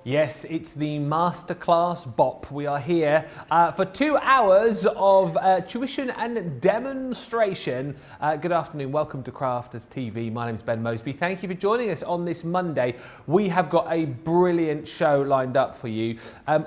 Yes, it's the Masterclass Bop. We are here for 2 hours of tuition and demonstration. Good afternoon, welcome to Crafters TV. My name is Ben Mosby. Thank you for joining us on this Monday. We have got a brilliant show lined up for you,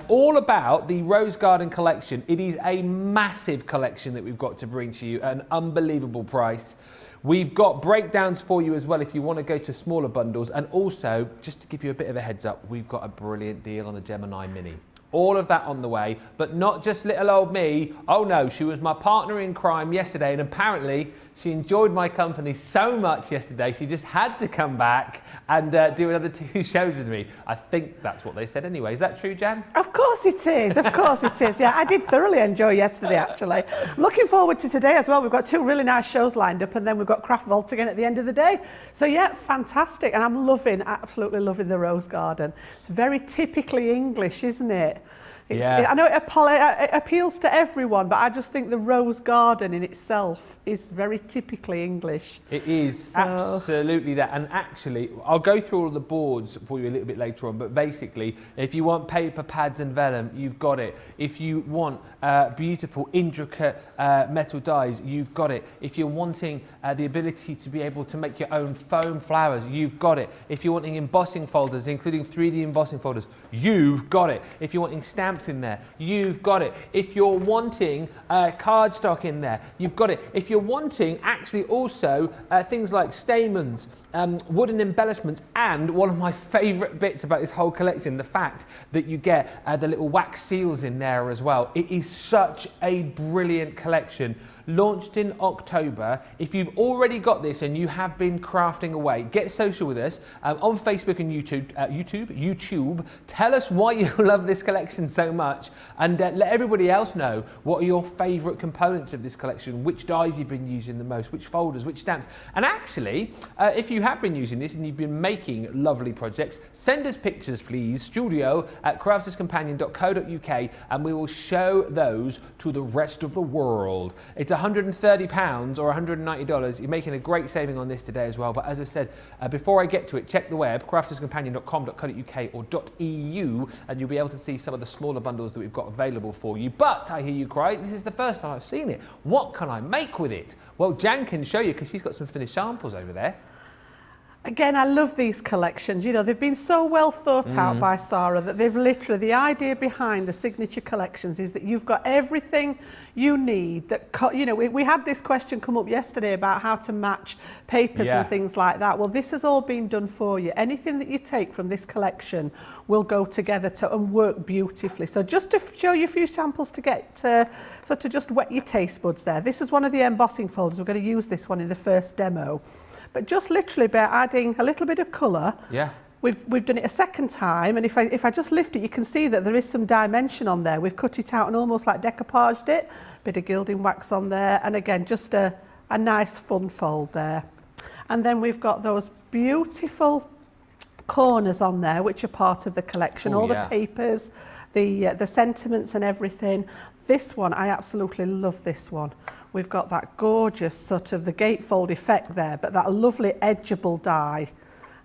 all about the Rose Garden collection. It is a massive collection that we've got to bring to you at an unbelievable price. We've got breakdowns for you as well if you want to go to smaller bundles, and also, just to give you a bit of a heads up, we've got a brilliant deal on the Gemini Mini. All of that on the way, but not just little old me. Oh no, she was my partner in crime yesterday, and apparently she enjoyed my company so much yesterday, she just had to come back and do another 2 shows with me. I think that's what they said anyway. Is that true, Jan? Of course it is, of course it is. Yeah, I did thoroughly enjoy yesterday, actually. Looking forward to today as well. We've got 2 really nice shows lined up, and then we've got Craft Vault again at the end of the day. So yeah, fantastic. And I'm absolutely loving the Rose Garden. It's very typically English, isn't it? I know it appeals to everyone, but I just think the Rose Garden in itself is very typically English. It is, absolutely that. And actually, I'll go through all the boards for you a little bit later on, but basically, if you want paper, pads and vellum, you've got it. If you want beautiful, intricate metal dies, you've got it. If you're wanting the ability to be able to make your own foam flowers, you've got it. If you're wanting embossing folders, including 3D embossing folders, you've got it. If you're wanting stamps in there, you've got it. If you're wanting cardstock in there, you've got it. If you're wanting actually also things like stamens, wooden embellishments, and one of my favourite bits about this whole collection, the fact that you get the little wax seals in there as well. It is such a brilliant collection. Launched in October. If you've already got this and you have been crafting away, get social with us on Facebook and YouTube. Tell us why you love this collection so much, and let everybody else know what are your favourite components of this collection, which dies you've been using the most, which folders, which stamps. And actually, if you have been using this and you've been making lovely projects, send us pictures please, studio@crafterscompanion.co.uk, and we will show those to the rest of the world. It's £130 or $190. You're making a great saving on this today as well. But as I said, before I get to it, check the web, crafterscompanion.com.co.uk or .eu, and you'll be able to see some of the smaller bundles that we've got available for you. But I hear you cry, this is the first time I've seen it. What can I make with it? Well, Jan can show you because she's got some finished samples over there. Again, I love these collections. You know, they've been so well thought out by Sara that they've literally, the idea behind the signature collections is that you've got everything you need. That, you know, we had this question come up yesterday about how to match papers and things like that. Well, this has all been done for you. Anything that you take from this collection will go together and work beautifully. So just to show you a few samples to get, so to just wet your taste buds there. This is one of the embossing folders. We're going to use this one in the first demo. But just literally by adding a little bit of colour, we've done it a second time, and if I just lift it, you can see that there is some dimension on there. We've cut it out and almost like decoupaged it, bit of gilding wax on there, and again just a nice fun fold there. And then we've got those beautiful corners on there which are part of the collection, all the papers, the sentiments and everything. This one, I absolutely love this one. We've got that gorgeous sort of the gatefold effect there, but that lovely edgeable die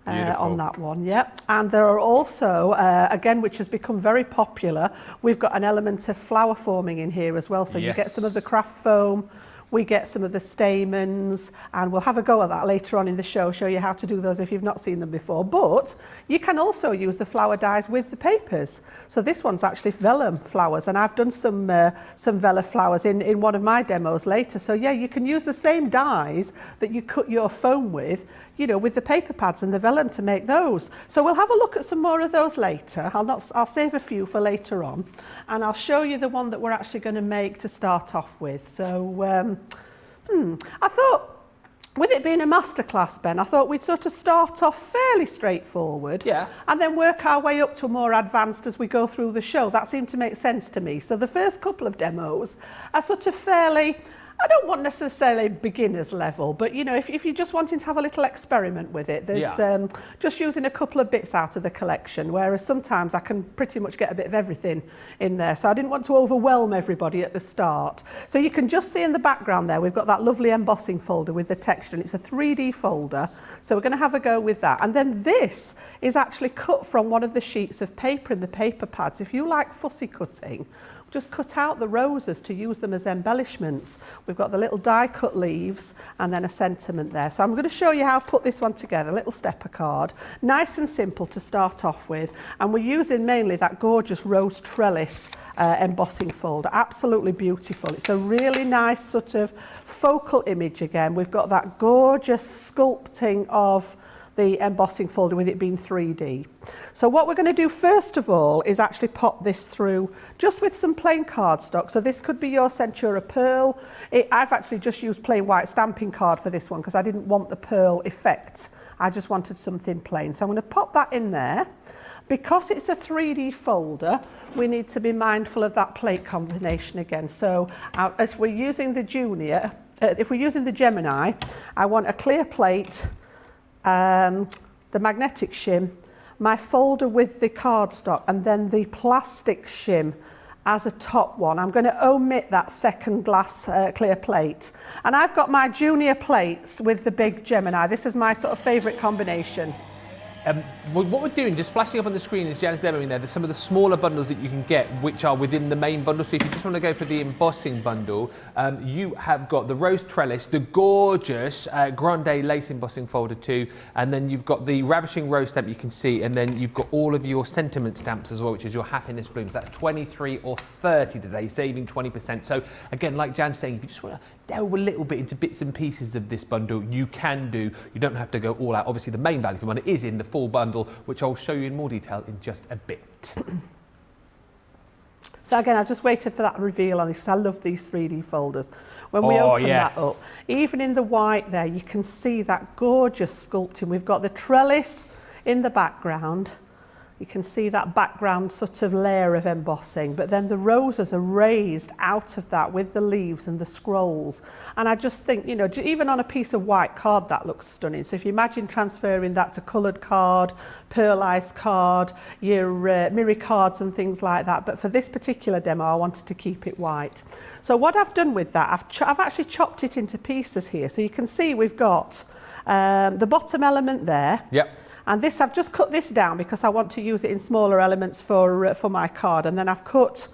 on that one, And there are also, again, which has become very popular, we've got an element of flower forming in here as well. So you get some of the craft foam, we get some of the stamens, and we'll have a go at that later on in the show, show you how to do those if you've not seen them before. But you can also use the flower dies with the papers. So this one's actually vellum flowers, and I've done some vellum flowers in one of my demos later. So yeah, you can use the same dies that you cut your foam with, you know, with the paper pads and the vellum to make those. So we'll have a look at some more of those later. I'll save a few for later on, and I'll show you the one that we're actually going to make to start off with. So I thought, with it being a masterclass, Ben, I thought we'd sort of start off fairly straightforward, and then work our way up to more advanced as we go through the show. That seemed to make sense to me. So the first couple of demos are sort of fairly, I don't want necessarily beginner's level, but you know, if you're just wanting to have a little experiment with it, there's just using a couple of bits out of the collection, whereas sometimes I can pretty much get a bit of everything in there. So I didn't want to overwhelm everybody at the start. So you can just see in the background there, we've got that lovely embossing folder with the texture, and it's a 3D folder. So we're going to have a go with that. And then this is actually cut from one of the sheets of paper in the paper pads. If you like fussy cutting, just cut out the roses to use them as embellishments. We've got the little die cut leaves and then a sentiment there. So I'm going to show you how I've put this one together, a little stepper card. Nice and simple to start off with. And we're using mainly that gorgeous rose trellis embossing folder. Absolutely beautiful. It's a really nice sort of focal image again. We've got that gorgeous sculpting of the embossing folder with it being 3D. So what we're going to do first of all is actually pop this through just with some plain cardstock. So this could be your Centura Pearl. I've actually just used plain white stamping card for this one because I didn't want the pearl effect. I just wanted something plain. So I'm going to pop that in there. Because it's a 3D folder, we need to be mindful of that plate combination again. So as we're using the Junior, if we're using the Gemini, I want a clear plate, the magnetic shim, my folder with the cardstock, and then the plastic shim as a top one. I'm going to omit that second glass clear plate. And I've got my Junior plates with the big Gemini. This is my sort of favourite combination. What we're doing, just flashing up on the screen, is Jan's demoing there. There's some of the smaller bundles that you can get, which are within the main bundle. So if you just want to go for the embossing bundle, you have got the rose trellis, the gorgeous grande lace embossing folder too, and then you've got the ravishing rose stamp you can see, and then you've got all of your sentiment stamps as well, which is your happiness blooms. That's 23 or 30 today, saving 20%. So again, like Jan's saying, if you just want to delve a little bit into bits and pieces of this bundle, you can do. You don't have to go all out. Obviously, the main value for money is in the full bundle, which I'll show you in more detail in just a bit. So again, I've just waited for that reveal on this because I love these 3D folders. When we open that up, even in the white there, you can see that gorgeous sculpting. We've got the trellis in the background. You can see that background sort of layer of embossing, but then the roses are raised out of that with the leaves and the scrolls. And I just think, you know, even on a piece of white card, that looks stunning. So if you imagine transferring that to coloured card, pearlized card, your mirror cards and things like that. But for this particular demo, I wanted to keep it white. So what I've done with that, I've actually chopped it into pieces here. So you can see we've got the bottom element there. Yep. And this, I've just cut this down because I want to use it in smaller elements for my card. And then I've cut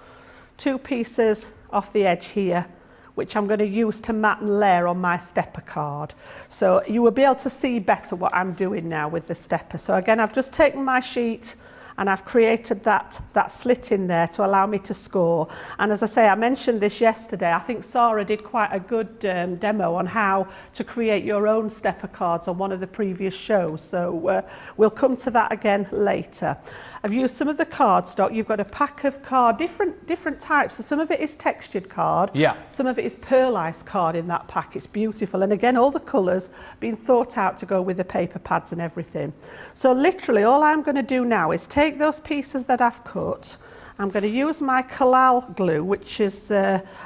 2 pieces off the edge here, which I'm going to use to mat and layer on my stepper card. So you will be able to see better what I'm doing now with the stepper. So again, I've just taken my sheet and I've created that slit in there to allow me to score. And as I say, I mentioned this yesterday. I think Sara did quite a good demo on how to create your own stepper cards on one of the previous shows. So we'll come to that again later. I've used some of the cardstock. You've got a pack of card, different types. So some of it is textured card. Yeah. Some of it is pearlized card in that pack. It's beautiful. And again, all the colours being thought out to go with the paper pads and everything. So literally all I'm going to do now is take those pieces that I've cut. I'm going to use my Collal glue, which is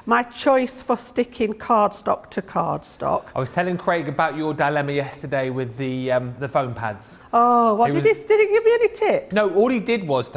my choice for sticking cardstock to cardstock. I was telling Craig about your dilemma yesterday with the foam pads. Oh, what did he give me any tips? No, all he did was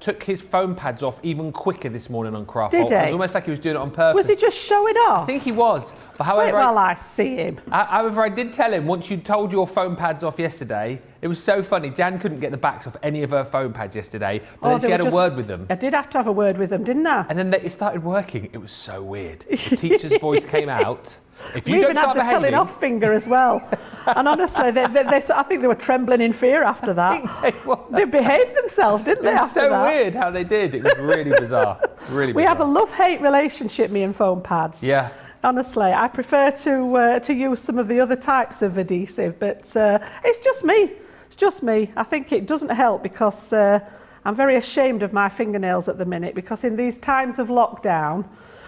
took his foam pads off even quicker this morning on Craft. Did he? It was almost like he was doing it on purpose. Was he just showing off? I think he was. But however, wait while I see him. However, I did tell him once you told your foam pads off yesterday, it was so funny. Jan couldn't get the backs off any of her foam pads yesterday, but then she had a word with them. I did have to have a word with them, didn't I? And then it started working. It was so weird. The teacher's voice came out. If you we don't even had the telling off finger as well. And honestly, I think they were trembling in fear after that. They behaved themselves, didn't they? It was so weird how they did. It was really bizarre. Really bizarre. We have a love-hate relationship, me and foam pads. Yeah. Honestly, I prefer to use some of the other types of adhesive, but it's just me. It's just me. I think it doesn't help because I'm very ashamed of my fingernails at the minute, because in these times of lockdown,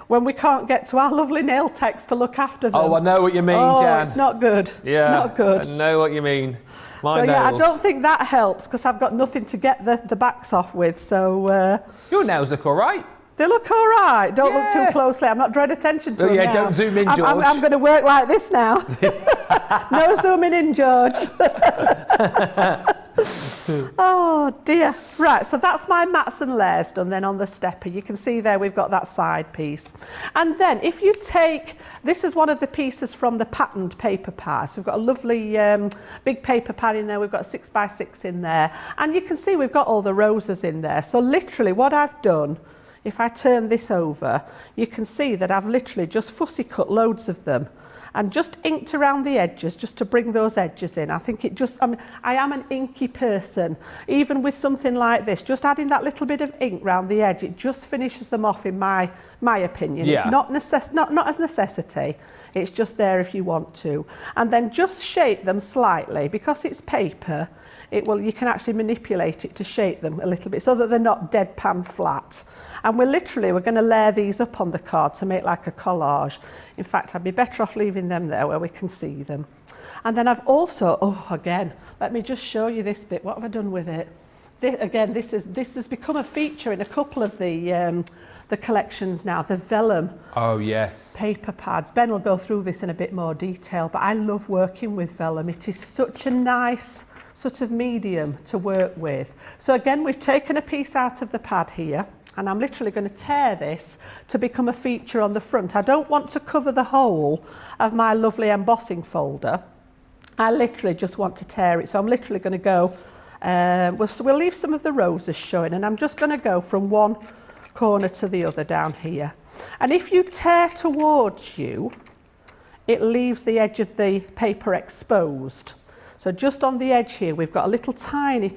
when we can't get to our lovely nail techs to look after them. Oh, I know what you mean, Jan. It's not good. Yeah, it's not good. I know what you mean. So yeah, I don't think that helps because I've got nothing to get the backs off with. So your nails look all right. They look all right. Don't look too closely. I'm not drawing attention to them now. Don't zoom in, George. I'm going to work like this now. No zooming in, George. Oh dear. Right, so that's my mats and layers done then on the stepper. You can see there we've got that side piece. And then if you take, this is one of the pieces from the patterned paper pad. So we've got a lovely big paper pad in there. We've got a 6x6 in there. And you can see we've got all the roses in there. So literally what I've done, if I turn this over, you can see that I've literally just fussy cut loads of them and just inked around the edges just to bring those edges in. I think it just, I am an inky person. Even with something like this, just adding that little bit of ink around the edge, it just finishes them off in my opinion. Yeah. It's not as necessity, it's just there if you want to. And then just shape them slightly, because it's paper, you can actually manipulate it to shape them a little bit so that they're not deadpan flat. And we're going to layer these up on the card to make like a collage. In fact, I'd be better off leaving them there where we can see them. And then I've also, again, let me just show you this bit. What have I done with it? This has become a feature in a couple of the collections now, the vellum paper pads. Ben will go through this in a bit more detail, but I love working with vellum. It is such a nice sort of medium to work with. So again, we've taken a piece out of the pad here, and I'm literally going to tear this to become a feature on the front. I don't want to cover the whole of my lovely embossing folder. I literally just want to tear it. So I'm literally going to go, we'll leave some of the roses showing, and I'm just going to go from one corner to the other down here. And if you tear towards you, it leaves the edge of the paper exposed. So just on the edge here, we've got a little tiny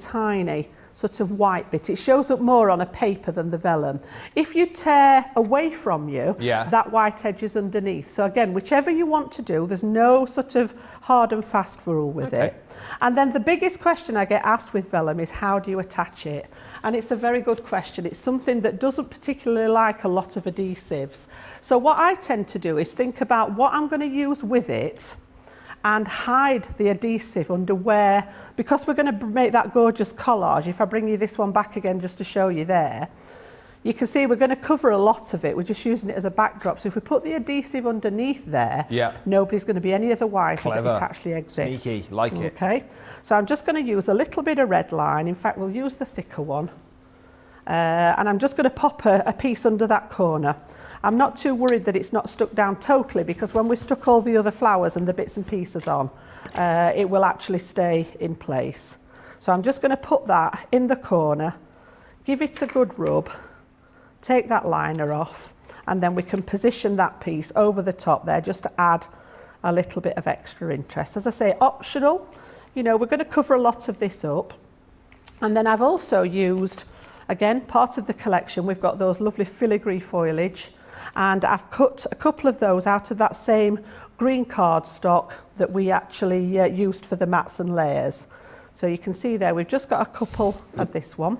sort of white bit. It shows up more on a paper than the vellum. If you tear away from you, that white edge is underneath. So again, whichever you want to do, there's no sort of hard and fast rule with it. And then the biggest question I get asked with vellum is, how do you attach it? And it's a very good question. It's something that doesn't particularly like a lot of adhesives. So what I tend to do is think about what I'm going to use with it and hide the adhesive under where, because we're going to make that gorgeous collage. If I bring you this one back again just to show you there, you can see we're going to cover a lot of it. We're just using it as a backdrop. So if we put the adhesive underneath there, nobody's going to be any other that it actually exists. Sneaky, like it. Okay, so I'm just going to use a little bit of red line. In fact, we'll use the thicker one. And I'm just going to pop a piece under that corner. I'm not too worried that it's not stuck down totally, because when we've stuck all the other flowers and the bits and pieces on, it will actually stay in place. So I'm just going to put that in the corner, give it a good rub, take that liner off, and then we can position that piece over the top there just to add a little bit of extra interest. As I say, optional. You know, we're going to cover a lot of this up. And then I've also used, again, part of the collection, we've got those lovely filigree foliage, and I've cut a couple of those out of that same green cardstock that we actually used for the mats and layers. So you can see there, we've just got a couple of this one.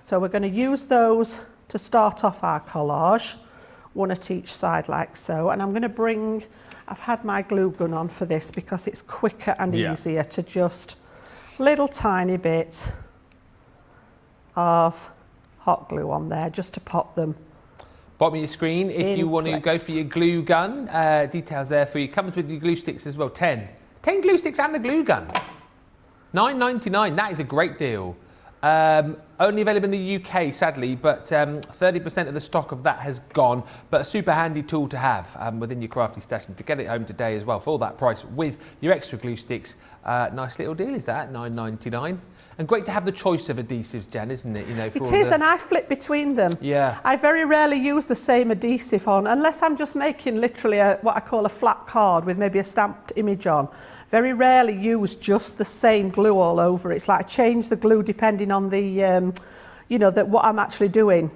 So we're going to use those to start off our collage, one at each side like so. And I'm going to bring, I've had my glue gun on for this because it's quicker and easier to just little tiny bit of hot glue on there just to pop them. Bottom of your screen, if you want to go for your glue gun, details there for you. Comes with your glue sticks as well, 10 glue sticks and the glue gun. £9.99, that is a great deal. Only available in the UK, sadly, but 30% of the stock of that has gone. But a super handy tool to have within your crafty stash, and to get it home today as well for all that price with your extra glue sticks. Nice little deal is that, £9.99. And great to have the choice of adhesives, Jen, isn't it? You know, for it is, and I flip between them. Yeah. I very rarely use the same adhesive on, unless I'm just making literally what I call a flat card with maybe a stamped image on. Very rarely use just the same glue all over. It's like I change the glue depending on the, you know, what I'm actually doing.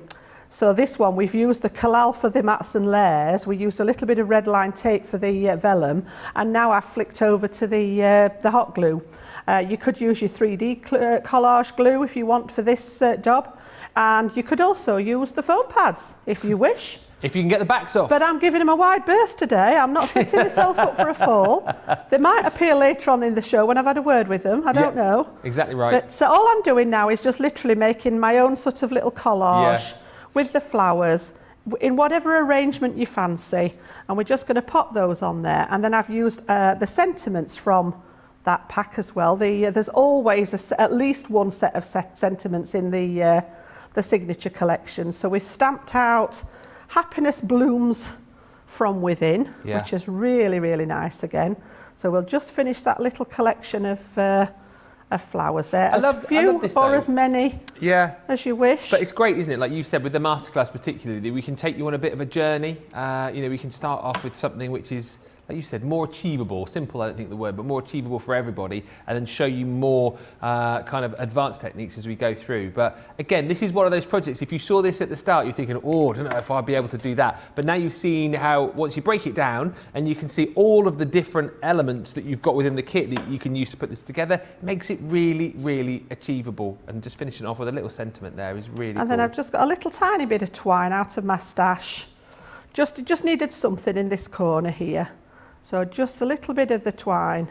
So this one, we've used the Collal for the mats and layers. We used a little bit of red line tape for the vellum, and now I've flicked over to the hot glue. You could use your 3D collage glue if you want for this job, and you could also use the foam pads if you wish. If you can get the backs off. But I'm giving them a wide berth today. I'm not setting myself up for a fall. They might appear later on in the show when I've had a word with them. I don't know. Exactly right. But all I'm doing now is just literally making my own sort of little collage with the flowers in whatever arrangement you fancy, and we're just going to pop those on there. And then I've used the sentiments from that pack as well. There's always at least one set of sentiments in the signature collection. So we've stamped out Happiness Blooms from Within, which is really, really nice again. So we'll just finish that little collection of flowers there. As few or as many as you wish. But it's great, isn't it? Like you said, with the Masterclass particularly, we can take you on a bit of a journey. You know, we can start off with something which is, like you said, more achievable, simple I don't think the word, but more achievable for everybody, and then show you more kind of advanced techniques as we go through. But again, this is one of those projects, if you saw this at the start, you're thinking, oh, I don't know if I'll be able to do that. But now you've seen how, once you break it down, and you can see all of the different elements that you've got within the kit that you can use to put this together, it makes it really, really achievable. And just finishing off with a little sentiment there is really cool. And then I've just got a little tiny bit of twine out of my stash. Just needed something in this corner here. So just a little bit of the twine,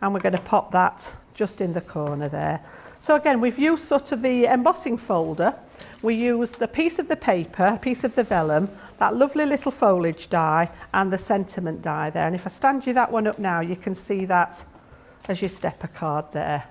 and we're going to pop that just in the corner there. So again, we've used sort of the embossing folder. We used the piece of the paper, a piece of the vellum, that lovely little foliage die, and the sentiment die there. And if I stand you that one up now, you can see that as your stepper card there.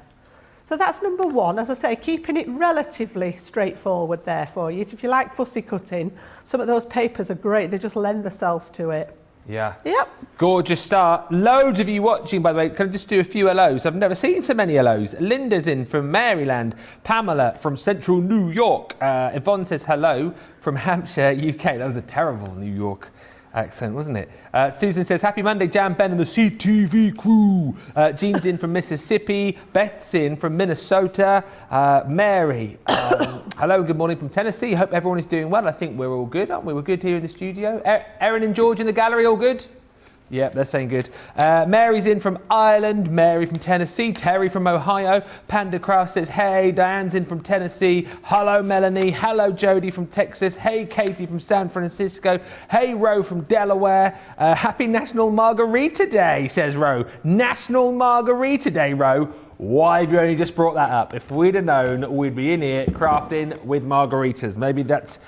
So that's number one, as I say, keeping it relatively straightforward there for you. If you like fussy cutting, some of those papers are great. They just lend themselves to it. Yeah. Yep. Gorgeous start. Loads of you watching, by the way. Can I just do a few hellos? I've never seen so many hellos. Linda's in from Maryland. Pamela from Central New York. Yvonne says hello from Hampshire, UK. That was a terrible New York accent, wasn't it? Susan says, happy Monday, Jam, Ben and the CTV crew. Jean's in from Mississippi. Beth's in from Minnesota. Mary, hello, good morning from Tennessee. Hope everyone is doing well. I think we're all good, aren't we? We're good here in the studio. Erin and George in the gallery, all good? Yep, they're saying good. Mary's in from Ireland. Mary from Tennessee. Terry from Ohio. Panda Craft says, hey. Diane's in from Tennessee. Hello, Melanie. Hello, Jody from Texas. Hey, Katie from San Francisco. Hey, Ro from Delaware. Happy National Margarita Day, says Ro. National Margarita Day, Ro. Why have you only just brought that up? If we'd have known, we'd be in here crafting with margaritas. Maybe that's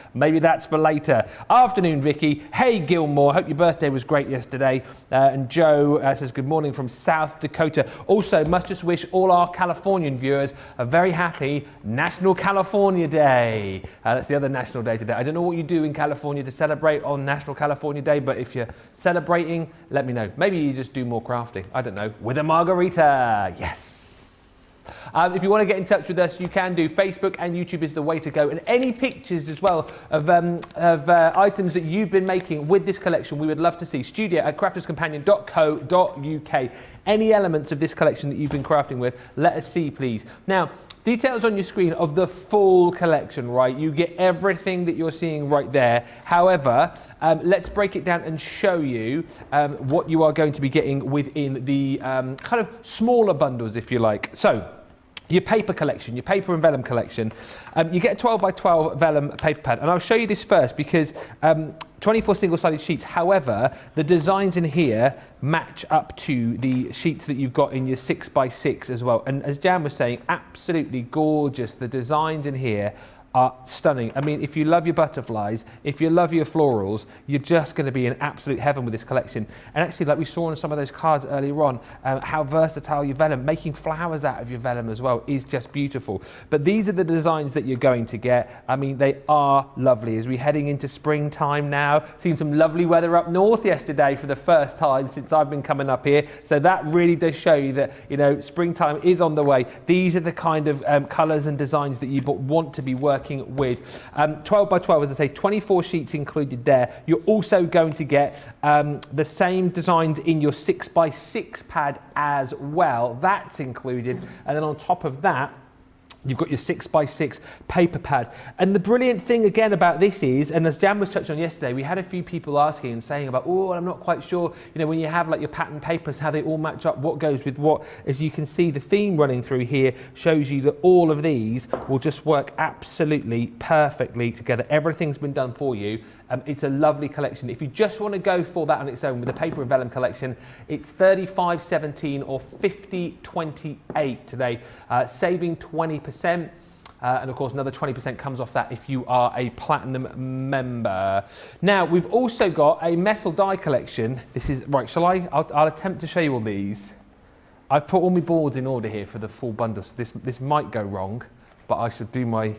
for later. Afternoon, Vicky. Hey, Gilmore. Hope your birthday was great yesterday. And Joe says good morning from South Dakota. Also, must just wish all our Californian viewers a very happy National California Day. That's the other national day today. I don't know what you do in California to celebrate on National California Day, but if you're celebrating, let me know. Maybe you just do more crafting. I don't know. With a margarita. Yes. If you want to get in touch with us, you can do. Facebook and YouTube is the way to go. And any pictures as well of items that you've been making with this collection, we would love to see. studio@crafterscompanion.co.uk. Any elements of this collection that you've been crafting with, let us see, please. Now, details on your screen of the full collection, right? You get everything that you're seeing right there. However, let's break it down and show you what you are going to be getting within the kind of smaller bundles, if you like. So, your paper collection, your paper and vellum collection, you get a 12 by 12 vellum paper pad. And I'll show you this first because 24 single-sided sheets. However, the designs in here match up to the sheets that you've got in your 6 by 6 as well. And as Jan was saying, absolutely gorgeous. The designs in here are stunning. I mean, if you love your butterflies, if you love your florals, you're just going to be in absolute heaven with this collection. And actually, like we saw on some of those cards earlier on, how versatile your vellum, making flowers out of your vellum as well is just beautiful. But these are the designs that you're going to get. I mean, they are lovely. As we're heading into springtime now, seen some lovely weather up north yesterday for the first time since I've been coming up here. So that really does show you that, you know, springtime is on the way. These are the kind of colours and designs that you want to be working with. 12 by 12, as I say, 24 sheets included there. You're also going to get the same designs in your 6 by 6 pad as well. That's included. And then on top of that, you've got your 6 by 6 paper pad. And the brilliant thing again about this is, and as Jan was touched on yesterday, we had a few people asking and saying about, oh, I'm not quite sure, you know, when you have like your pattern papers, how they all match up, what goes with what. As you can see, the theme running through here shows you that all of these will just work absolutely perfectly together. Everything's been done for you. It's a lovely collection. If you just want to go for that on its own with the paper and vellum collection, it's $35.17 or $50.28 today, saving 20%. And of course, another 20% comes off that if you are a platinum member. Now, we've also got a metal die collection. This is, right, I'll attempt to show you all these. I've put all my boards in order here for the full bundle, so this might go wrong, but I should do my...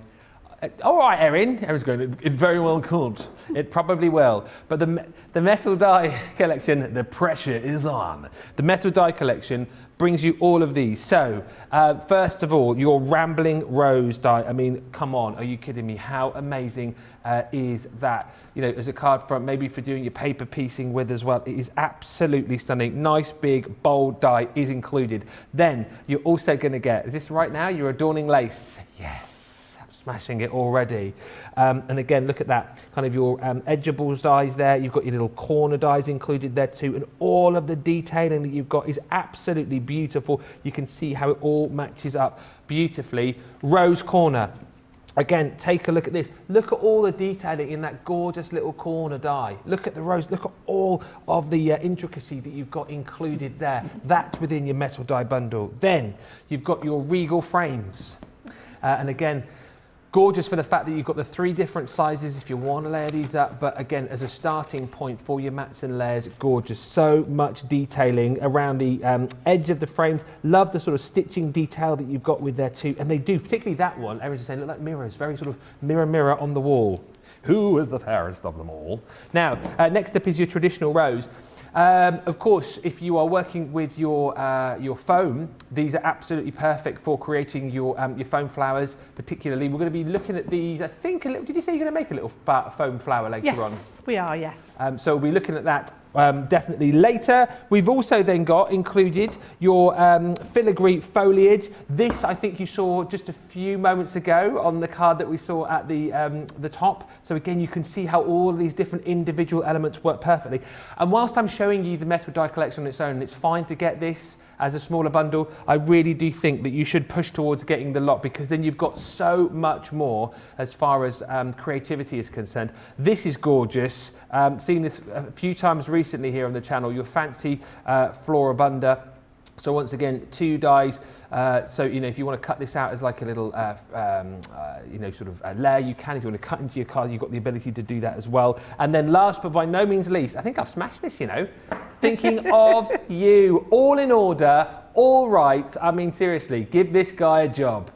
All right, Erin. Erin's going, it very well could. It probably will. But the metal die collection, the pressure is on. The metal die collection brings you all of these. So, first of all, your Rambling Rose die. I mean, come on, are you kidding me? How amazing is that? You know, as a card front, maybe for doing your paper piecing with as well. It is absolutely stunning. Nice, big, bold die is included. Then, you're also going to get, is this right now? Your Adorning Lace. Yes. Smashing it already. And again, look at that, kind of your edgeables dies there. You've got your little corner dies included there too, and all of the detailing that you've got is absolutely beautiful. You can see how it all matches up beautifully. Rose corner. Again, take a look at this. Look at all the detailing in that gorgeous little corner die. Look at the rose. Look at all of the intricacy that you've got included there. That's within your metal die bundle. Then you've got your regal frames. And again, gorgeous for the fact that you've got the 3 different sizes if you want to layer these up, but again, as a starting point for your mats and layers, gorgeous. So much detailing around the edge of the frames. Love the sort of stitching detail that you've got with there too, and they do, particularly that one, everyone's saying, look like mirrors, very sort of mirror on the wall. Who is the fairest of them all? Now, next up is your traditional rose. Of course, if you are working with your foam, these are absolutely perfect for creating your foam flowers. Particularly, we're going to be looking at these. I think a little. Did you say you're going to make a little foam flower later on? Yes, we are. Yes. So we'll be looking at that definitely later. We've also then got included your filigree foliage. This I think you saw just a few moments ago on the card that we saw at the top. So again, you can see how all of these different individual elements work perfectly. And whilst I'm showing you the metal die collection on its own, and it's fine to get this as a smaller bundle, I really do think that you should push towards getting the lot, because then you've got so much more as far as creativity is concerned. This is gorgeous. Seen this a few times recently here on the channel, your fancy Floribunda. So once again, 2 dies. So, you know, if you want to cut this out as like a little, you know, sort of a layer, you can. If you want to cut into your card, you've got the ability to do that as well. And then last but by no means least, I think I've smashed this, you know, thinking of you. All in order, all right. I mean, seriously, give this guy a job.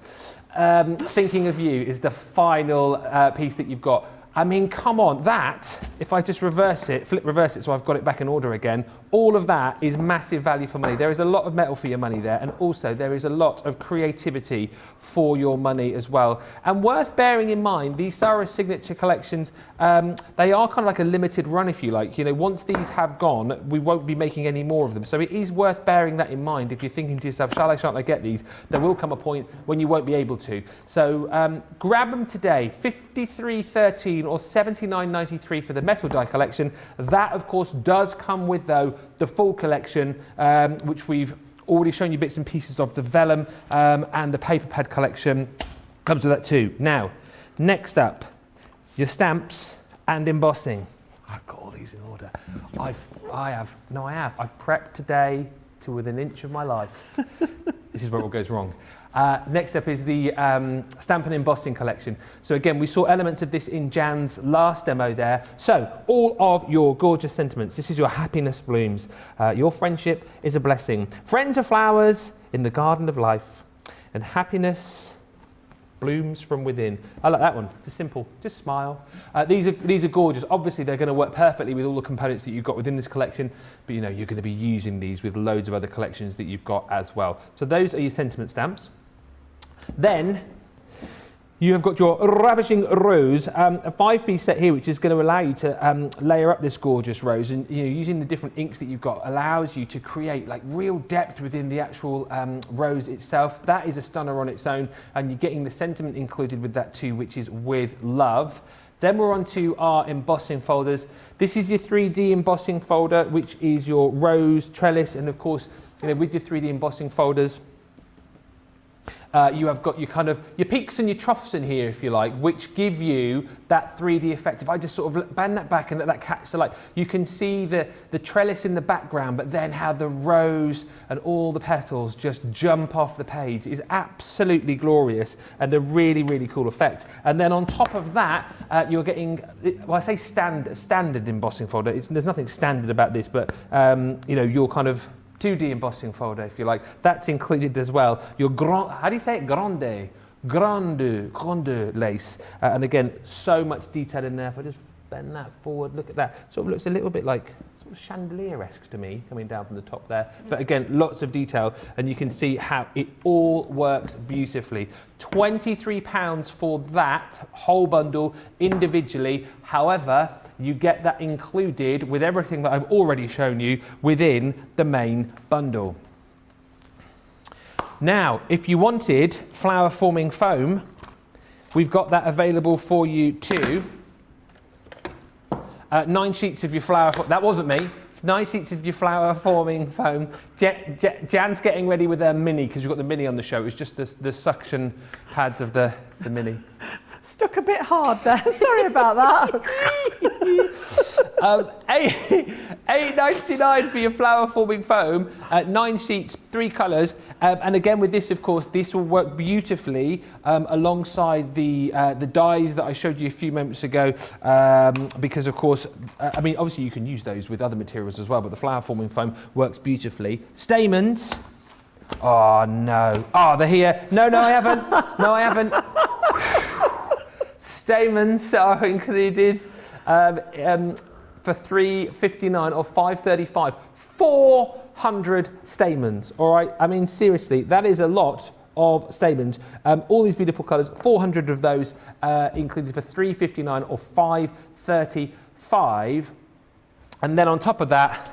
Thinking of you is the final piece that you've got. I mean, come on, that, if I just reverse it so I've got it back in order again, all of that is massive value for money. There is a lot of metal for your money there, and also there is a lot of creativity for your money as well. And worth bearing in mind, these Sara signature collections, they are kind of like a limited run, if you like. You know, once these have gone, we won't be making any more of them. So it is worth bearing that in mind if you're thinking to yourself, shan't I get these? There will come a point when you won't be able to. So grab them today, $53.13 or $79.93 for the metal die collection. That, of course, does come with, though, the full collection, which we've already shown you bits and pieces of. The vellum and the paper pad collection comes with that too. Now, next up, your stamps and embossing. I've got all these in order. I've prepped today to within an inch of my life. This is where it all goes wrong. Next up is the stamp and embossing collection. So again, we saw elements of this in Jan's last demo there. So all of your gorgeous sentiments. This is your happiness blooms. Your friendship is a blessing. Friends are flowers in the garden of life, and happiness blooms from within. I like that one. Just simple. Just smile. These are gorgeous. Obviously, they're going to work perfectly with all the components that you've got within this collection, but you know you're going to be using these with loads of other collections that you've got as well. So those are your sentiment stamps. Then you have got your Ravishing Rose, a 5-piece set here, which is going to allow you to layer up this gorgeous rose, and you know, using the different inks that you've got allows you to create like real depth within the actual rose itself. That is a stunner on its own, and you're getting the sentiment included with that too, which is with love. Then we're on to our embossing folders. This is your 3D embossing folder, which is your rose trellis, and of course, you know, with your 3D embossing folders, you have got your peaks and your troughs in here, if you like, which give you that 3D effect. If I just sort of bend that back and let that catch the light, you can see the trellis in the background, but then how the rose and all the petals just jump off the page is absolutely glorious and a really, really cool effect. And then on top of that, you're getting, well, I say standard embossing folder. There's nothing standard about this, but you know, your kind of 2D embossing folder, if you like, that's included as well. Your how do you say it? Grande lace. And again, so much detail in there. If I just bend that forward, look at that. Sort of looks a little bit like sort of chandelier-esque to me, coming down from the top there. But again, lots of detail, and you can see how it all works beautifully. £23 for that whole bundle individually. However, you get that included with everything that I've already shown you within the main bundle. Now, if you wanted flower forming foam, we've got that available for you too. 9 sheets of your flower, that wasn't me. 9 sheets of your flower forming foam. Jan's getting ready with her Mini, because you've got the Mini on the show. It's just the suction pads of the Mini. Stuck a bit hard there. Sorry about that. £8.99 for your flower forming foam. 9 sheets, 3 colours, and again with this, of course, this will work beautifully alongside the dyes that I showed you a few moments ago. Because of course, I mean, obviously you can use those with other materials as well, but the flower forming foam works beautifully. Stamens. Oh no. Oh, they're here. No, I haven't. No, I haven't. Stamens are included for $3.59 or $5.35. 400 stamens, all right? I mean, seriously, that is a lot of stamens. All these beautiful colours, 400 of those included for $3.59 or $5.35. And then on top of that,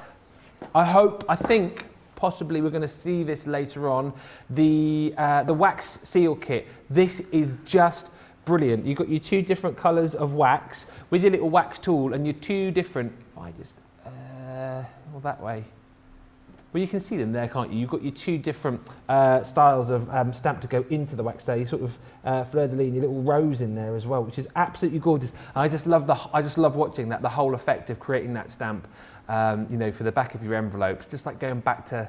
I think, possibly we're going to see this later on, the wax seal kit. This is just brilliant. You've got your 2 different colours of wax with your little wax tool and your 2 different, if I just, well, that way. Well, you can see them there, can't you? You've got your 2 different styles of stamp to go into the wax there. You sort of fleur-de-lis, your little rose in there as well, which is absolutely gorgeous. I just love watching that, the whole effect of creating that stamp, you know, for the back of your envelope. It's just like going back to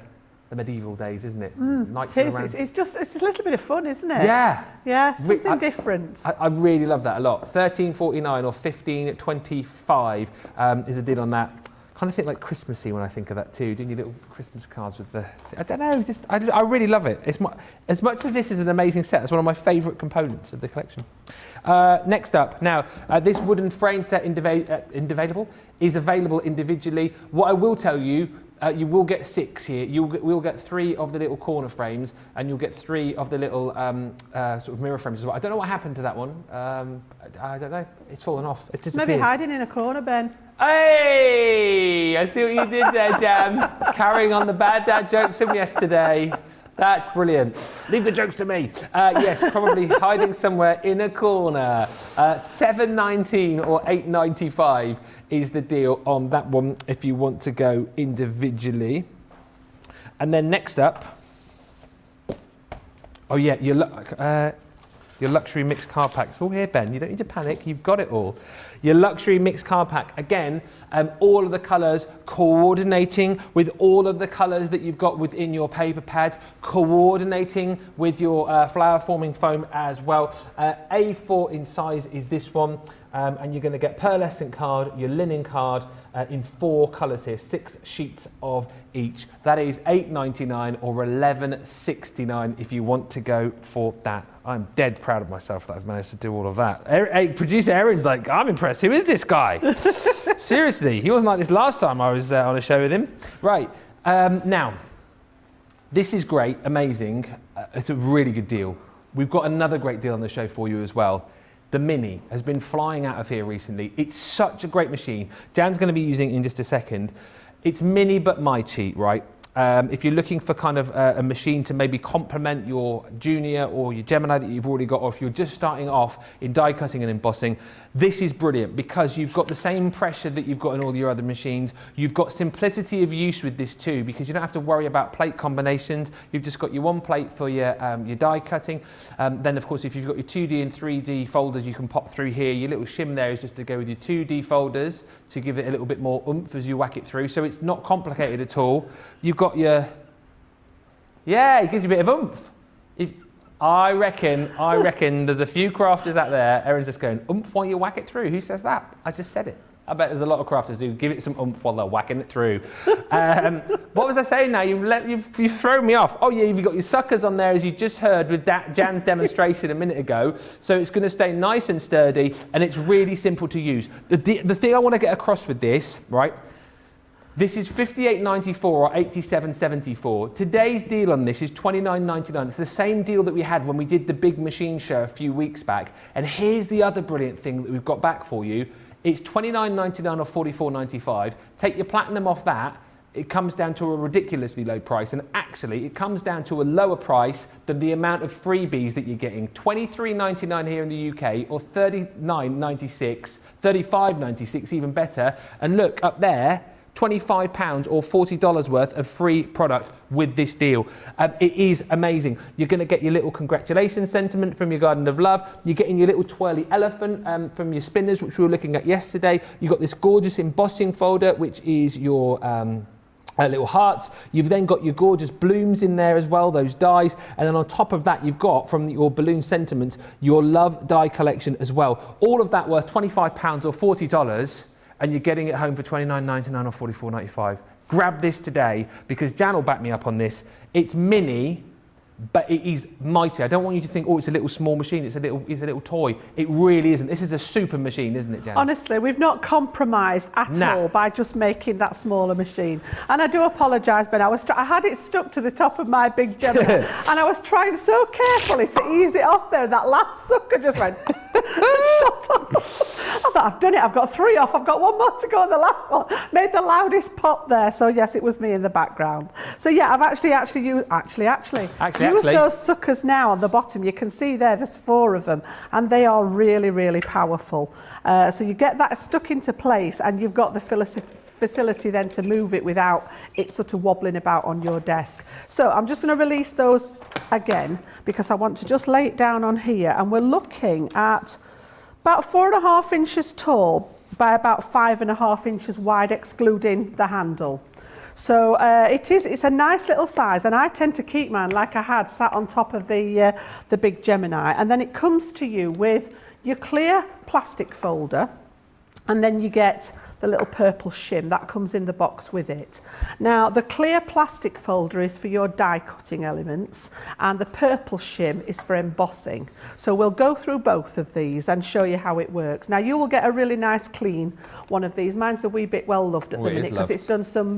the medieval days, isn't it? It's a little bit of fun, isn't it? Yeah. Yeah, something different. I really love that a lot. $13.49 or $15.25 is a deal on that. Kind of think like Christmassy when I think of that too, doing your little Christmas cards with the, I don't know, I really love it. As much as this is an amazing set, it's one of my favourite components of the collection. Next up, now, this wooden frame set is available individually. What I will tell you, you will get 6 here. We'll get 3 of the little corner frames, and you'll get 3 of the little sort of mirror frames as well. I don't know what happened to that one. I don't know. It's fallen off. It's disappeared. Maybe hiding in a corner, Ben. Hey! I see what you did there, Jan. Carrying on the bad dad jokes from yesterday. That's brilliant. Leave the jokes to me. Yes, probably hiding somewhere in a corner. $7.19 or $8.95 is the deal on that one if you want to go individually. And then next up, oh yeah, your luxury mixed card packs. Oh, here, Ben, you don't need to panic. You've got it all. Your luxury mixed card pack. Again, all of the colours coordinating with all of the colours that you've got within your paper pads, coordinating with your flower forming foam as well. A4 in size is this one. And you're going to get pearlescent card, your linen card in 4 colours here, 6 sheets of each. That is $8.99 or $11.69 if you want to go for that. I'm dead proud of myself that I've managed to do all of that. Producer Erin's like, I'm impressed. Who is this guy? Seriously, he wasn't like this last time I was on a show with him. Right, now, this is great, amazing. It's a really good deal. We've got another great deal on the show for you as well. The Mini has been flying out of here recently. It's such a great machine. Jan's going to be using it in just a second. It's Mini but my cheat, right? if you're looking for kind of a machine to maybe complement your Junior or your Gemini that you've already got, or if you're just starting off in die cutting and embossing, this is brilliant because you've got the same pressure that you've got in all your other machines. You've got simplicity of use with this too, because you don't have to worry about plate combinations. You've just got your one plate for your die cutting. Then of course, if you've got your 2D and 3D folders, you can pop through here. Your little shim there is just to go with your 2D folders to give it a little bit more oomph as you whack it through. So it's not complicated at all. You've got your, yeah, it gives you a bit of oomph. I reckon there's a few crafters out there, Erin's just going, oomph while you whack it through. Who says that? I just said it. I bet there's a lot of crafters who give it some oomph while they're whacking it through. What was I saying now? You've thrown me off. Oh yeah, you've got your suckers on there as you just heard with Jan's demonstration a minute ago. So it's going to stay nice and sturdy and it's really simple to use. The thing I want to get across with this, right? This is $58.94 or $87.74. Today's deal on this is $29.99. It's the same deal that we had when we did the big machine show a few weeks back. And here's the other brilliant thing that we've got back for you. It's $29.99 or $44.95. Take your platinum off that, it comes down to a ridiculously low price. And actually, it comes down to a lower price than the amount of freebies that you're getting. $23.99 here in the UK or $39.96, $35.96 even better. And look up there, £25 or $40 worth of free product with this deal. It is amazing. You're going to get your little congratulations sentiment from your Garden of Love. You're getting your little twirly elephant from your spinners, which we were looking at yesterday. You've got this gorgeous embossing folder, which is your little hearts. You've then got your gorgeous blooms in there as well, those dies. And then on top of that, you've got from your balloon sentiments, your love die collection as well. All of that worth £25 or $40. And you're getting it home for $29.99 or $44.95. Grab this today because Jan will back me up on this. It's mini, but it is mighty. I don't want you to think, oh, it's a little small machine. It's a little toy. It really isn't. This is a super machine, isn't it, Jan? Honestly, we've not compromised at all by just making that smaller machine. And I do apologise, Ben. I had it stuck to the top of my big Gemini, and I was trying so carefully to ease it off there. That last sucker just went shot off. I thought, I've done it. I've got 3 off. I've got 1 more to go on the last one. Made the loudest pop there. So yes, it was me in the background. So yeah, I've actually used those suckers now on the bottom. You can see there's 4 of them, and they are really, really powerful. So you get that stuck into place, and you've got the facility then to move it without it sort of wobbling about on your desk. So I'm just going to release those again because I want to just lay it down on here, and we're looking at about 4.5 inches tall by about 5.5 inches wide, excluding the handle. So it's a nice little size, and I tend to keep mine like I had sat on top of the big Gemini. And then it comes to you with your clear plastic folder, and then you get the little purple shim that comes in the box with it. Now the clear plastic folder is for your die cutting elements, and the purple shim is for embossing. So we'll go through both of these and show you how it works. Now you will get a really nice clean one of these. Mine's a wee bit well loved at the minute because it's done some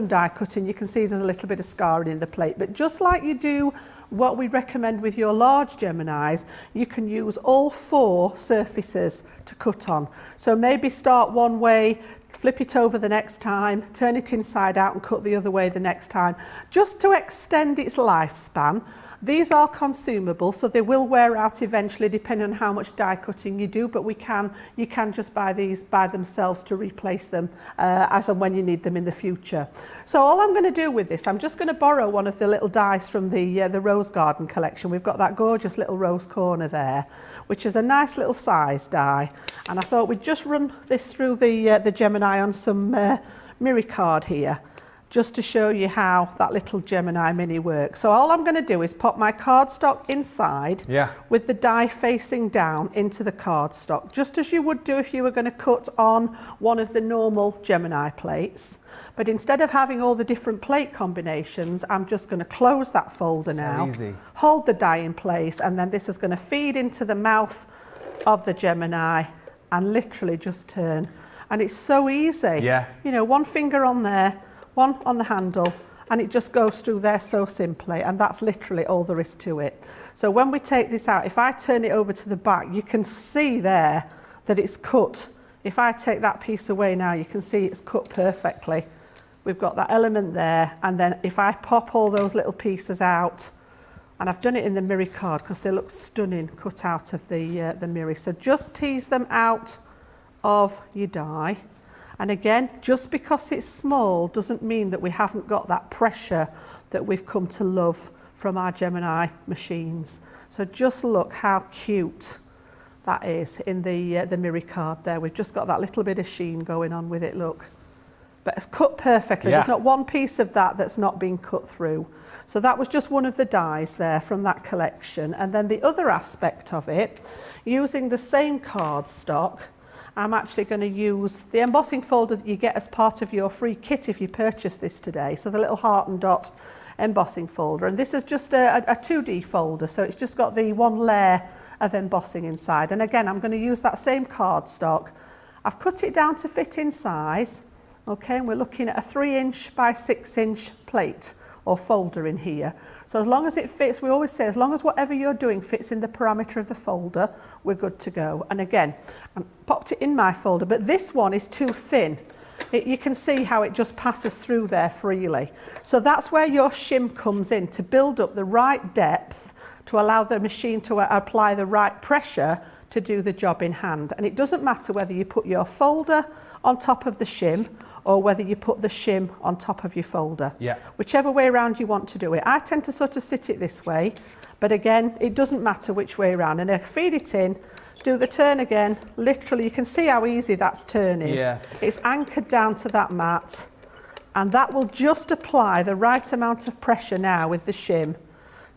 die cutting. You can see there's a little bit of scarring in the plate, but just like you do what we recommend with your large Geminis, you can use all 4 surfaces to cut on. So maybe start one way, flip it over the next time, turn it inside out and cut the other way the next time, just to extend its lifespan. These are consumable, so they will wear out eventually depending on how much die cutting you do, but you can just buy these by themselves to replace them as and when you need them in the future. So all I'm going to do with this, I'm just going to borrow one of the little dies from the Rose Garden collection. We've got that gorgeous little rose corner there, which is a nice little size die. And I thought we'd just run this through the Gemini on some mirror card here, just to show you how that little Gemini Mini works. So all I'm going to do is pop my cardstock inside with the die facing down into the cardstock, just as you would do if you were going to cut on one of the normal Gemini plates. But instead of having all the different plate combinations, I'm just going to close that folder now, hold the die in place, and then this is going to feed into the mouth of the Gemini and literally just turn. And it's so easy. You know, 1 finger on there, 1 on the handle, and it just goes through there so simply, and that's literally all there is to it. So when we take this out, if I turn it over to the back, you can see there that it's cut. If I take that piece away now, you can see it's cut perfectly. we've got that element there, and then if I pop all those little pieces out, and I've done it in the Miri card because they look stunning cut out of the Miri. So just tease them out of your die. And again, just because it's small doesn't mean that we haven't got that pressure that we've come to love from our Gemini machines. So just look how cute that is in the Miri card there. We've just got that little bit of sheen going on with it, look. But it's cut perfectly. Yeah. There's not one piece of that that's not been cut through. So that was just one of the dies there from that collection. And then the other aspect of it, using the same cardstock, I'm actually going to use the embossing folder that you get as part of your free kit if you purchase this today. So the little heart and dot embossing folder. And this is just a 2D folder. So it's just got the one layer of embossing inside. And again, I'm going to use that same cardstock. I've cut it down to fit in size. Okay, and we're looking at a 3" by 6" plate or folder in here. So as long as it fits, we always say, as long as whatever you're doing fits in the parameter of the folder, we're good to go. And again, I popped it in my folder, but this one is too thin. You can see how it just passes through there freely. So that's where your shim comes in, to build up the right depth to allow the machine to apply the right pressure to do the job in hand. And it doesn't matter whether you put your folder on top of the shim or whether you put the shim on top of your folder. Yeah. Whichever way around you want to do it. I tend to sort of sit it this way, but again, it doesn't matter which way around. And I feed it in, do the turn again. Literally, you can see how easy that's turning. Yeah. It's anchored down to that mat, and that will just apply the right amount of pressure now with the shim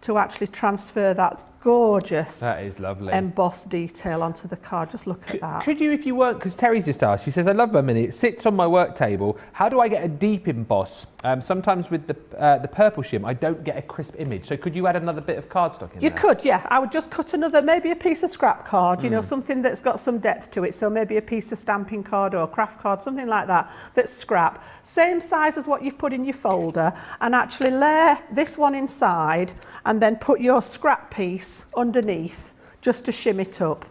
to actually transfer that gorgeous, that is lovely, embossed detail onto the card. Just look at that. Could you, if you weren't, because Terry's just asked, she says, I love my Mini, it sits on my work table. How do I get a deep emboss? Sometimes with the purple shim, I don't get a crisp image. So could you add another bit of cardstock in there? You could, yeah. I would just cut another, maybe a piece of scrap card, you know, something that's got some depth to it. So maybe a piece of stamping card or craft card, something like that, that's scrap. Same size as what you've put in your folder, and actually layer this one inside and then put your scrap piece underneath just to shim it up.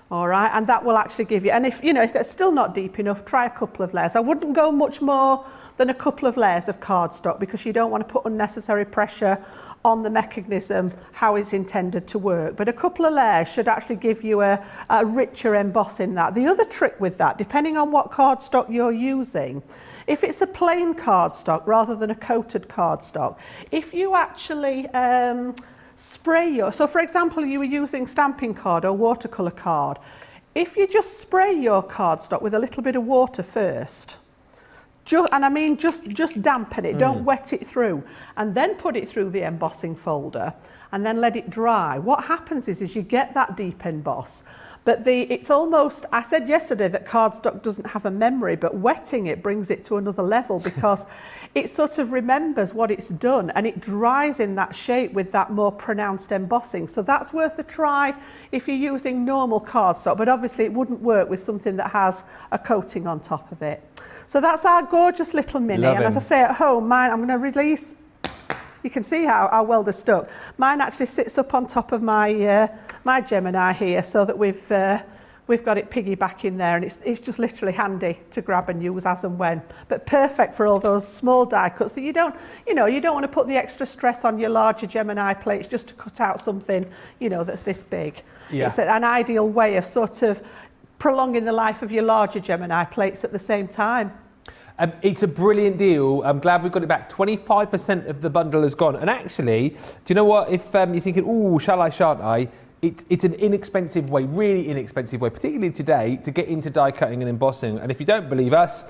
All right, and that will actually give you, and if you know, if it's still not deep enough, try a couple of layers. I wouldn't go much more than a couple of layers of cardstock because you don't want to put unnecessary pressure on the mechanism how it's intended to work. But a couple of layers should actually give you a richer emboss in that. The other trick with that, depending on what cardstock you're using, if it's a plain cardstock rather than a coated cardstock, if you actually spray your, so for example, you were using stamping card or watercolour card, if you just spray your cardstock with a little bit of water first, and I mean just dampen it, don't wet it through, and then put it through the embossing folder and then let it dry. What happens is you get that deep emboss, but it's almost, I said yesterday that cardstock doesn't have a memory, but wetting it brings it to another level because it sort of remembers what it's done and it dries in that shape with that more pronounced embossing. So that's worth a try if you're using normal cardstock, but obviously it wouldn't work with something that has a coating on top of it. So that's our gorgeous little Mini. Love and him. as I say at home, mine, I'm going to release. You can see how well they're stuck. Mine actually sits up on top of my my Gemini here, so that we've got it piggyback in there, and it's just literally handy to grab and use as and when. But perfect for all those small die cuts that you don't want to put the extra stress on your larger Gemini plates just to cut out something, you know, that's this big. Yeah. It's an ideal way of sort of prolonging the life of your larger Gemini plates at the same time. It's a brilliant deal. I'm glad we've got it back. 25% of the bundle has gone. And actually, do you know what? If you're thinking, oh, shall I, shan't I? It's an inexpensive way, really inexpensive way, particularly today, to get into die cutting and embossing. And if you don't believe us,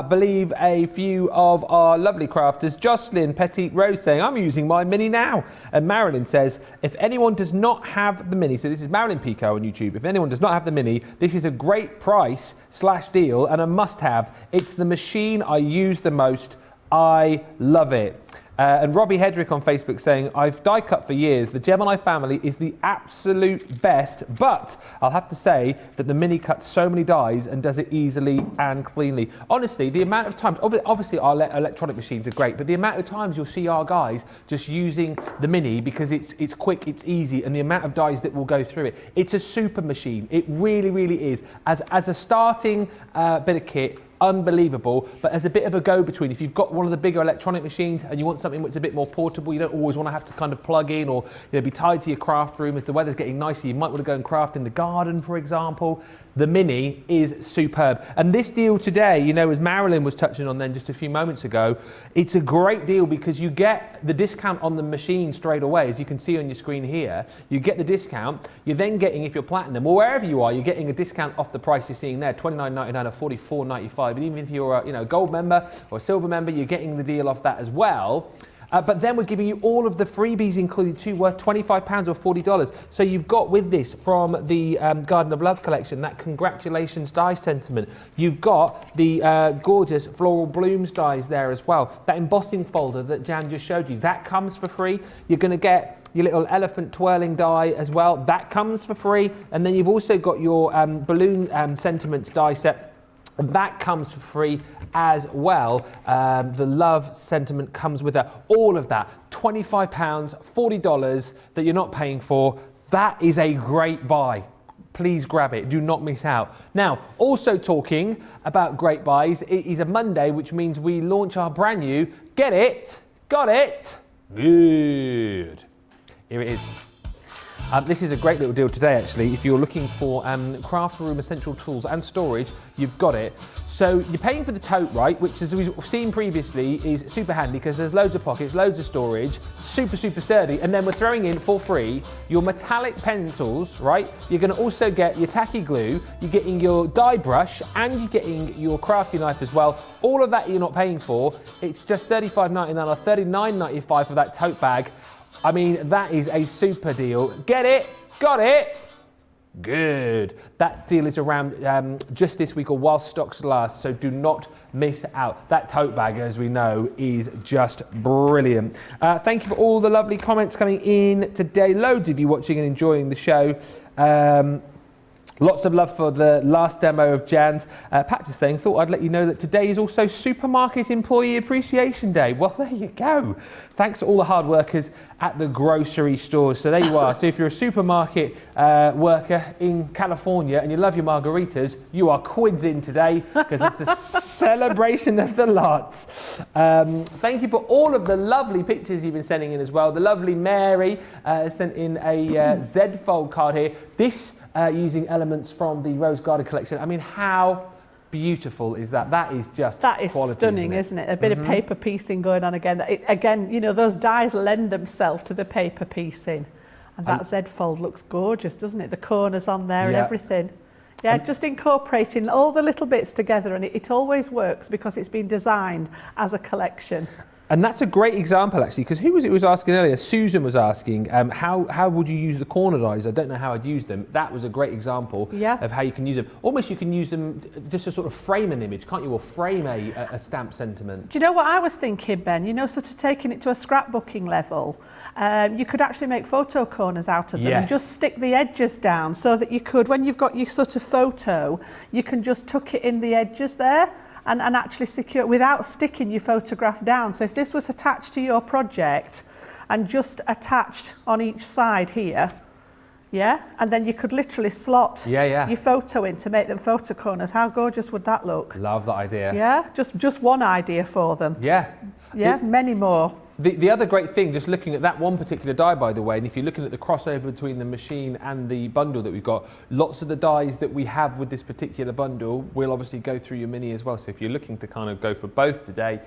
believe a few of our lovely crafters. Jocelyn Petite Rose saying, I'm using my Mini now. And Marilyn says, if anyone does not have the Mini, so this is Marilyn Pico on YouTube, if anyone does not have the Mini, this is a great price / deal and a must have. It's the machine I use the most. I love it. And Robbie Hedrick on Facebook saying, I've die cut for years. The Gemini family is the absolute best, but I'll have to say that the Mini cuts so many dies and does it easily and cleanly. Honestly, the amount of times, obviously our electronic machines are great, but the amount of times you'll see our guys just using the Mini because it's quick, it's easy, and the amount of dies that will go through it. It's a super machine. It really, really is. As a starting bit of kit, unbelievable. But as a bit of a go-between, if you've got one of the bigger electronic machines and you want something that's a bit more portable, you don't always want to have to kind of plug in or be tied to your craft room. If the weather's getting nicer, you might want to go and craft in the garden, for example. The Mini is superb. And this deal today, as Marilyn was touching on then just a few moments ago, it's a great deal because you get the discount on the machine straight away, as you can see on your screen here. You get the discount. You're then getting, if you're platinum or wherever you are, you're getting a discount off the price you're seeing there, $29.99 or $44.95. And even if you're a gold member or a silver member, you're getting the deal off that as well. But then we're giving you all of the freebies included too, worth £25 or $40. So you've got with this from the Garden of Love collection, that Congratulations die sentiment. You've got the gorgeous Floral Blooms dies there as well. That embossing folder that Jan just showed you, that comes for free. You're going to get your little elephant twirling die as well. That comes for free. And then you've also got your balloon sentiments die set. That comes for free as well. The love sentiment comes with that. All of that, £25, $40 that you're not paying for. That is a great buy. Please grab it. Do not miss out. Now, also talking about great buys, it is a Monday, which means we launch our brand new Get It, Got It, Good. Here it is. This is a great little deal today, actually. If you're looking for craft room essential tools and storage, you've got it. So you're paying for the tote, right? Which, as we've seen previously, is super handy because there's loads of pockets, loads of storage, super, super sturdy. And then we're throwing in for free your metallic pencils, right? You're going to also get your tacky glue, you're getting your die brush, and you're getting your crafty knife as well. All of that you're not paying for. It's just $35.99 or $39.95 for that tote bag. I mean, that is a super deal. Get it, got it, good. That deal is around just this week or while stocks last, so do not miss out. That tote bag, as we know, is just brilliant. Thank you for all the lovely comments coming in today. Loads of you watching and enjoying the show. Lots of love for the last demo of Jan's. Pat just saying, thought I'd let you know that today is also Supermarket Employee Appreciation Day. Well, there you go. Thanks to all the hard workers at the grocery stores. So there you are. So if you're a supermarket worker in California and you love your margaritas, you are quids in today because it's the celebration of the lot. Thank you for all of the lovely pictures you've been sending in as well. The lovely Mary sent in a Z Fold card here. This using elements from the Rose Garden collection. I mean, how beautiful is that? That is just that is quality, stunning, isn't it? A bit of paper piecing going on again. Again, those dies lend themselves to the paper piecing, and that Z fold looks gorgeous, doesn't it? The corners on there and everything. Yeah, just incorporating all the little bits together, and it always works because it's been designed as a collection. And that's a great example, actually, because who was it who was asking earlier? Susan was asking, how would you use the corner dies? I don't know how I'd use them. That was a great example of how you can use them. Almost you can use them just to sort of frame an image, can't you? Or frame a stamp sentiment. Do you know what I was thinking, Ben? Sort of taking it to a scrapbooking level. You could actually make photo corners out of them and just stick the edges down so that you could, when you've got your sort of photo, you can just tuck it in the edges there. And actually secure without sticking your photograph down. So if this was attached to your project and just attached on each side here, and then you could literally slot your photo in to make them photo corners. How gorgeous would that look? Love that idea. Yeah, just one idea for them. Many more. The other great thing, just looking at that one particular die, by the way, and if you're looking at the crossover between the machine and the bundle that we've got, lots of the dies that we have with this particular bundle will obviously go through your Mini as well. So if you're looking to kind of go for both today,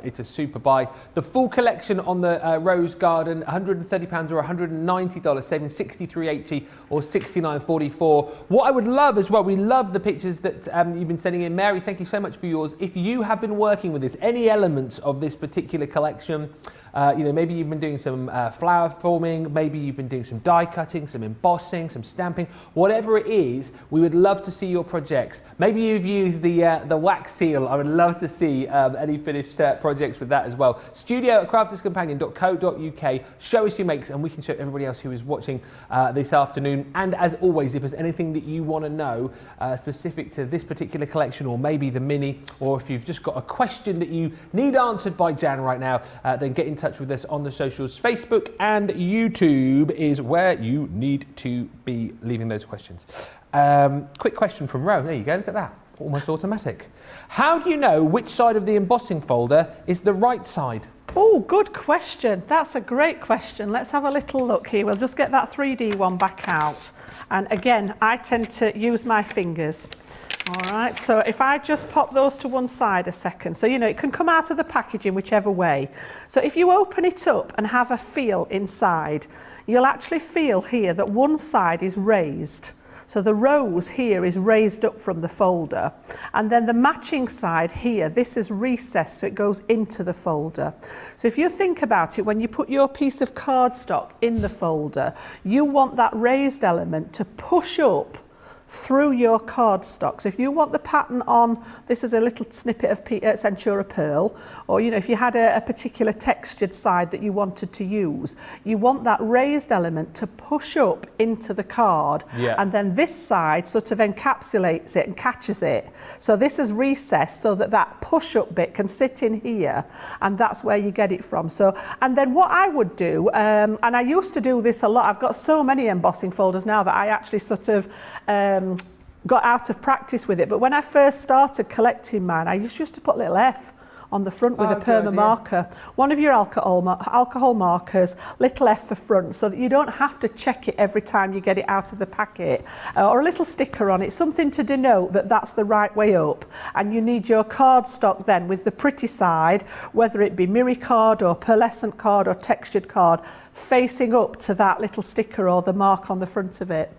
it's a super buy. The full collection on the Rose Garden, £130 or $190, saving $63.80 or $69.44. What I would love as well, we love the pictures that you've been sending in. Mary, thank you so much for yours. If you have been working with this, any elements of this particular collection, maybe you've been doing some flower forming, maybe you've been doing some die cutting, some embossing, some stamping, whatever it is, we would love to see your projects. Maybe you've used the wax seal. I would love to see any finished projects with that as well. studio@crafterscompanion.co.uk. Show us your makes and we can show everybody else who is watching this afternoon. And as always, if there's anything that you want to know specific to this particular collection or maybe the Mini, or if you've just got a question that you need answered by Jan right now, then get in touch with us on the socials. Facebook and YouTube is where you need to be leaving those questions. Quick question from Ro. There you go. Look at that. almost automatic. How do you know which side of the embossing folder is the right side? Oh, good question. That's a great question. Let's have a little look here. We'll just get that 3D one back out. And again, I tend to use my fingers. All right, so if I just pop those to one side a second, so you know it can come out of the packaging whichever way. So if you open it up and have a feel inside, you'll actually feel here that one side is raised. So the rose here is raised up from the folder, and then the matching side here, this is recessed so it goes into the folder. So if you think about it, when you put your piece of cardstock in the folder, you want that raised element to push up through your cardstock. So if you want the pattern on, this is a little snippet of Centura Pearl, or you know, if you had a particular textured side that you wanted to use, you want that raised element to push up into the card, and then this side sort of encapsulates it and catches it. So this is recessed so that that push up bit can sit in here, and that's where you get it from. So, and then what I would do, and I used to do this a lot, I've got so many embossing folders now that I actually sort of got out of practice with it, but when I first started collecting mine, I used to put little F on the front with a perma marker. One of your alcohol markers, little F for front, so that you don't have to check it every time you get it out of the packet, or a little sticker on it, something to denote that that's the right way up. And you need your cardstock then with the pretty side, whether it be mirror card or pearlescent card or textured card, facing up to that little sticker or the mark on the front of it.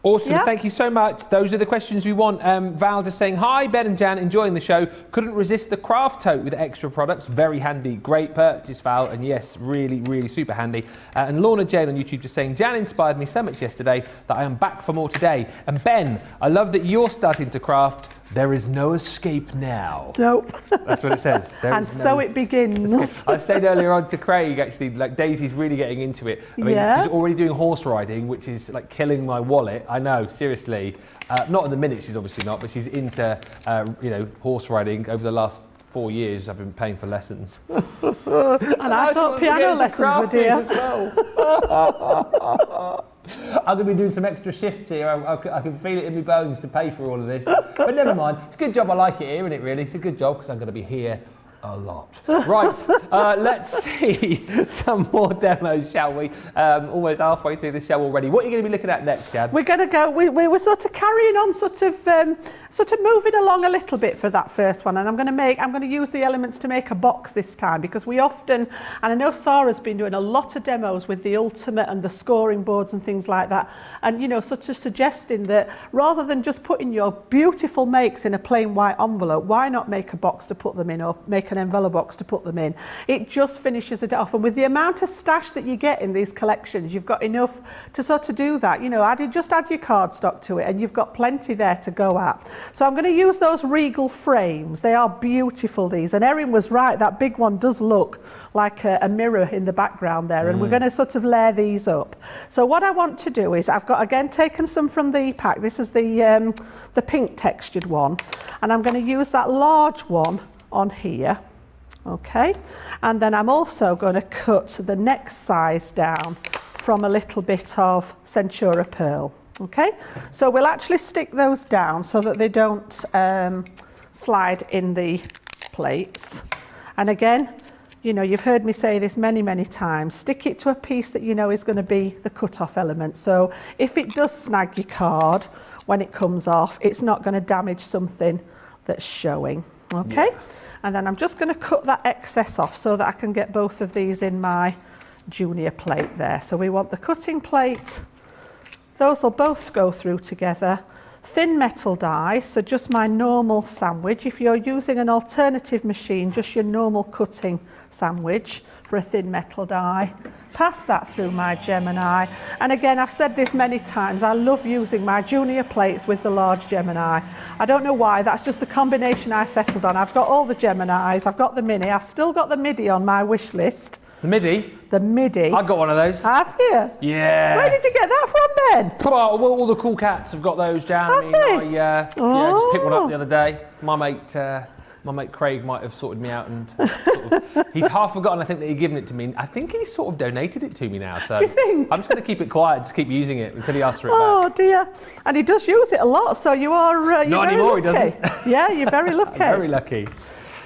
Awesome, thank you so much. Those are the questions we want. Val just saying, hi, Ben and Jan, enjoying the show. Couldn't resist the craft tote with extra products. Very handy. Great purchase, Val. And yes, really, really super handy. And Lorna Jane on YouTube just saying, Jan inspired me so much yesterday that I am back for more today. And Ben, I love that you're starting to craft. There is no escape now. Nope. That's what it says. And so it begins. I said earlier on to Craig, actually, like Daisy's really getting into it. I mean, she's already doing horse riding, which is like killing my wallet. I know, seriously. Not at the minute, she's obviously not, but she's into, you know, horse riding. Over the last 4 years, I've been paying for lessons. And I thought piano lessons were dear. As well. I'm going to be doing some extra shifts here. I can feel it in my bones to pay for all of this. But never mind. It's a good job I like it here, isn't it, really? It's a good job because I'm going to be here a lot. Right, let's see some more demos, shall we? Almost halfway through the show already. What are you going to be looking at next, Jan? We're going to go, we're sort of carrying on, sort of moving along a little bit for that first one. And I'm going to use the elements to make a box this time, because we often, and I know Sara's been doing a lot of demos with the ultimate and the scoring boards and things like that. And, you know, sort of suggesting that rather than just putting your beautiful makes in a plain white envelope, why not make a box to put them in, or make an envelope box to put them in? It just finishes it off, and with the amount of stash that you get in these collections, you've got enough to sort of do that. You know, just add your cardstock to it and you've got plenty there to go at. So I'm going to use those regal frames. They are beautiful, these, and Erin was right, that big one does look like a mirror in the background there, and we're going to sort of layer these up. So what I want to do is, I've got again taken some from the pack. This is the pink textured one, and I'm going to use that large one on here, okay, and then I'm also going to cut the next size down from a little bit of Centura Pearl, okay. So we'll actually stick those down so that they don't slide in the plates. And again, you know, you've heard me say this many times, stick it to a piece that you know is going to be the cut-off element. So if it does snag your card when it comes off, it's not going to damage something that's showing, okay. And then I'm just going to cut that excess off so that I can get both of these in my junior plate there. So we want the cutting plate. Those will both go through together. Thin metal die, so just my normal sandwich. If you're using an alternative machine, just your normal cutting sandwich for a thin metal die. Pass that through my Gemini. And again, I've said this many times, I love using my junior plates with the large Gemini. I don't know why, that's just the combination I settled on. I've got all the Geminis, I've got the Mini, I've still got the MIDI on my wish list. The MIDI? The MIDI. I got one of those. Have you? Yeah. Where did you get that from, Ben? Well, all the cool cats have got those, Jan. Have they? I just picked one up the other day. My mate my mate Craig might have sorted me out, and he'd half forgotten, I think, that he'd given it to me. I think he sort of donated it to me now. So Do you think? I'm just going to keep it quiet, just keep using it until he asks for it Oh back. dear. And he does use it a lot, so you are you're Not very anymore, lucky. he doesn't. Yeah, you're very lucky. Very lucky.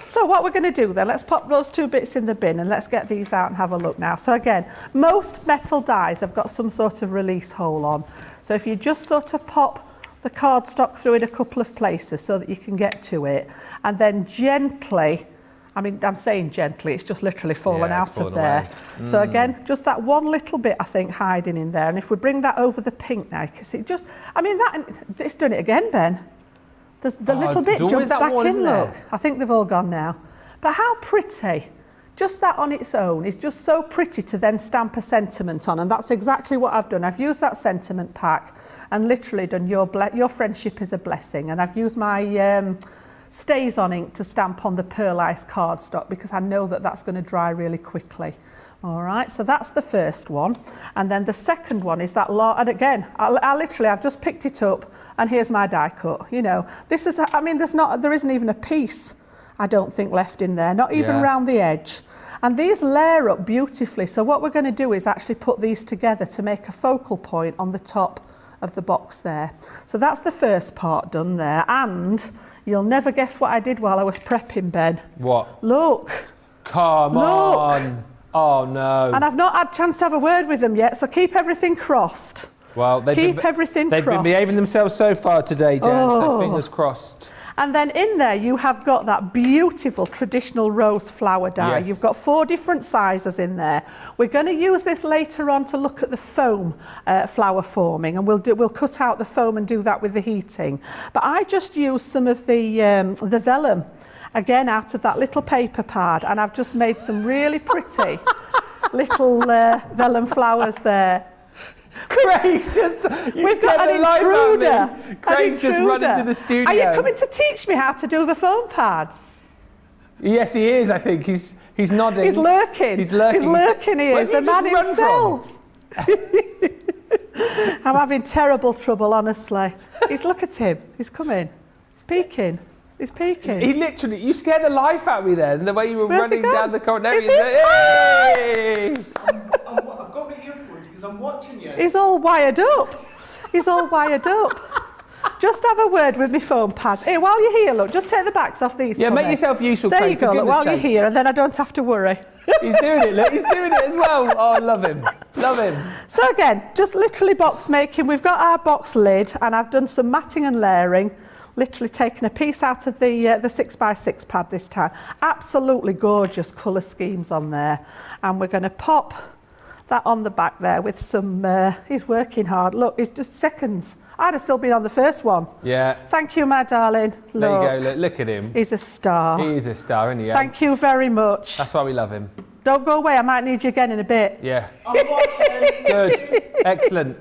So what we're going to do then, let's pop those 2 bits in the bin and let's get these out and have a look now. So again, most metal dies have got some sort of release hole on. So if you just sort of pop the cardstock through in a couple of places so that you can get to it, and then gently, I mean, I'm saying gently, it's just literally fallen out of there. So again, just that one little bit, I think, hiding in there. And if we bring that over the pink now, because it just, I mean, it's done it again, Ben. The little bit jumps back in, look. I think they've all gone now. But how pretty. Just that on its own is just so pretty to then stamp a sentiment on, and that's exactly what I've done. I've used that sentiment pack and literally done your friendship is a blessing, and I've used my Stays On ink to stamp on the Pearl Ice cardstock because I know that that's going to dry really quickly. All right, so that's the first one, and then the second one is that and again, I've just picked it up, and here's my die cut. You know, this is, I mean, there isn't even a piece, I don't think, left in there, not even around the edge. And these layer up beautifully. So what we're going to do is actually put these together to make a focal point on the top of the box there. So that's the first part done there, and you'll never guess what I did while I was prepping, Ben. What? Look. Come on. Oh no. And I've not had a chance to have a word with them yet, so keep everything crossed. Well, they've been behaving themselves so far today, Jan, so fingers crossed. And then in there you have got that beautiful traditional rose flower die. Yes. You've got 4 different sizes in there. We're going to use this later on to look at the foam flower forming, and we'll cut out the foam and do that with the heating. But I just used some of the vellum, again out of that little paper pad, and I've just made some really pretty little vellum flowers there. Craig We've got an intruder. Craig's just run into the studio. Are you coming to teach me how to do the foam pads? Yes, he is, I think. He's nodding. He's lurking. He's lurking. He's lurking here. Where He's the man himself. I'm having terrible trouble, honestly. Look at him. He's coming. He's peeking. He's peeking. He literally, you scared the life out of me then, the way you were running down the corridor. Hey! I've got my earphones because I'm watching you. He's all wired up. He's all wired up. Just have a word with me foam pads. Here, while you're here, look, just take the backs off these. Yeah, for make me. yourself useful, There Craig, you go, look, while you're here, and then I don't have to worry. He's doing it, look, he's doing it as well. Oh, I love him. Love him. So again, just literally box making. We've got our box lid, and I've done some matting and layering. Literally taken a piece out of the 6x6 pad this time. Absolutely gorgeous colour schemes on there. And we're going to pop that on the back there with some, he's working hard. Look, it's just seconds. I'd have still been on the first one. Yeah. Thank you, my darling. There you go, look at him. He's a star. He is a star, isn't he? Thank you very much. That's why we love him. Don't go away, I might need you again in a bit. Yeah. I'm watching. Good. Excellent.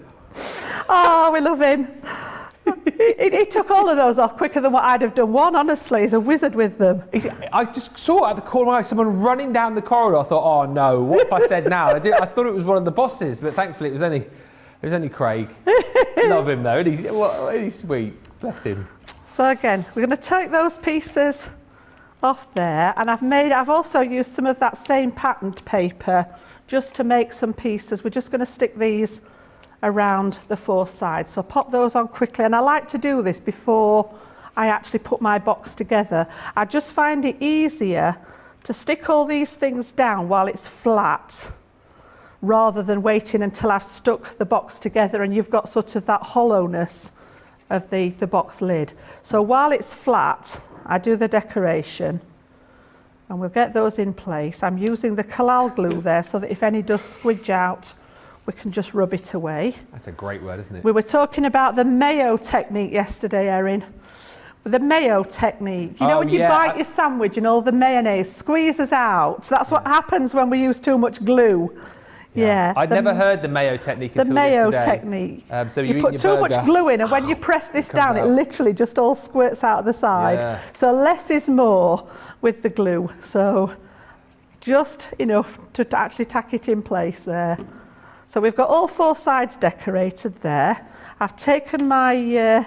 Oh, we love him. He took all of those off quicker than what I'd have done one, honestly. He's a wizard with them. I just saw at the corner of my eye someone running down the corridor. I thought, oh no, what if I said now? I thought it was one of the bosses, but thankfully it was only Craig. Love him though, isn't he sweet? Bless him. So again, we're going to take those pieces off there, and I've also used some of that same patterned paper just to make some pieces. We're just going to stick these around the 4 sides. So pop those on quickly, and I like to do this before I actually put my box together. I just find it easier to stick all these things down while it's flat rather than waiting until I've stuck the box together and you've got sort of that hollowness of the box lid. So while it's flat, I do the decoration and we'll get those in place. I'm using the Collal glue there so that if any does squidge out, we can just rub it away. That's a great word, isn't it? We were talking about the mayo technique yesterday, Erin. The mayo technique. You know when you bite your sandwich and all the mayonnaise squeezes out? That's what happens when we use too much glue. Yeah. I'd never heard the mayo technique until mayo today. technique. So you put too much glue in, and when you press this down, it literally just all squirts out of the side. Yeah. So less is more with the glue. So just enough to actually tack it in place there. So we've got all 4 sides decorated there. I've taken my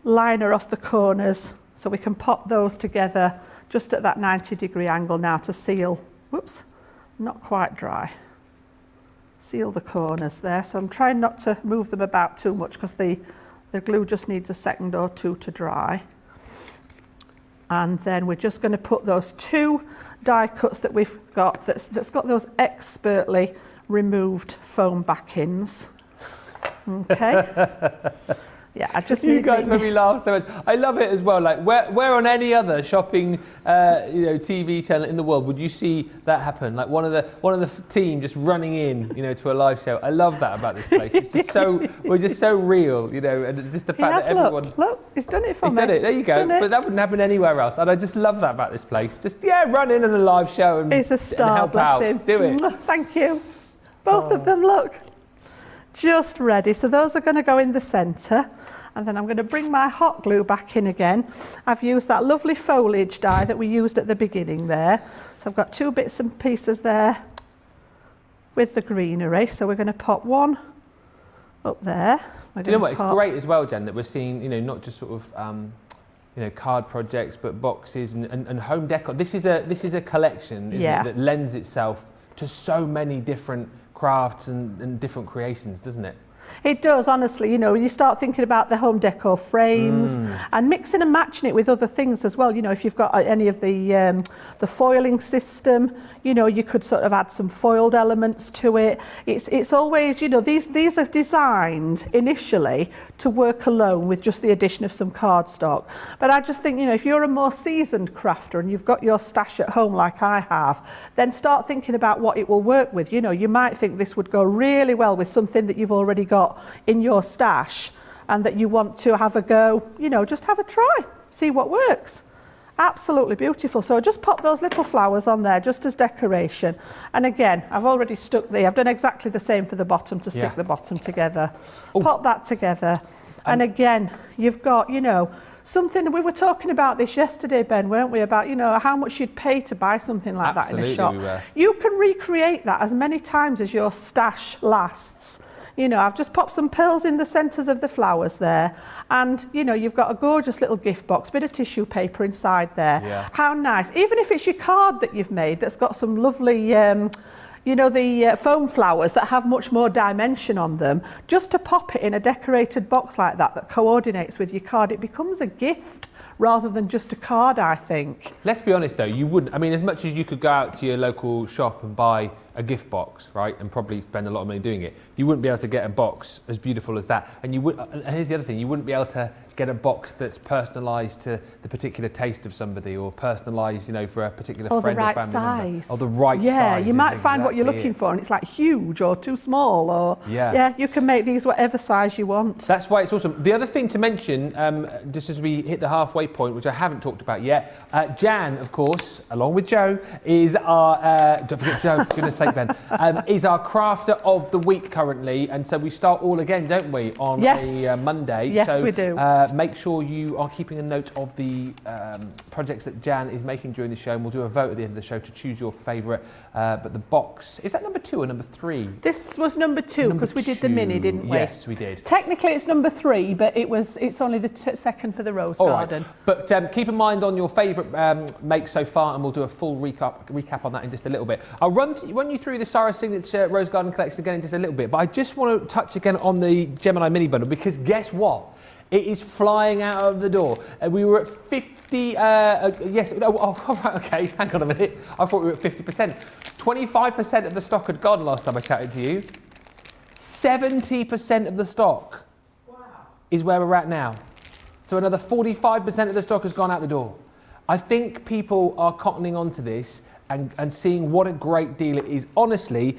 liner off the corners So we can pop those together just at that 90-degree angle now to seal, whoops, not quite dry. Seal the corners there. So I'm trying not to move them about too much because the glue just needs a second or two to dry. And then we're just going to put those 2 die cuts that we've got that's got those expertly removed foam backings. Okay. Yeah, I just You guys made me laugh so much. I love it as well. Like where on any other shopping, TV channel in the world would you see that happen? Like one of the team just running in, to a live show. I love that about this place. It's just we're just so real, and just the fact that everyone. Look, he's done it for me. He's done it. There you go. But that wouldn't happen anywhere else. And I just love that about this place. Just run in on a live show and he's a star. And help bless out. him. Do it. Thank you. Both of them. Look. Just ready. So those are going to go in the centre, and then I'm going to bring my hot glue back in again. I've used that lovely foliage die that we used at the beginning there. So I've got 2 bits and pieces there with the greenery. So we're going to pop one up there. Do you know what? It's great as well, Jen, that we're seeing, not just sort of card projects, but boxes and home decor. This is a collection, isn't it, that lends itself to so many different crafts and different creations, doesn't it? It does, honestly. You start thinking about the home decor frames and mixing and matching it with other things as well. If you've got any of the foiling system, you could sort of add some foiled elements to it. It's always, these are designed initially to work alone with just the addition of some cardstock. But I just think, if you're a more seasoned crafter and you've got your stash at home like I have, then start thinking about what it will work with. You might think this would go really well with something that you've already got in your stash and that you want to have a go, just have a try, see what works. Absolutely beautiful. So just pop those little flowers on there just as decoration. And again, I've already I've done exactly the same for the bottom to stick the bottom together. Ooh. Pop that together. And again, you've got, something, we were talking about this yesterday, Ben, weren't we, about, how much you'd pay to buy something like that in a shop. We were. You can recreate that as many times as your stash lasts. I've just popped some pearls in the centres of the flowers there, and you've got a gorgeous little gift box, bit of tissue paper inside there. Yeah. How nice. Even if it's your card that you've made that's got some lovely the foam flowers that have much more dimension on them, just to pop it in a decorated box like that coordinates with your card, it becomes a gift rather than just a card, I think. Let's be honest though, you wouldn't, as much as you could go out to your local shop and buy a gift box, right, and probably spend a lot of money doing it, you wouldn't be able to get a box as beautiful as that. And here's the other thing, you wouldn't be able to get a box that's personalised to the particular taste of somebody, or personalised, for a particular friend or family member. Or the right size. Yeah, you might find what you're looking for and it's like huge or too small, or you can make these whatever size you want. That's why it's awesome. The other thing to mention, just as we hit the halfway point, which I haven't talked about yet, Jan, of course, along with Joe, is our, don't forget Joe, for goodness sake, Ben, is our crafter of the week currently, and so we start all again, don't we, on a Monday. Yes, so, we do. Make sure you are keeping a note of the projects that Jan is making during the show, and we'll do a vote at the end of the show to choose your favourite. But the box, is that number 2 or number 3? This was number 2 because we did the mini, didn't we? Yes, we did. Technically it's number 3, but it's only the second for the rose garden. Right. But keep in mind on your favourite makes so far, and we'll do a full recap on that in just a little bit. I'll run you through the Sara Signature Rose Garden Collection again in just a little bit, but I just want to touch again on the Gemini Mini bundle, because guess what? It is flying out of the door. We were at 50, yes, right, okay, hang on a minute. I thought we were at 50%. 25% of the stock had gone last time I chatted to you. 70% of the stock is where we're at now. So another 45% of the stock has gone out the door. I think people are cottoning onto this and seeing what a great deal it is. Honestly,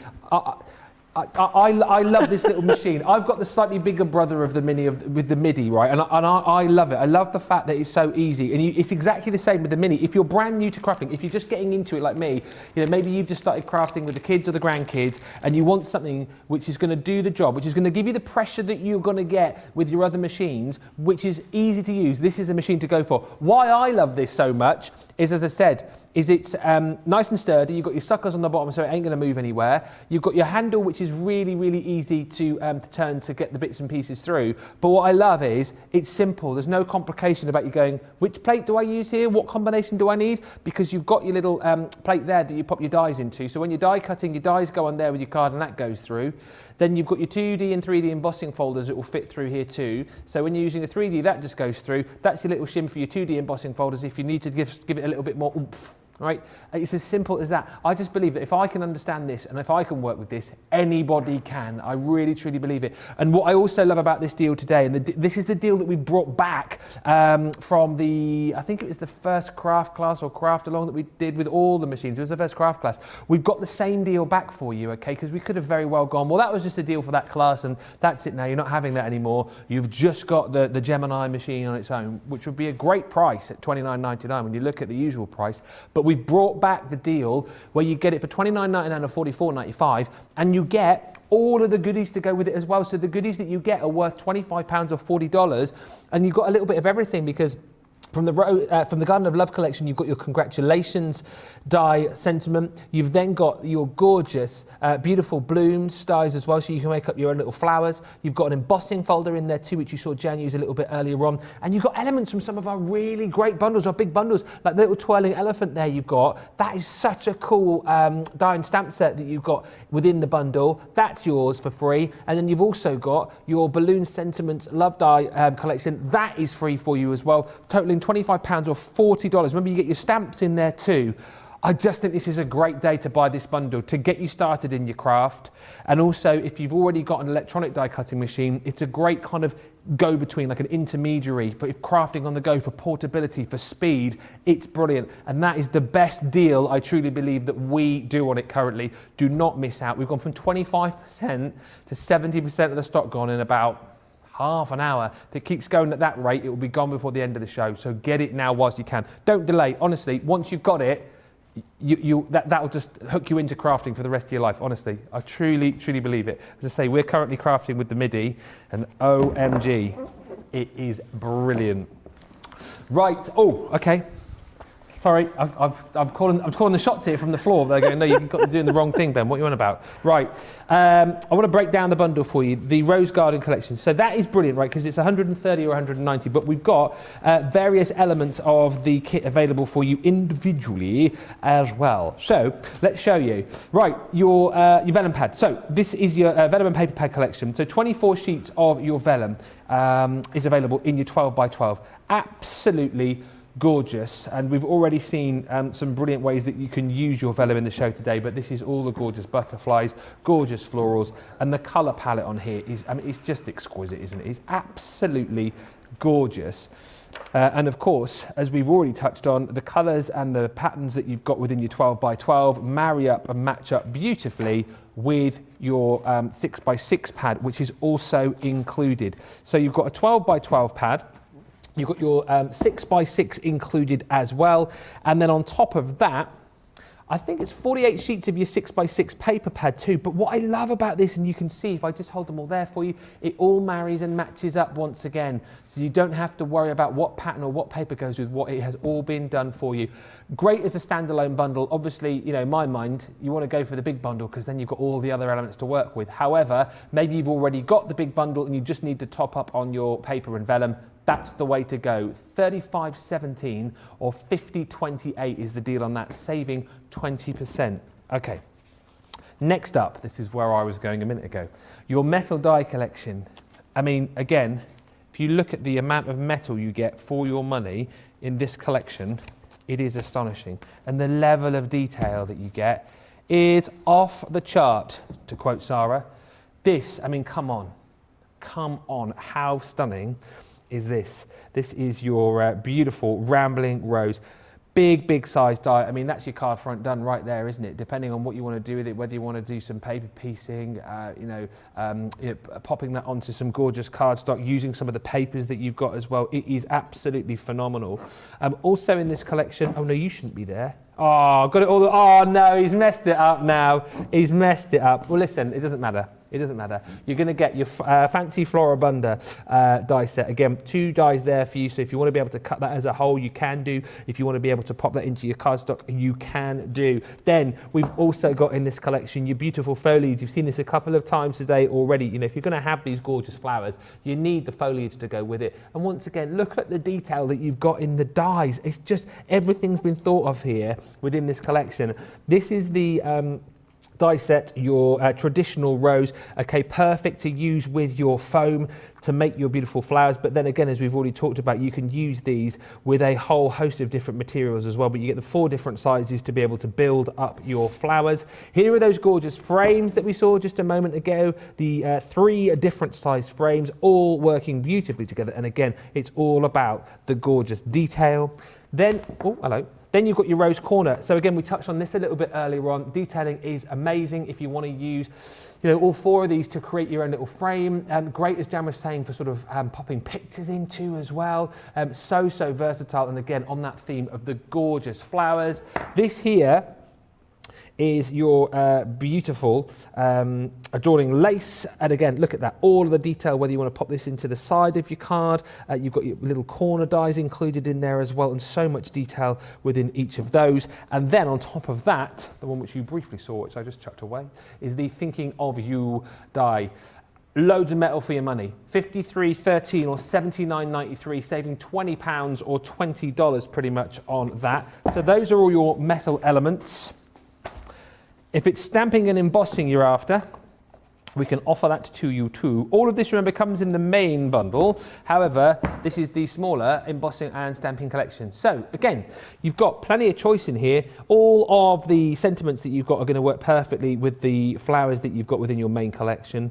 I love this little machine. I've got the slightly bigger brother of the Mini with the MIDI, right? And I love it. I love the fact that it's so easy. And it's exactly the same with the Mini. If you're brand new to crafting, if you're just getting into it like me, maybe you've just started crafting with the kids or the grandkids, and you want something which is going to do the job, which is going to give you the pressure that you're going to get with your other machines, which is easy to use. This is a machine to go for. Why I love this so much is, as I said, is it's nice and sturdy. You've got your suckers on the bottom, so it ain't going to move anywhere. You've got your handle, which is really, really easy to turn to get the bits and pieces through. But what I love is it's simple. There's no complication about you going, which plate do I use here? What combination do I need? Because you've got your little plate there that you pop your dies into. So when you're die cutting, your dies go on there with your card and that goes through. Then you've got your 2D and 3D embossing folders that will fit through here too. So when you're using a 3D, that just goes through. That's your little shim for your 2D embossing folders if you need to give it a little bit more oomph. Right? It's as simple as that. I just believe that if I can understand this and if I can work with this, anybody can. I really, truly believe it. And what I also love about this deal today, and this is the deal that we brought back from the, I think it was the first craft class or craft along that we did with all the machines. It was the first craft class. We've got the same deal back for you, okay? Because we could have very well gone, well, that was just a deal for that class and that's it now. You're not having that anymore. You've just got the Gemini machine on its own, which would be a great price at $29.99 when you look at the usual price. But we've brought back the deal where you get it for $29.99 or $44.95 and you get all of the goodies to go with it as well. So the goodies that you get are worth £25 or $40 and you've got a little bit of everything because from the Garden of Love collection, you've got your congratulations die sentiment. You've then got your gorgeous, beautiful blooms dies as well, so you can make up your own little flowers. You've got an embossing folder in there too, which you saw Jan use a little bit earlier on. And you've got elements from some of our really great bundles, our big bundles, like the little twirling elephant there you've got. That is such a cool die and stamp set that you've got within the bundle. That's yours for free. And then you've also got your balloon sentiments love die collection. That is free for you as well, totaling £25 or $40. Remember, you get your stamps in there too. I just think this is a great day to buy this bundle to get you started in your craft. And also, if you've already got an electronic die cutting machine, it's a great kind of go-between, like an intermediary for if crafting on the go, for portability, for speed. It's brilliant. And that is the best deal I truly believe that we do on it currently. Do not miss out. We've gone from 25% to 70% of the stock gone in about half an hour. If it keeps going at that rate, it will be gone before the end of the show. So get it now whilst you can. Don't delay. Honestly, once you've got it, that will just hook you into crafting for the rest of your life. Honestly, I truly, truly believe it. As I say, we're currently crafting with the MIDI, and OMG, it is brilliant. Right. Oh, okay. Sorry, I'm calling the shots here from the floor. They're going, no, you're doing the wrong thing, Ben. What are you on about? Right, I want to break down the bundle for you, the Rose Garden collection. So that is brilliant, right, because it's 130 or 190, but we've got various elements of the kit available for you individually as well. So let's show you. Right, your vellum pad. So this is your vellum and paper pad collection. So 24 sheets of your vellum is available in your 12 by 12. Absolutely gorgeous, and we've already seen some brilliant ways that you can use your vellum in the show today, but this is all the gorgeous butterflies, gorgeous florals, and the colour palette on here is, I mean, it's just exquisite, isn't it? It's absolutely gorgeous. And of course, as we've already touched on, the colours and the patterns that you've got within your 12 by 12 marry up and match up beautifully with your 6 by 6 pad, which is also included. So you've got a 12 by 12 pad. You've got your 6 by 6 included as well. And then on top of that, I think it's 48 sheets of your 6 by 6 paper pad too. But what I love about this, and you can see if I just hold them all there for you, it all marries and matches up once again. So you don't have to worry about what pattern or what paper goes with what. It has all been done for you. Great as a standalone bundle. Obviously, you know, in my mind, you want to go for the big bundle because then you've got all the other elements to work with. However, maybe you've already got the big bundle and you just need to top up on your paper and vellum. That's the way to go. $35.17 or $50.28 is the deal on that, saving 20%. Okay, next up, this is where I was going a minute ago. Your metal die collection. I mean, again, if you look at the amount of metal you get for your money in this collection, it is astonishing. And the level of detail that you get is off the chart, to quote Sara. This, I mean, come on, how stunning is this? This is your beautiful rambling rose. Big size die. I mean, that's your card front done right there, isn't it? Depending on what you want to do with it, whether you want to do some paper piecing, popping that onto some gorgeous cardstock, using some of the papers that you've got as well. It is absolutely phenomenal. Also in this collection, oh no, you shouldn't be there. Oh, got it all. Oh no, he's messed it up now. He's messed it up. Well, listen, it doesn't matter. It doesn't matter. You're going to get your fancy Floribunda die set. Again, 2 dies there for you, so if you want to be able to cut that as a whole, you can do. If you want to be able to pop that into your cardstock, you can do. Then we've also got in this collection your beautiful foliage. You've seen this a couple of times today already. You know, if you're going to have these gorgeous flowers, you need the foliage to go with it. And once again, look at the detail that you've got in the dies. It's just everything's been thought of here within this collection. This is the die set, your traditional rose, okay, perfect to use with your foam to make your beautiful flowers. But then again, as we've already talked about, you can use these with a whole host of different materials as well, but you get the 4 different sizes to be able to build up your flowers. Here are those gorgeous frames that we saw just a moment ago, the 3 different size frames, all working beautifully together. And again, it's all about the gorgeous detail. Then, oh, hello. Then you've got your rose corner. So again, we touched on this a little bit earlier on. Detailing is amazing if you want to use, you know, all 4 of these to create your own little frame. Great, as Jan was saying, for sort of popping pictures into as well. So versatile. And again, on that theme of the gorgeous flowers. This here is your beautiful adorning lace. And again, look at that, all of the detail, whether you want to pop this into the side of your card. You've got your little corner dies included in there as well, and so much detail within each of those. And then on top of that, the one which you briefly saw, which I just chucked away, is the Thinking of You die. Loads of metal for your money. $53.13 or $79.93, saving £20 or $20 pretty much on that. So those are all your metal elements. If it's stamping and embossing you're after, we can offer that to you too. All of this, remember, comes in the main bundle. However, this is the smaller embossing and stamping collection. So again, you've got plenty of choice in here. All of the sentiments that you've got are going to work perfectly with the flowers that you've got within your main collection.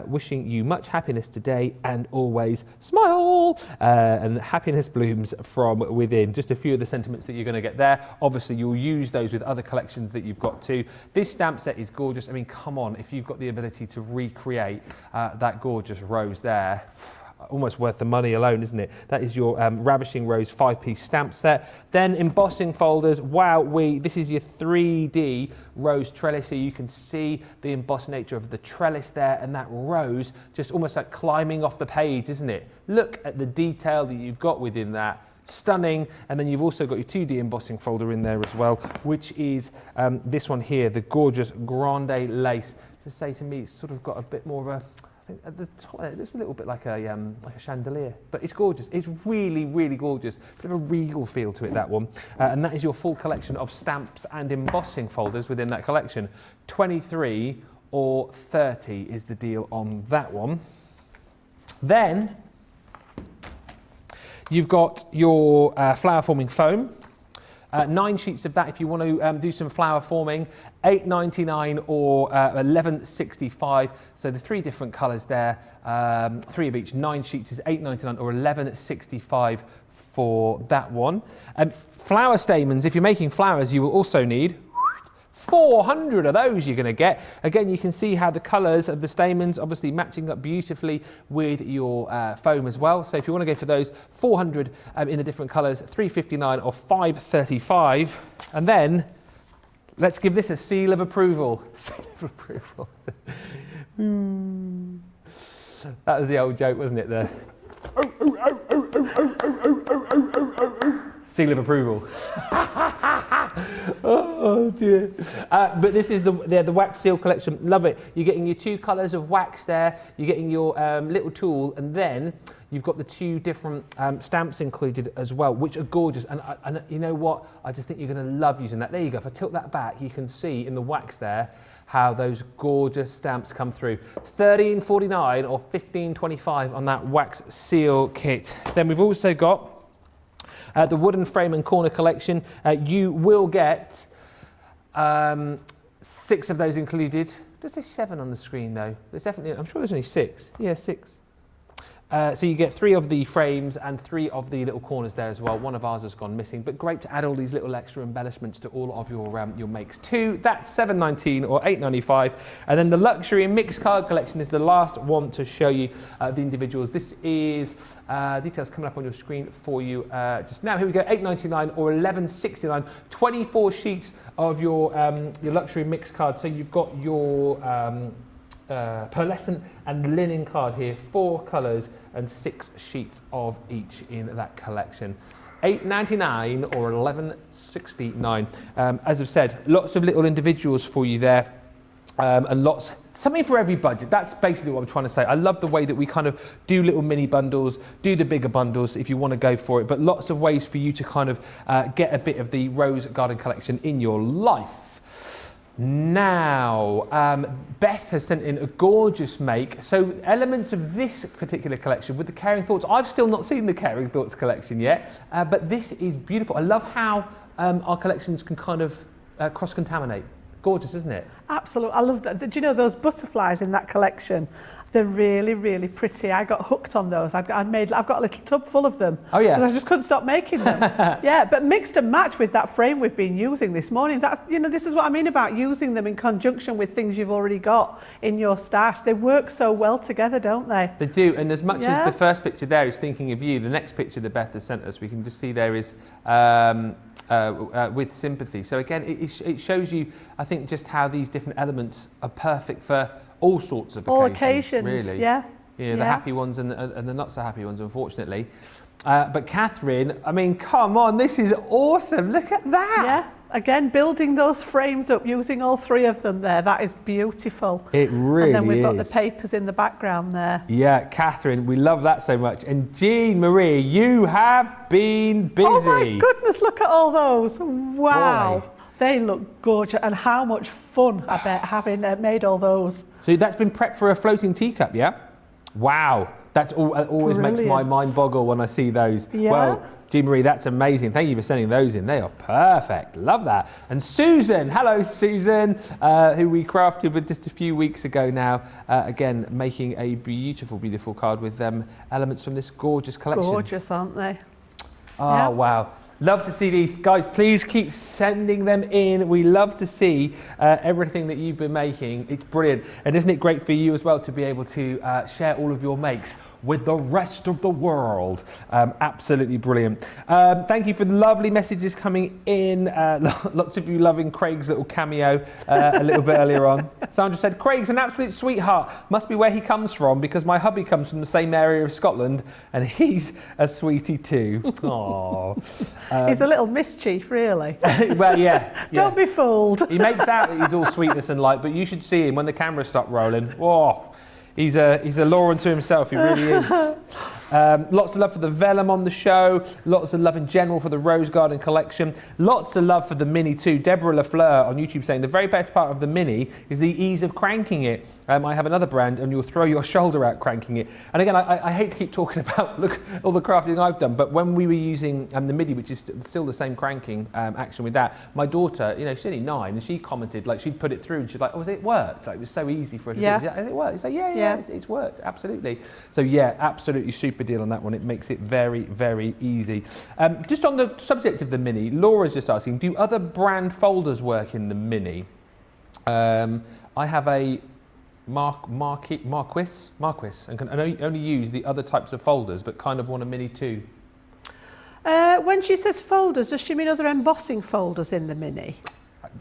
Wishing you much happiness today, and always smile, and happiness blooms from within. Just a few of the sentiments that you're going to get there. Obviously, you'll use those with other collections that you've got too. This stamp set is gorgeous. I mean, come on, if you've got the ability to recreate that gorgeous rose there, almost worth the money alone, isn't it? That is your Ravishing Rose 5-piece stamp set. Then embossing folders. Wow, this is your 3D rose trellis. So you can see the embossed nature of the trellis there, and that rose just almost like climbing off the page, isn't it? Look at the detail that you've got within that. Stunning. And then you've also got your 2D embossing folder in there as well, which is this one here, the gorgeous Grande Lace. To say to me, it's sort of got a bit more of a, I think at the top, it's a little bit like a chandelier, but it's gorgeous. It's really, really gorgeous. Bit of a regal feel to it, that one. And that is your full collection of stamps and embossing folders within that collection. 23 or 30 is the deal on that one. Then you've got your flower forming foam. 9 sheets of that if you want to do some flower forming, $8.99 or $11.65. So the 3 different colours there, 3 of each. 9 sheets is $8.99 or $11.65 for that one. Flower stamens, if you're making flowers, you will also need 400 of those you're going to get. Again, you can see how the colours of the stamens obviously matching up beautifully with your foam as well. So if you want to go for those 400 in the different colours, $3.59 or $5.35. And then let's give this a seal of approval. Seal of approval. That was the old joke, wasn't it? The seal of approval. Oh dear. But this is the wax seal collection. Love it. You're getting your 2 colours of wax there. You're getting your little tool, and then you've got the 2 different stamps included as well, which are gorgeous. And you know what? I just think you're going to love using that. There you go. If I tilt that back, you can see in the wax there how those gorgeous stamps come through. $13.49 or $15.25 on that wax seal kit. Then we've also got the wooden frame and corner collection. You will get 6 of those included. Does it say 7 on the screen though? There's definitely, I'm sure there's only 6. Yeah, 6. So you get 3 of the frames and 3 of the little corners there as well. One of ours has gone missing, but great to add all these little extra embellishments to all of your makes too. That's $7.19 or $8.95. And then the luxury and mixed card collection is the last one to show you the individuals. This is details coming up on your screen for you just now. Here we go, $8.99 or $11.69. 24 sheets of your luxury mixed cards. So you've got your pearlescent and linen card here, 4 colours and 6 sheets of each in that collection. $8.99 or $11.69. As I've said, lots of little individuals for you there, and something for every budget. That's basically what I'm trying to say. I love the way that we kind of do little mini bundles, do the bigger bundles if you want to go for it, but lots of ways for you to kind of get a bit of the Rose Garden collection in your life. Now, Beth has sent in a gorgeous make. So elements of this particular collection with the Caring Thoughts, I've still not seen the Caring Thoughts collection yet, but this is beautiful. I love how our collections can kind of cross-contaminate. Gorgeous, isn't it? Absolutely. I love that. Do you know those butterflies in that collection? They're really, really pretty. I got hooked on those. I've got a little tub full of them. Oh yeah. Because I just couldn't stop making them. Yeah, but mixed and matched with that frame we've been using this morning. That's, this is what I mean about using them in conjunction with things you've already got in your stash. They work so well together, don't they? They do. And as much as the first picture there is thinking of you, the next picture that Beth has sent us, we can just see there is with sympathy. So again, it shows you, I think, just how these different elements are perfect for all sorts of occasions, really. Yeah. The happy ones and the not so happy ones, unfortunately. But Catherine, I mean, come on, this is awesome. Look at that. Yeah. Again, building those frames up, using all 3 of them there, that is beautiful. It really is. And then we've got the papers in the background there. Yeah, Catherine, we love that so much. And Jean Marie, you have been busy. Oh my goodness, look at all those. Wow. Boy. They look gorgeous, and how much fun, I bet, having made all those. So that's been prepped for a floating teacup, yeah? Wow. That's always makes my mind boggle when I see those. Yeah. Well, Jean Marie, that's amazing. Thank you for sending those in. They are perfect. Love that. And Susan, hello Susan, who we crafted with just a few weeks ago now. Again, making a beautiful, beautiful card with elements from this gorgeous collection. Gorgeous, aren't they? Oh, yeah. Wow. Love to see these. Guys, please keep sending them in. We love to see everything that you've been making. It's brilliant. And isn't it great for you as well to be able to share all of your makes with the rest of the world? Absolutely brilliant. Thank you for the lovely messages coming in. Lots of you loving Craig's little cameo a little bit earlier on. Sandra said, Craig's an absolute sweetheart. Must be where he comes from because my hubby comes from the same area of Scotland and he's a sweetie too. Aww. He's a little mischief, really. Well, yeah. Don't be fooled. He makes out that he's all sweetness and light, but you should see him when the cameras stop rolling. Whoa. He's a law unto himself, he really is. Lots of love for the vellum on the show. Lots of love in general for the Rose Garden collection. Lots of love for the Mini too. Deborah Lafleur on YouTube saying the very best part of the Mini is the ease of cranking it. I have another brand and you'll throw your shoulder out cranking it. And again, I hate to keep talking about look all the crafting I've done, but when we were using the Mini, which is still the same cranking action with that, my daughter, she's only 9, and she commented, like she'd put it through and she's like, oh, has it worked? Like, it was so easy for her to do. Has it worked? She's like, yeah, it's worked, absolutely. So yeah, absolutely super deal on that one. It makes it very, very easy. Just on the subject of the Mini, Laura's just asking, do other brand folders work in the Mini? I have a Marquis, and can only use the other types of folders, but kind of want a Mini too. When she says folders, does she mean other embossing folders in the Mini?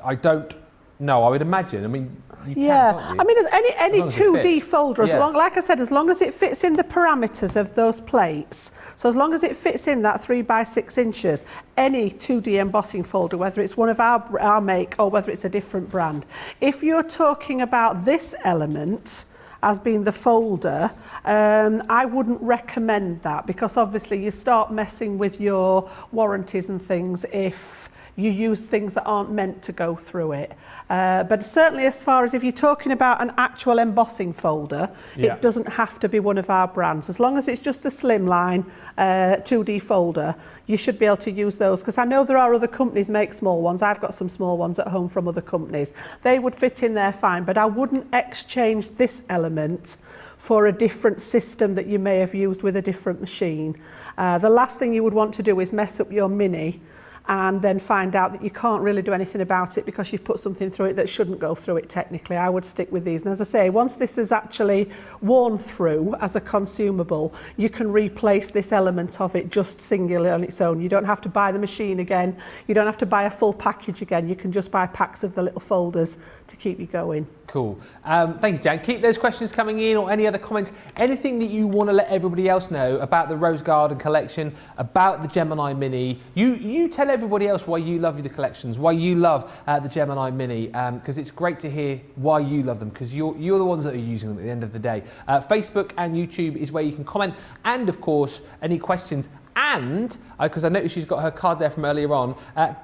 I don't know. I would imagine. I mean, you can, can't you? I mean, any 2D folder, like I said, as long as it fits in the parameters of those plates, so as long as it fits in that 3 by 6 inches, any 2D embossing folder, whether it's one of our make or whether it's a different brand. If you're talking about this element as being the folder, I wouldn't recommend that, because obviously you start messing with your warranties and things if you use things that aren't meant to go through it. But certainly as far as if you're talking about an actual embossing folder, it doesn't have to be one of our brands. As long as it's just a slimline 2D folder, you should be able to use those, because I know there are other companies make small ones. I've got some small ones at home from other companies. They would fit in there fine, but I wouldn't exchange this element for a different system that you may have used with a different machine. The last thing you would want to do is mess up your Mini and then find out that you can't really do anything about it because you've put something through it that shouldn't go through it technically. I would stick with these. And as I say, once this is actually worn through as a consumable, you can replace this element of it just singularly on its own. You don't have to buy the machine again. You don't have to buy a full package again. You can just buy packs of the little folders to keep you going. Cool. Thank you, Jan. Keep those questions coming in, or any other comments, anything that you want to let everybody else know about the Rose Garden collection, about the Gemini Mini. You tell everybody else why you love the collections, why you love the Gemini Mini, because it's great to hear why you love them, because you're the ones that are using them at the end of the day. Facebook and YouTube is where you can comment, and of course, any questions. And, because I noticed she's got her card there from earlier on,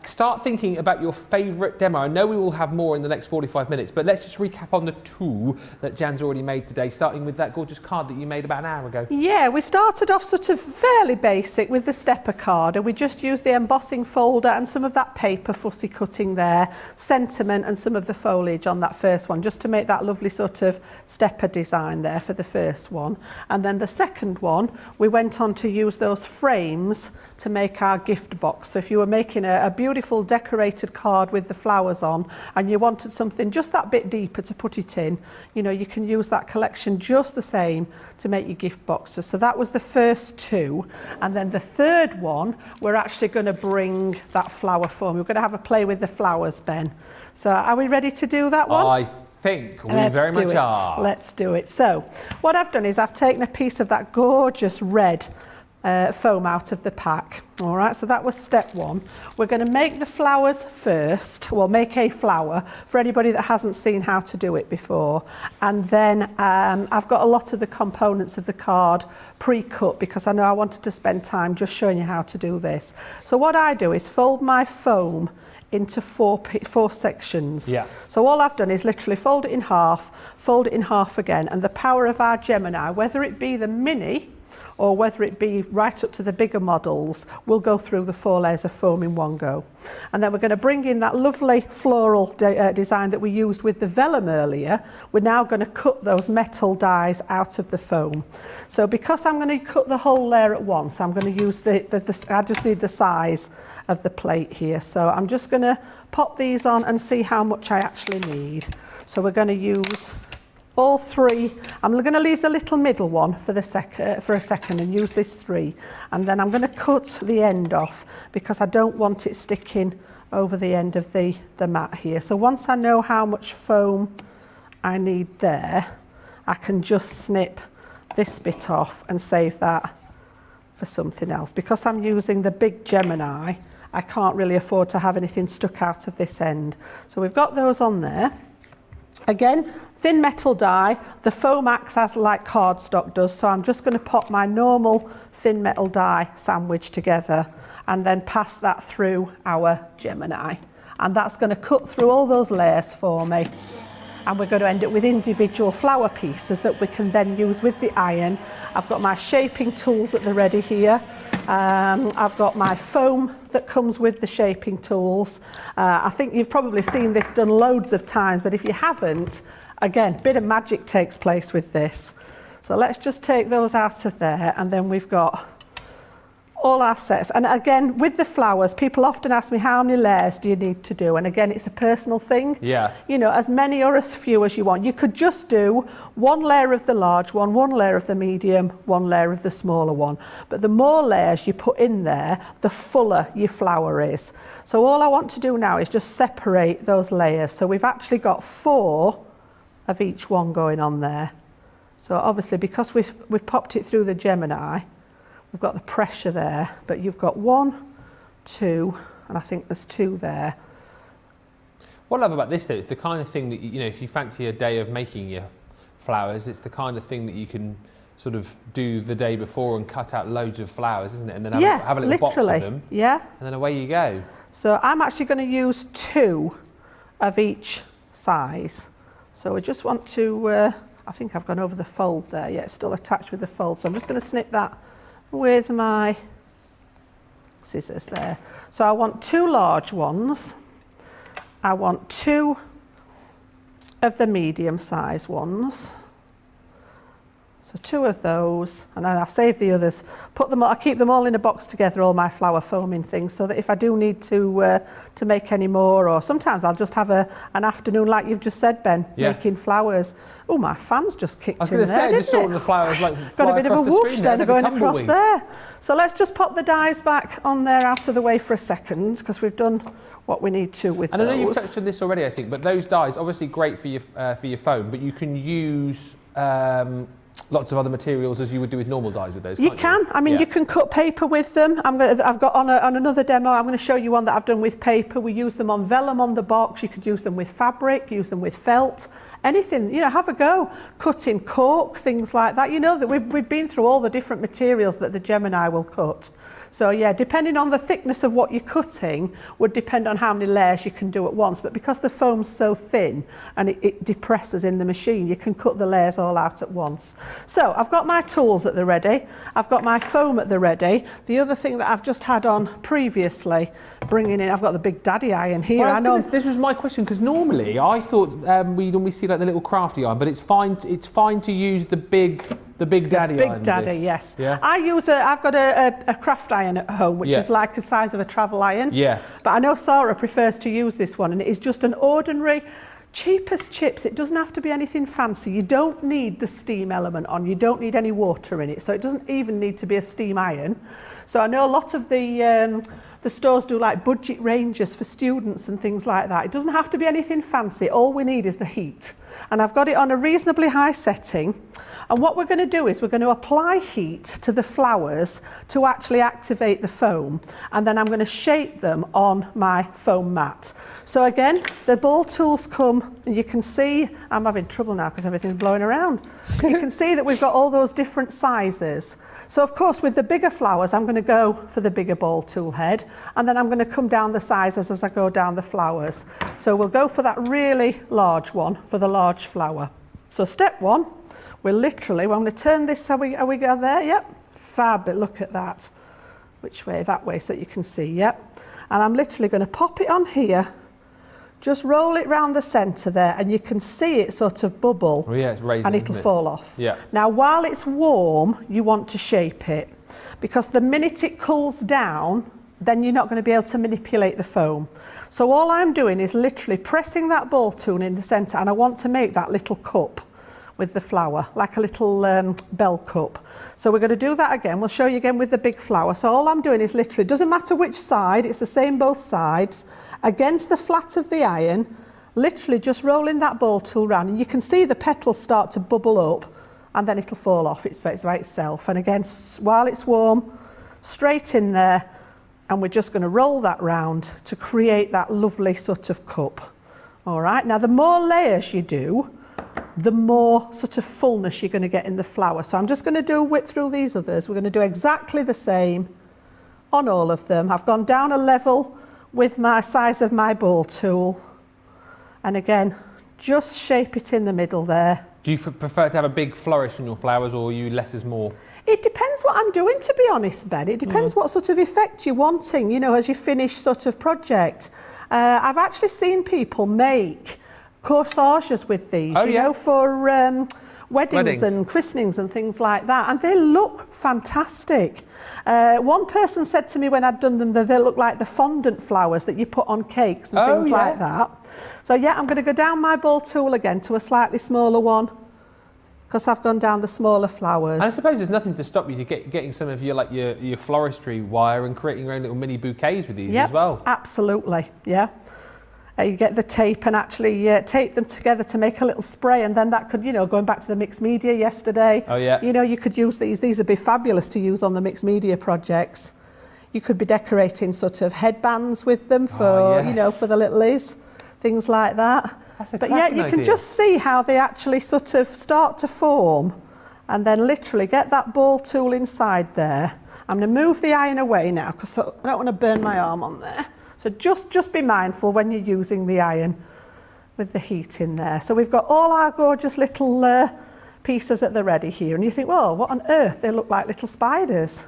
start thinking about your favourite demo. I know we will have more in the next 45 minutes, but let's just recap on the 2 that Jan's already made today, starting with that gorgeous card that you made about an hour ago. Yeah, we started off sort of fairly basic with the stepper card, and we just used the embossing folder and some of that paper fussy cutting there, sentiment and some of the foliage on that first one, just to make that lovely sort of stepper design there for the first one. And then the second one, we went on to use those frames to make our gift box. So if you were making a beautiful decorated card with the flowers on, and you wanted something just that bit deeper to put it in, you know, you can use that collection just the same to make your gift boxes. So that was the first 2. And then the third one, we're actually going to bring that flower form. We're going to have a play with the flowers, Ben. So are we ready to do that one? I think we very much are. Let's do it. So what I've done is I've taken a piece of that gorgeous red foam out of the pack. All right, so that was step 1. We're going to make the flowers first. Well, make a flower for anybody that hasn't seen how to do it before. And then I've got a lot of the components of the card pre-cut, because I know I wanted to spend time just showing you how to do this. So what I do is fold my foam into four sections. Yeah. So all I've done is literally fold it in half again, and the power of our Gemini, whether it be the Mini or whether it be right up to the bigger models, we'll go through the 4 layers of foam in one go. And then we're going to bring in that lovely floral design that we used with the vellum earlier. We're now going to cut those metal dies out of the foam. So because I'm going to cut the whole layer at once, I'm going to use I just need the size of the plate here. So I'm just going to pop these on and see how much I actually need. So we're going to use all 3. I'm going to leave the little middle one for a second and use this 3, and then I'm going to cut the end off because I don't want it sticking over the end of the mat here. So once I know how much foam I need there, I can just snip this bit off and save that for something else. Because I'm using the big Gemini, I can't really afford to have anything stuck out of this end. So we've got those on there. Again, thin metal die, the foam acts as like cardstock does, so I'm just going to pop my normal thin metal die sandwich together and then pass that through our Gemini. And that's going to cut through all those layers for me. And we're going to end up with individual flower pieces that we can then use with the iron. I've got my shaping tools at the ready here. I've got my foam that comes with the shaping tools. I think you've probably seen this done loads of times, but if you haven't, again, a bit of magic takes place with this. So let's just take those out of there, and then we've got all our sets. And again, with the flowers, people often ask me, how many layers do you need to do? And again, it's a personal thing. Yeah. You know, as many or as few as you want. You could just do 1 layer of the large one, 1 layer of the medium, 1 layer of the smaller one. But the more layers you put in there, the fuller your flower is. So all I want to do now is just separate those layers. So we've actually got 4 of each one going on there. So obviously, because we've popped it through the Gemini, we've got the pressure there, but you've got 1, 2, and I think there's 2 there. What I love about this though, it's the kind of thing that, you know, if you fancy a day of making your flowers, it's the kind of thing that you can sort of do the day before and cut out loads of flowers, isn't it? And then have a little box of them. Yeah. And then away you go. So I'm actually going to use 2 of each size. So we just want to, I think I've gone over the fold there. Yeah, it's still attached with the fold. So I'm just going to snip that with my scissors there. So I want 2 large ones. I want 2 of the medium size ones. So 2 of those, and then I'll save the others. Put them, I keep them all in a box together, all my flower foaming things, so that if I do need to make any more, or sometimes I'll just have an afternoon, like you've just said, Ben, making flowers. Oh, my fan's just kicked in there, didn't it? I was going to say, I just saw the flowers like got a bit of a whoosh then going across tumbleweed. there. So let's just pop the dies back on there out of the way for a second, because we've done what we need to with those. And I know you've touched on this already, I think, but those dies, obviously great for your foam, but you can use lots of other materials as you would do with normal dies with those. You can. I mean, you can cut paper with them. I've got on another demo, I'm going to show you one that I've done with paper. We use them on vellum on the box. You could use them with fabric, use them with felt, anything, you know, have a go. Cutting cork, things like that. You know that we've been through all the different materials that the Gemini will cut. So yeah, depending on the thickness of what you're cutting would depend on how many layers you can do at once. But because the foam's so thin and it depresses in the machine, you can cut the layers all out at once. So I've got my tools at the ready. I've got my foam at the ready. The other thing that I've just had on previously, bringing in, I've got the Big Daddy iron here. Well, I know this was my question, because normally I thought we normally see like the little crafty iron, but it's fine to use the Big Daddy iron. Big Daddy, yes. Yeah. I've got a craft iron at home, which is like the size of a travel iron. Yeah. But I know Sara prefers to use this one, and it is just an ordinary, cheap as chips. It doesn't have to be anything fancy. You don't need the steam element on. You don't need any water in it. So it doesn't even need to be a steam iron. So I know a lot of the stores do like budget ranges for students and things like that. It doesn't have to be anything fancy. All we need is the heat. And I've got it on a reasonably high setting. And what we're going to do is we're going to apply heat to the flowers to actually activate the foam. And then I'm going to shape them on my foam mat. So again, the ball tools come, and you can see, I'm having trouble now because everything's blowing around. You can see that we've got all those different sizes. So of course, with the bigger flowers, I'm going to go for the bigger ball tool head. And then I'm going to come down the sizes as I go down the flowers. So we'll go for that really large one, for the large flower. So step 1, we're going to turn this, are we go there? Yep, fab, look at that. Which way? That way, so that you can see, yep. And I'm literally going to pop it on here, just roll it round the centre there, and you can see it sort of bubble. Oh yeah, it's raising, and it'll fall off. Yeah. Now, while it's warm, you want to shape it, because the minute it cools down, then you're not going to be able to manipulate the foam. So all I'm doing is literally pressing that ball tool in the centre, and I want to make that little cup with the flower, like a little bell cup. So we're going to do that again. We'll show you again with the big flower. So all I'm doing is literally, doesn't matter which side, it's the same both sides, against the flat of the iron, literally just rolling that ball tool round, and you can see the petals start to bubble up, and then it'll fall off it's by itself. And again, while it's warm, straight in there, and we're just going to roll that round to create that lovely sort of cup. All right, now the more layers you do, the more sort of fullness you're going to get in the flower. So I'm just going to do whip through these others. We're going to do exactly the same on all of them. I've gone down a level with my size of my ball tool. And again, just shape it in the middle there. Do you prefer to have a big flourish in your flowers, or are you less is more? It depends what I'm doing, to be honest, Ben. It depends what sort of effect you're wanting, you know, as you finish sort of project. I've actually seen people make corsages with these, you know, for weddings and christenings and things like that, and they look fantastic. One person said to me when I'd done them that they look like the fondant flowers that you put on cakes and things like that. So yeah, I'm going to go down my ball tool again to a slightly smaller one, because I've gone down the smaller flowers. And I suppose there's nothing to stop you to getting some of your floristry wire and creating your own little mini bouquets with these as well. Absolutely, yeah. You get the tape and actually tape them together to make a little spray, and then that could, you know, going back to the mixed media yesterday, you know, you could use these. These would be fabulous to use on the mixed media projects. You could be decorating sort of headbands with them for, you know, for the littlies, things like that. But yeah, you can just see how they actually sort of start to form, and then literally get that ball tool inside there. I'm going to move the iron away now because I don't want to burn my arm on there. So just be mindful when you're using the iron with the heat in there. So we've got all our gorgeous little pieces at the ready here, and you think, well, what on earth? They look like little spiders.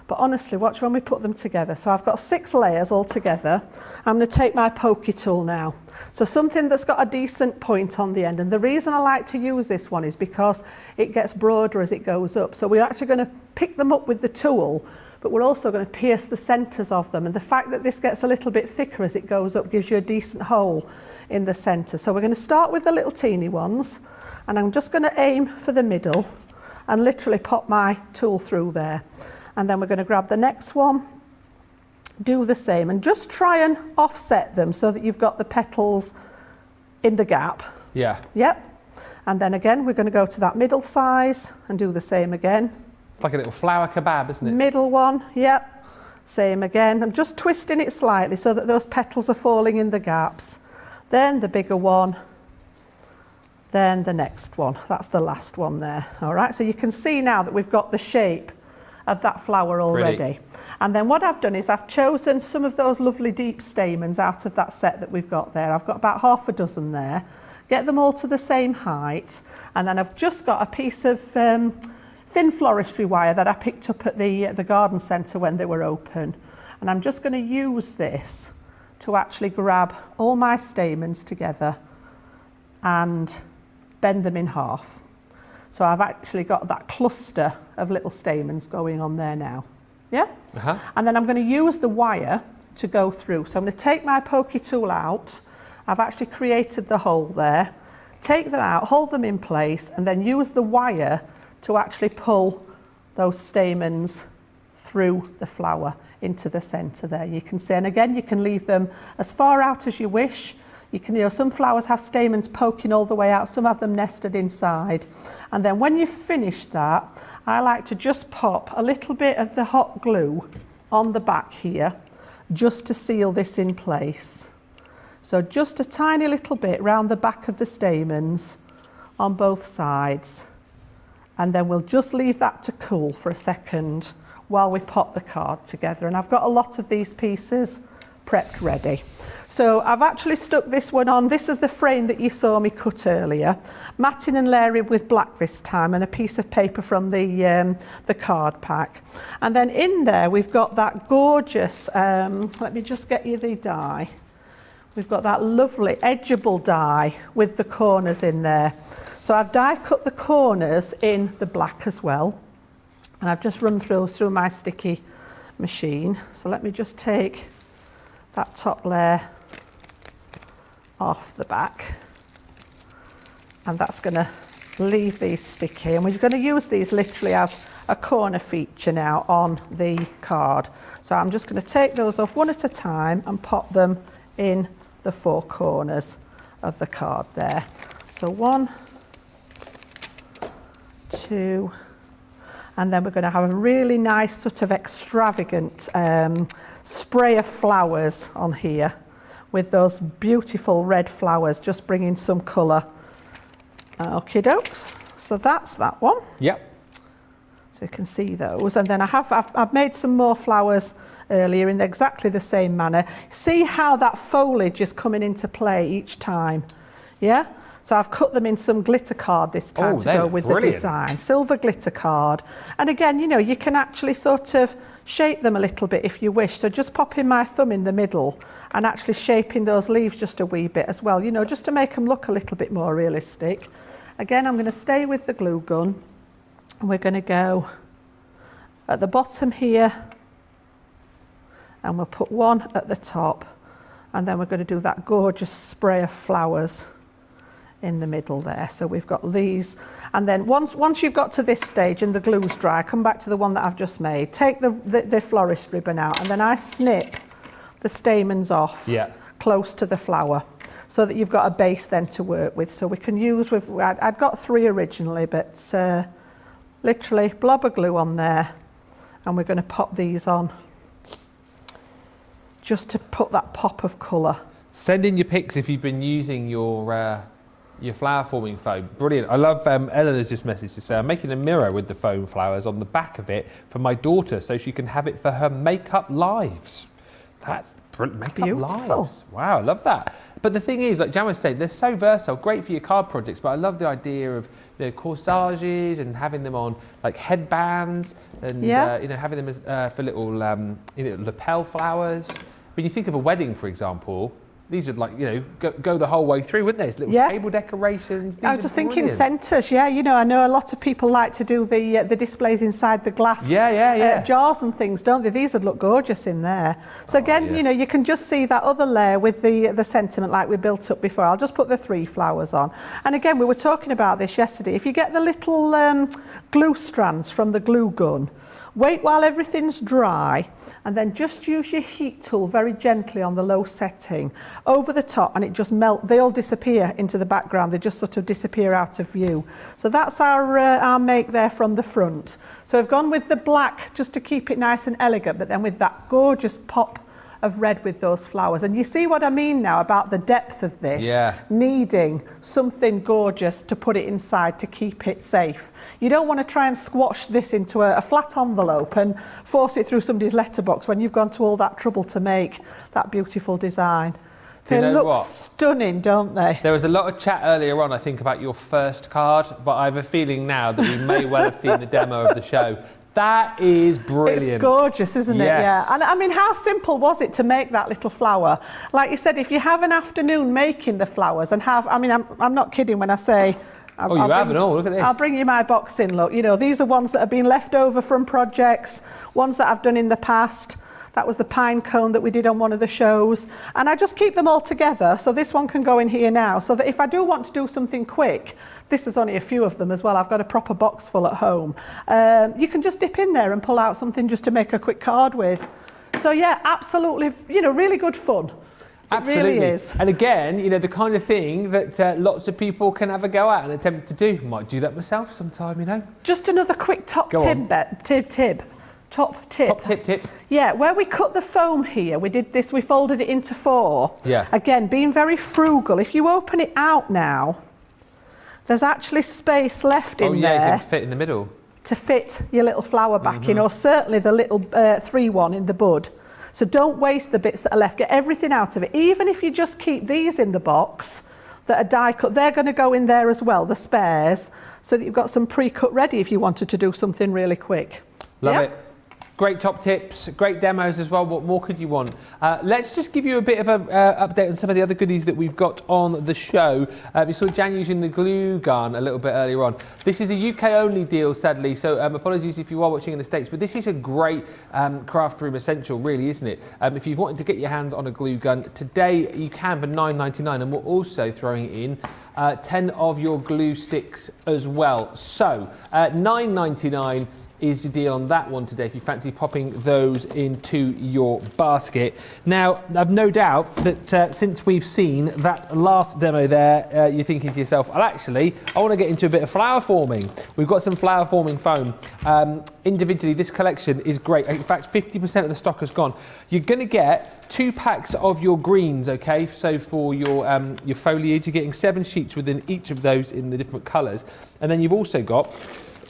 But honestly, watch when we put them together. So I've got 6 layers all together. I'm going to take my pokey tool now. So something that's got a decent point on the end. And the reason I like to use this one is because it gets broader as it goes up. So we're actually going to pick them up with the tool, but we're also going to pierce the centres of them. And the fact that this gets a little bit thicker as it goes up gives you a decent hole in the centre. So we're going to start with the little teeny ones. And I'm just going to aim for the middle and literally pop my tool through there. And then we're going to grab the next one, do the same, and just try and offset them so that you've got the petals in the gap. Yeah. Yep. And then again, we're going to go to that middle size and do the same again. It's like a little flower kebab, isn't it? Middle one, yep. Same again. I'm just twisting it slightly so that those petals are falling in the gaps. Then the bigger one. Then the next one. That's the last one there. All right, so you can see now that we've got the shape of that flower already. Pretty. And then what I've done is I've chosen some of those lovely deep stamens out of that set that we've got there. I've got about half a dozen there. Get them all to the same height. And then I've just got a piece of thin floristry wire that I picked up at the garden centre when they were open. And I'm just going to use this to actually grab all my stamens together and bend them in half. So I've actually got that cluster of little stamens going on there now. Yeah? Uh-huh. And then I'm going to use the wire to go through. So I'm going to take my pokey tool out. I've actually created the hole there. Take them out, hold them in place, and then use the wire to actually pull those stamens through the flower into the centre there. You can see, and again, you can leave them as far out as you wish. You can, some flowers have stamens poking all the way out, some have them nested inside. And then when you've finished that, I like to just pop a little bit of the hot glue on the back here, just to seal this in place. So just a tiny little bit round the back of the stamens on both sides. And then we'll just leave that to cool for a second while we pop the card together. And I've got a lot of these pieces prepped ready. So I've actually stuck this one on. This is the frame that you saw me cut earlier. Matting and layering with black this time, and a piece of paper from the card pack. And then in there we've got that gorgeous, let me just get you the die. We've got that lovely edgeable die with the corners in there. So I've die cut the corners in the black as well. And I've just run through my sticky machine. So let me just take that top layer off the back, and that's going to leave these sticky, and we're going to use these literally as a corner feature now on the card. So I'm just going to take those off one at a time and pop them in the 4 corners of the card there. So 1, 2, and then we're going to have a really nice sort of extravagant spray of flowers on here, with those beautiful red flowers, just bringing some colour. Okie dokes. So that's that one. Yep. So you can see those. And then I've made some more flowers earlier in exactly the same manner. See how that foliage is coming into play each time. Yeah? So I've cut them in some glitter card this time to go with the design. Silver glitter card. And again, you can actually sort of shape them a little bit if you wish. So just popping my thumb in the middle and actually shaping those leaves just a wee bit as well, just to make them look a little bit more realistic. Again, I'm going to stay with the glue gun, and we're going to go at the bottom here, and we'll put one at the top, and then we're going to do that gorgeous spray of flowers in the middle there. So we've got these, and then once you've got to this stage and the glue's dry, come back to the one that I've just made, take the florist ribbon out, and then I snip the stamens off close to the flower, so that you've got a base then to work with. So we can use I'd got 3 originally, but literally blob of glue on there, and we're going to pop these on just to put that pop of colour. Send in your pics if you've been using your flower forming foam. Brilliant. I love Eleanor's just messaged to say, I'm making a mirror with the foam flowers on the back of it for my daughter so she can have it for her makeup lives. That's Make Beautiful. up lives. Wow, I love that. But the thing is, like Jan was saying, they're so versatile, great for your card projects, but I love the idea of corsages and having them on like headbands and having them as, for little lapel flowers. When you think of a wedding, for example, these would go the whole way through, wouldn't they? It's little table decorations. I was just thinking centres, I know a lot of people like to do the displays inside the glass jars and things, don't they? These would look gorgeous in there. So again, you can just see that other layer with the sentiment like we built up before. I'll just put the 3 flowers on. And again, we were talking about this yesterday. If you get the little glue strands from the glue gun, wait while everything's dry and then just use your heat tool very gently on the low setting over the top, and it just they all disappear into the background. They just sort of disappear out of view. So that's our make there from the front. So I've gone with the black just to keep it nice and elegant, but then with that gorgeous pop of red with those flowers. And you see what I mean now about the depth of this, needing something gorgeous to put it inside to keep it safe. You don't want to try and squash this into a flat envelope and force it through somebody's letterbox when you've gone to all that trouble to make that beautiful design. They look stunning, don't they? There was a lot of chat earlier on, I think, about your first card, but I have a feeling now that we may well have seen the demo of the show. That is brilliant. It's gorgeous, isn't it? Yes. Yeah. And I mean, how simple was it to make that little flower? Like you said, if you have an afternoon making the flowers and I'm not kidding when I say... you have it all, look at this. I'll bring you my box in, look. These are ones that have been left over from projects, ones that I've done in the past. That was the pine cone that we did on one of the shows. And I just keep them all together, so this one can go in here now, so that if I do want to do something quick, this is only a few of them as well. I've got a proper box full at home. You can just dip in there and pull out something just to make a quick card with. So yeah, absolutely, really good fun. Absolutely. It really is. And again, the kind of thing that lots of people can have a go at and attempt to do. Might do that myself sometime, Just another quick top tip. Top tip. Yeah, where we cut the foam here, we did this, we folded it into 4. Yeah. Again, being very frugal. If you open it out now, there's actually space left in there. Oh yeah, it can fit in the middle. To fit your little flower back in, or certainly the little 3-1 in the bud. So don't waste the bits that are left. Get everything out of it. Even if you just keep these in the box that are die cut, they're going to go in there as well, the spares, so that you've got some pre-cut ready if you wanted to do something really quick. Love it. Great top tips, great demos as well. What more could you want? Let's just give you a bit of an update on some of the other goodies that we've got on the show. We saw Jan using the glue gun a little bit earlier on. This is a UK only deal, sadly, so apologies if you are watching in the States, but this is a great craft room essential, really, isn't it? If you've wanted to get your hands on a glue gun, today you can for £9.99, and we're also throwing in 10 of your glue sticks as well. So, £9.99 is your deal on that one today if you fancy popping those into your basket. Now, I've no doubt that since we've seen that last demo there, you're thinking to yourself, well, actually, I want to get into a bit of flower forming. We've got some flower forming foam. Individually, this collection is great. In fact, 50% of the stock has gone. You're going to get 2 packs of your greens, okay? So for your foliage, you're getting 7 sheets within each of those in the different colours. And then you've also got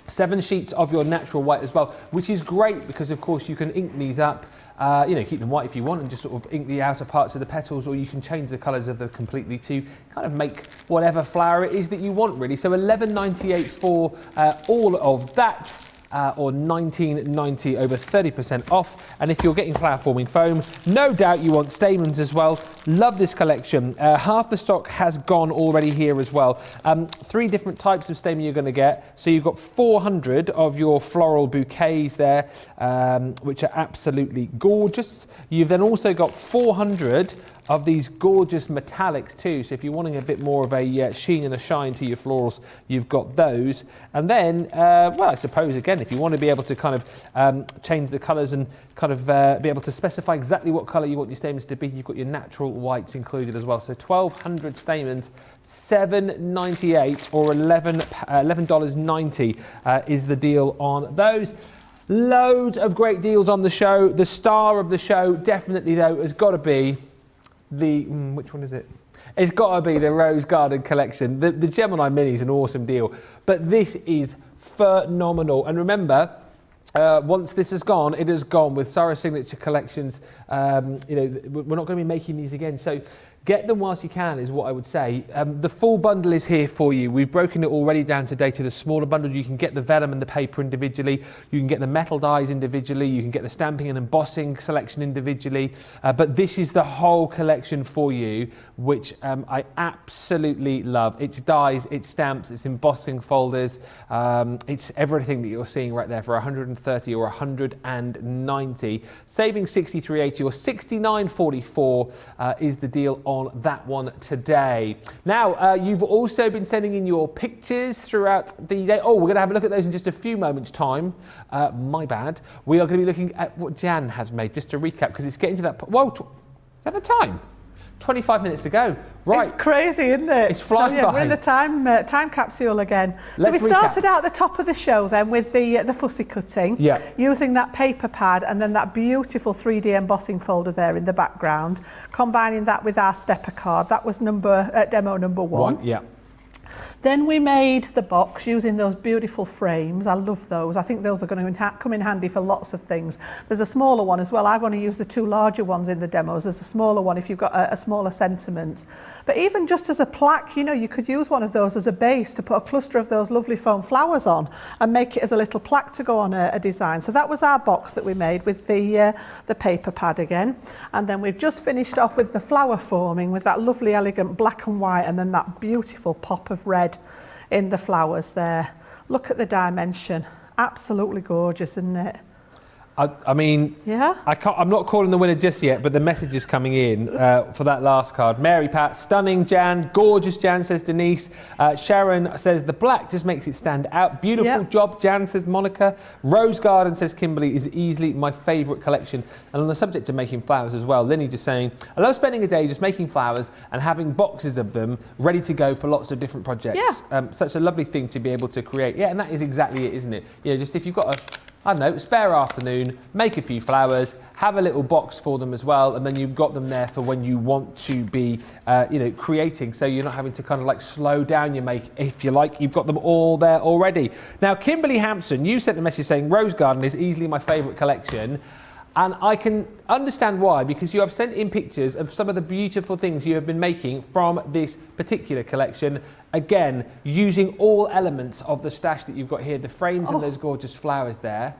7 sheets of your natural white as well, which is great because, of course, you can ink these up, keep them white if you want and just sort of ink the outer parts of the petals, or you can change the colours of them completely to kind of make whatever flower it is that you want, really. So £11.98 for all of that. Or £19.90, over 30% off. And if you're getting flower forming foam, no doubt you want stamens as well. Love this collection. Half the stock has gone already here as well. 3 different types of stamen you're going to get. So you've got 400 of your floral bouquets there, which are absolutely gorgeous. You've then also got 400 of these gorgeous metallics too. So if you're wanting a bit more of a sheen and a shine to your florals, you've got those. And then, well, I suppose again, if you want to be able to kind of change the colours and kind of be able to specify exactly what colour you want your stamens to be, you've got your natural whites included as well. So 1,200 stamens, $7.98 or $11.90 is the deal on those. Loads of great deals on the show. The star of the show, definitely though, has got to be which one is it? It's got to be the Rose Garden collection. The Gemini Mini is an awesome deal, but this is phenomenal. And remember, once this is gone, it is gone. With Sara Signature Collections, you know, we're not going to be making these again. So get them whilst you can is what I would say. The full bundle is here for you. We've broken it already down today to the smaller bundles. You can get the vellum and the paper individually. You can get the metal dies individually. You can get the stamping and embossing selection individually. But this is the whole collection for you, which I absolutely love. It's dies, it's stamps, it's embossing folders. It's everything that you're seeing right there for 130 or 190. Saving 63.80 or 69.44 is the deal on that one today. Now, you've also been sending in your pictures throughout the day. Oh, we're going to have a look at those in just a few moments' time. My bad. We are going to be looking at what Jan has made, just to recap, because it's getting to that. Whoa, is that the time? 25 minutes to go. Right. It's crazy, isn't it? It's flying by. by. We're in the time capsule again. Let's so we started out at the top of the show then with the fussy cutting, using that paper pad and then that beautiful 3D embossing folder there in the background, combining that with our stepper card. That was demo number one. Yeah. Then we made the box using those beautiful frames. I love those. I think those are going to come in handy for lots of things. There's a smaller one as well. I've only used the two larger ones in the demos. There's a smaller one if you've got a smaller sentiment. But even just as a plaque, you know, you could use one of those as a base to put a cluster of those lovely foam flowers on and make it as a little plaque to go on a design. So that was our box that we made with the paper pad again. And then we've just finished off with the flower forming with that lovely elegant black and white and then that beautiful pop of red in the flowers there. Look at the dimension. Absolutely gorgeous, isn't it? I mean, yeah. I'm not calling the winner just yet, but the message is coming in for that last card. Mary Pat, stunning Jan, gorgeous Jan, says Denise. Sharon says the black just makes it stand out. Beautiful job, Jan, says Monica. Rose Garden, says Kimberly, is easily my favourite collection. And on the subject of making flowers as well, Linny just saying, I love spending a day just making flowers and having boxes of them ready to go for lots of different projects. Yeah. Such a lovely thing to be able to create. Yeah, and that is exactly it, isn't it? You know, just if you've got I don't know, spare afternoon, make a few flowers, have a little box for them as well, and then you've got them there for when you want to be, you know, creating. So you're not having to kind of like slow down your make, if you like. You've got them all there already. Now, Kimberly Hampson, you sent a message saying Rose Garden is easily my favourite collection. And I can understand why, because you have sent in pictures of some of the beautiful things you have been making from this particular collection. Again, using all elements of the stash that you've got here, the frames and those gorgeous flowers there.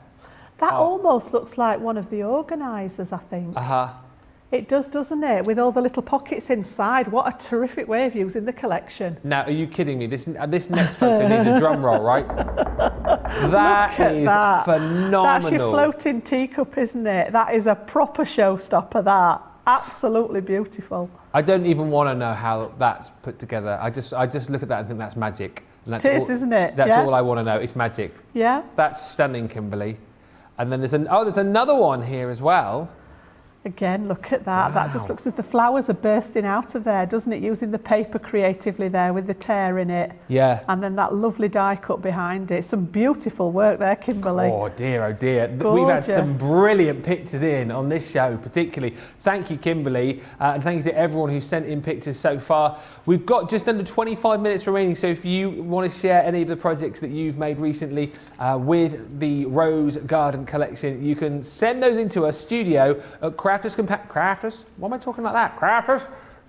That almost looks like one of the organisers, I think. It does, doesn't it? With all the little pockets inside. What a terrific way of using the collection. Now, are you kidding me? This next photo needs a drum roll, right? That is phenomenal. That's your floating teacup, isn't it? That is a proper showstopper, that. Absolutely beautiful. I don't even want to know how that's put together. I just look at that and think that's magic. And that's it is, isn't it? That's all I want to know. It's magic. Yeah. That's stunning, Kimberly. And then there's another one here as well. Again, look at that. Wow. That just looks as if the flowers are bursting out of there, doesn't it? Using the paper creatively there with the tear in it. Yeah. And then that lovely die cut behind it. Some beautiful work there, Kimberly. Oh dear, oh dear. Gorgeous. We've had some brilliant pictures in on this show, particularly. Thank you, Kimberly. And thanks to everyone who sent in pictures so far. We've got just under 25 minutes remaining. So if you want to share any of the projects that you've made recently with the Rose Garden collection, you can send those into a studio at Crafters? What am I talking like that? Crafters?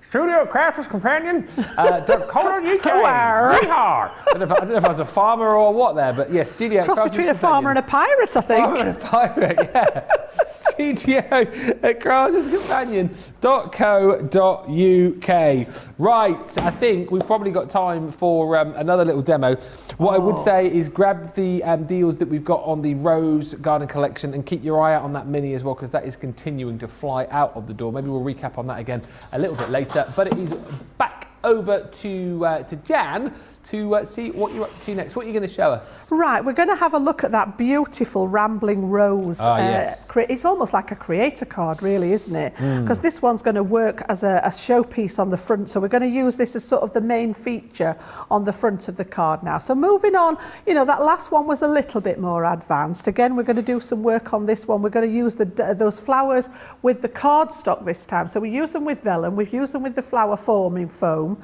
Studio Crafters Companion. .co.uk. I don't know if I was a farmer or what there, but yes, Studio Cross between a farmer and a pirate, I think. Farmer and a pirate, yeah. Studio at crafterscompanion.co.uk. Right, I think we've probably got time for another little demo. What I would say is grab the deals that we've got on the Rose Garden collection and keep your eye out on that mini as well, because that is continuing to fly out of the door. Maybe we'll recap on that again a little bit later, but it is back over to Jan to see what you're up to next. What are you going to show us? Right, we're going to have a look at that beautiful rambling rose. Yes. It's almost like a creator card, really, isn't it? Because this one's going to work as a showpiece on the front. So we're going to use this as sort of the main feature on the front of the card now. So moving on, you know, that last one was a little bit more advanced. Again, we're going to do some work on this one. We're going to use those flowers with the cardstock this time. So we use them with vellum. We've used them with the flower forming foam.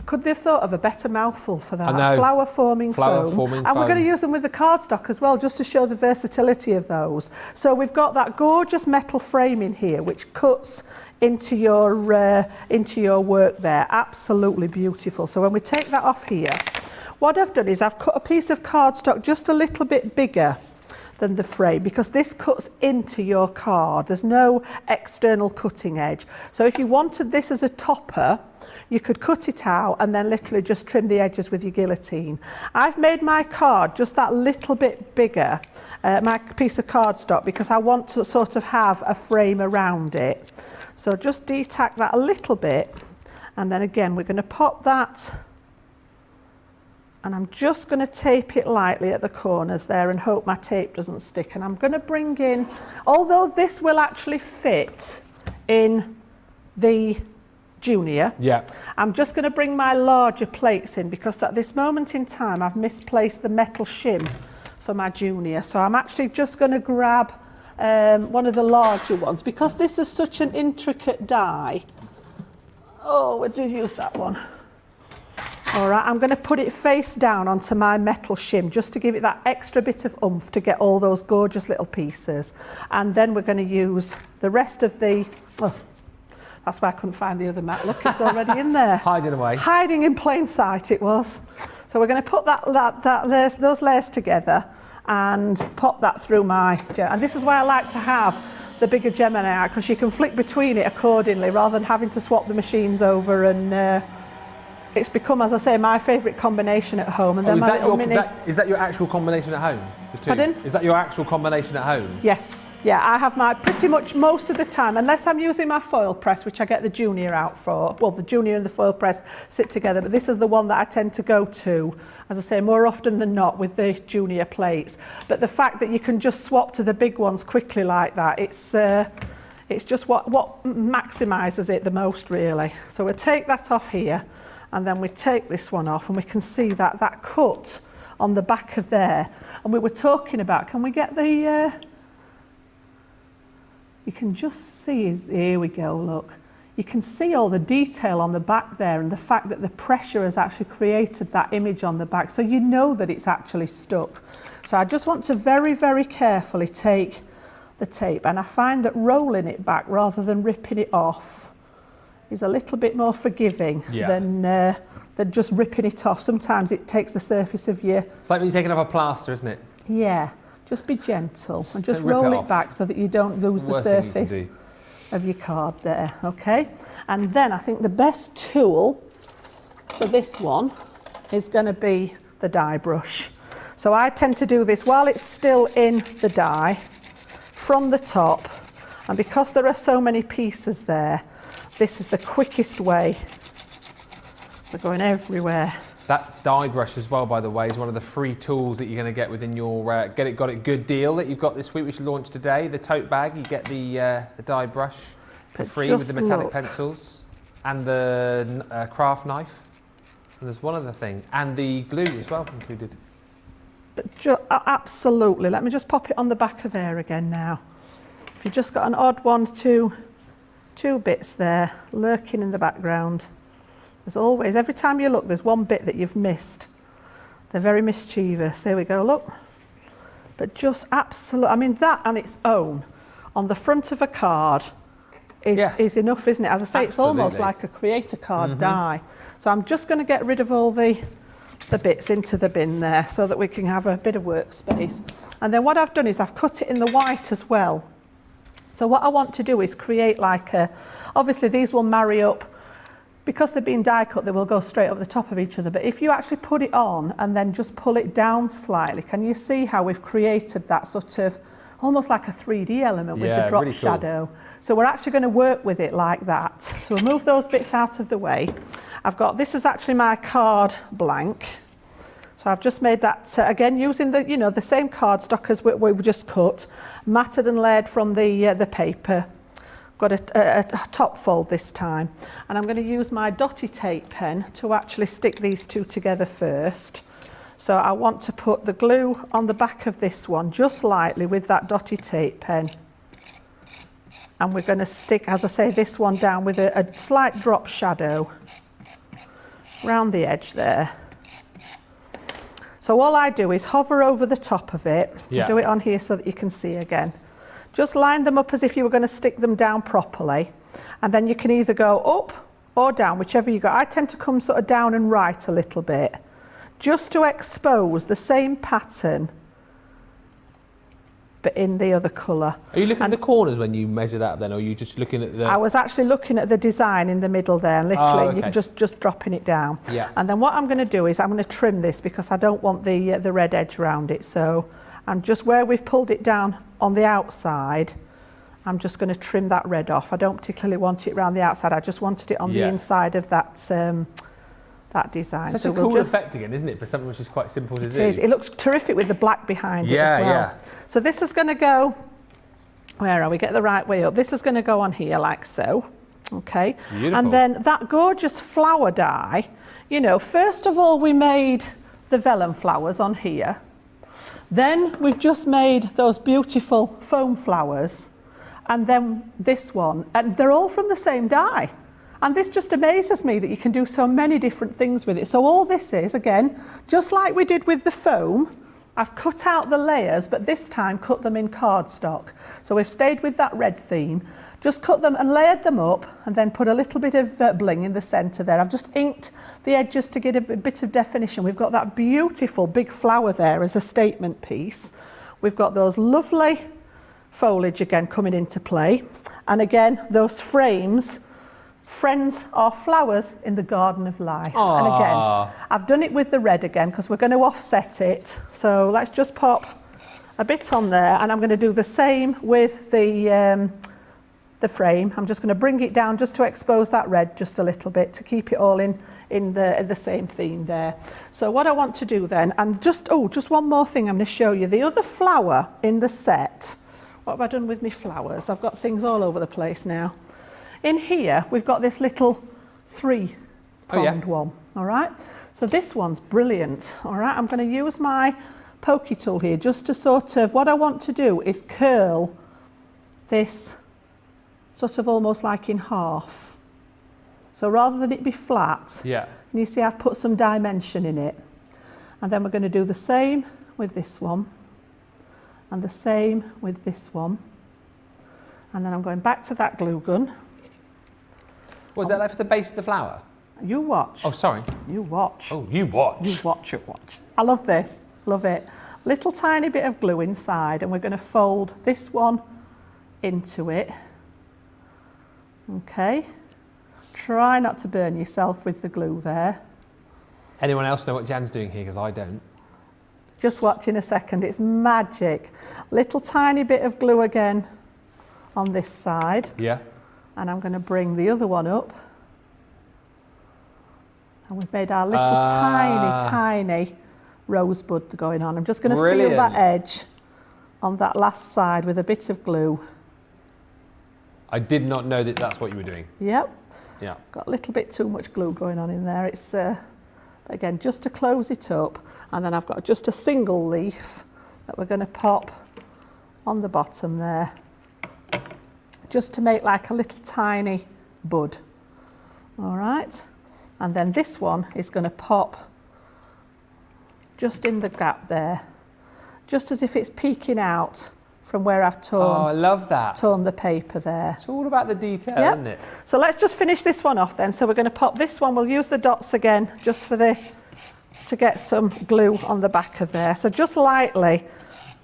Could they have thought of a better mouthful for that? I know. Flower forming Flower foam. forming And we're going to foam. use them with the cardstock as well, just to show the versatility of those. So we've got that gorgeous metal frame in here, which cuts into your work there. Absolutely beautiful. So when we take that off here, what I've done is I've cut a piece of cardstock just a little bit bigger than the frame, because this cuts into your card. There's no external cutting edge. So if you wanted this as a topper, you could cut it out and then literally just trim the edges with your guillotine. I've made my card just that little bit bigger, my piece of cardstock, because I want to sort of have a frame around it. So just detack that a little bit, and then again we're going to pop that, and I'm just going to tape it lightly at the corners there and hope my tape doesn't stick. And I'm going to bring in, although this will actually fit in the Junior, Yeah. I'm just going to bring my larger plates in, because at this moment in time I've misplaced the metal shim for my Junior. So I'm actually just going to grab one of the larger ones, because this is such an intricate die. Oh, we'll just use that one. All right, I'm going to put it face down onto my metal shim, just to give it that extra bit of oomph to get all those gorgeous little pieces. And then we're going to use the rest of the... Oh, that's why I couldn't find the other mat. Look, it's already in there. Hiding away. Hiding in plain sight it was. So we're going to put those layers together and pop that through my... And this is why I like to have the bigger Gemini, because you can flick between it accordingly rather than having to swap the machines over. And it's become, as I say, my favourite combination at home. And then my little mini... Is that your actual combination at home? The two? Pardon? Is that your actual combination at home? Yes, yeah, I have my pretty much most of the time, unless I'm using my foil press, which I get the Junior out for. Well, the Junior and the foil press sit together, but this is the one that I tend to go to, as I say, more often than not with the Junior plates. But the fact that you can just swap to the big ones quickly like that, it's just what maximises it the most, really. So we'll take that off here, and then we take this one off, and we can see that cut on the back of there. And we were talking about, can we get the, you can just see, here we go, look. You can see all the detail on the back there, and the fact that the pressure has actually created that image on the back, so you know that it's actually stuck. So I just want to very, very carefully take the tape, and I find that rolling it back rather than ripping it off is a little bit more forgiving than just ripping it off. Sometimes it takes the surface of your... It's like when you're taking off a plaster, isn't it? Yeah, just be gentle and just Don't rip roll it it off. back so that you don't lose the Worst thing you can surface do. of your card there, okay? And then I think the best tool for this one is going to be the die brush. So I tend to do this while it's still in the die, from the top, and because there are so many pieces there, this is the quickest way. They're going everywhere. That die brush as well, by the way, is one of the free tools that you're going to get within your Got It Good deal that you've got this week, which launched today. The tote bag, you get the die brush for free with the metallic pencils and the craft knife. And there's one other thing, and the glue as well included. But absolutely, let me just pop it on the back of there again now. If you've just got an odd one, two bits there lurking in the background. There's always, every time you look, there's one bit that you've missed. They're very mischievous. There we go, look. But just absolutely, I mean, that on its own, on the front of a card, is enough, isn't it? As I say, it's almost like a creator card die. So I'm just going to get rid of all the bits into the bin there so that we can have a bit of workspace. And then what I've done is I've cut it in the white as well. So what I want to do is create like a, obviously these will marry up, because they've been die cut, they will go straight over the top of each other. But if you actually put it on and then just pull it down slightly, can you see how we've created that sort of, almost like a 3D element with the drop really cool. shadow. So we're actually going to work with it like that. So we'll move those bits out of the way. I've got, this is actually my card blank. So I've just made that, again, using the, the same cardstock as we've just cut, matted and layered from the paper. Got a top fold this time. And I'm going to use my dotty tape pen to actually stick these two together first. So I want to put the glue on the back of this one just lightly with that dotty tape pen. And we're going to stick, as I say, this one down with a slight drop shadow. round the edge there. So all I do is hover over the top of it, Yeah. do it on here so that you can see again. Just line them up as if you were going to stick them down properly, and then you can either go up or down, whichever you go. I tend to come sort of down and right a little bit, just to expose the same pattern but in the other colour. Are you looking at the corners when you measure that then, or are you just looking at the... I was actually looking at the design in the middle there, and literally Oh, okay. you can just dropping it down. Yeah. And then what I'm going to do is I'm going to trim this because I don't want the red edge around it. So I'm just, where we've pulled it down on the outside, I'm just going to trim that red off. I don't particularly want it around the outside. I just wanted it on the inside of that that design. Such so a cool effect again, isn't it, for something which is quite simple to do? It is. It looks terrific with the black behind it as well. Yeah. So this is going to go, where are we? Get the right way up. This is going to go on here like so. Okay. Beautiful. And then that gorgeous flower die, you know, first of all we made the vellum flowers on here. Then we've just made those beautiful foam flowers, and then this one, and they're all from the same die. And this just amazes me that you can do so many different things with it. So all this is, again, just like we did with the foam, I've cut out the layers, but this time cut them in cardstock. So we've stayed with that red theme, just cut them and layered them up, and then put a little bit of bling in the centre there. I've just inked the edges to get a bit of definition. We've got that beautiful big flower there as a statement piece. We've got those lovely foliage again coming into play. And again, those frames, friends are flowers in the garden of life. Aww. And again, I've done it with the red again because we're going to offset it. So let's just pop a bit on there, and I'm going to do the same with the frame. I'm just going to bring it down just to expose that red just a little bit to keep it all in the same theme there. So what I want to do then, and just one more thing I'm going to show you. The other flower in the set, what have I done with my flowers? I've got things all over the place now. In here, we've got this little 3-pronged one, all right? So this one's brilliant, all right? I'm going to use my pokey tool here just to sort of, what I want to do is curl this sort of almost like in half. So rather than it be flat, and you see I've put some dimension in it. And then we're going to do the same with this one, and the same with this one. And then I'm going back to that glue gun. Was that like for the base of the flower? You watch. Oh, sorry. You watch. Oh, you watch. You watch it, watch. I love this, love it. Little tiny bit of glue inside, and we're going to fold this one into it. Okay. Try not to burn yourself with the glue there. Anyone else know what Jan's doing here? Because I don't. Just watch in a second, it's magic. Little tiny bit of glue again on this side. Yeah. And I'm going to bring the other one up. And we've made our little tiny rosebud going on. I'm just going to seal that edge on that last side with a bit of glue. I did not know that that's what you were doing. Yep. Yeah. Got a little bit too much glue going on in there. It's again, just to close it up. And then I've got just a single leaf that we're going to pop on the bottom there, just to make like a little tiny bud. All right. And then this one is going to pop just in the gap there, just as if it's peeking out from where I've torn. Oh, I love that. Torn the paper there. It's all about the detail, isn't it? So let's just finish this one off then. So we're going to pop this one. We'll use the dots again just for to get some glue on the back of there. So just lightly,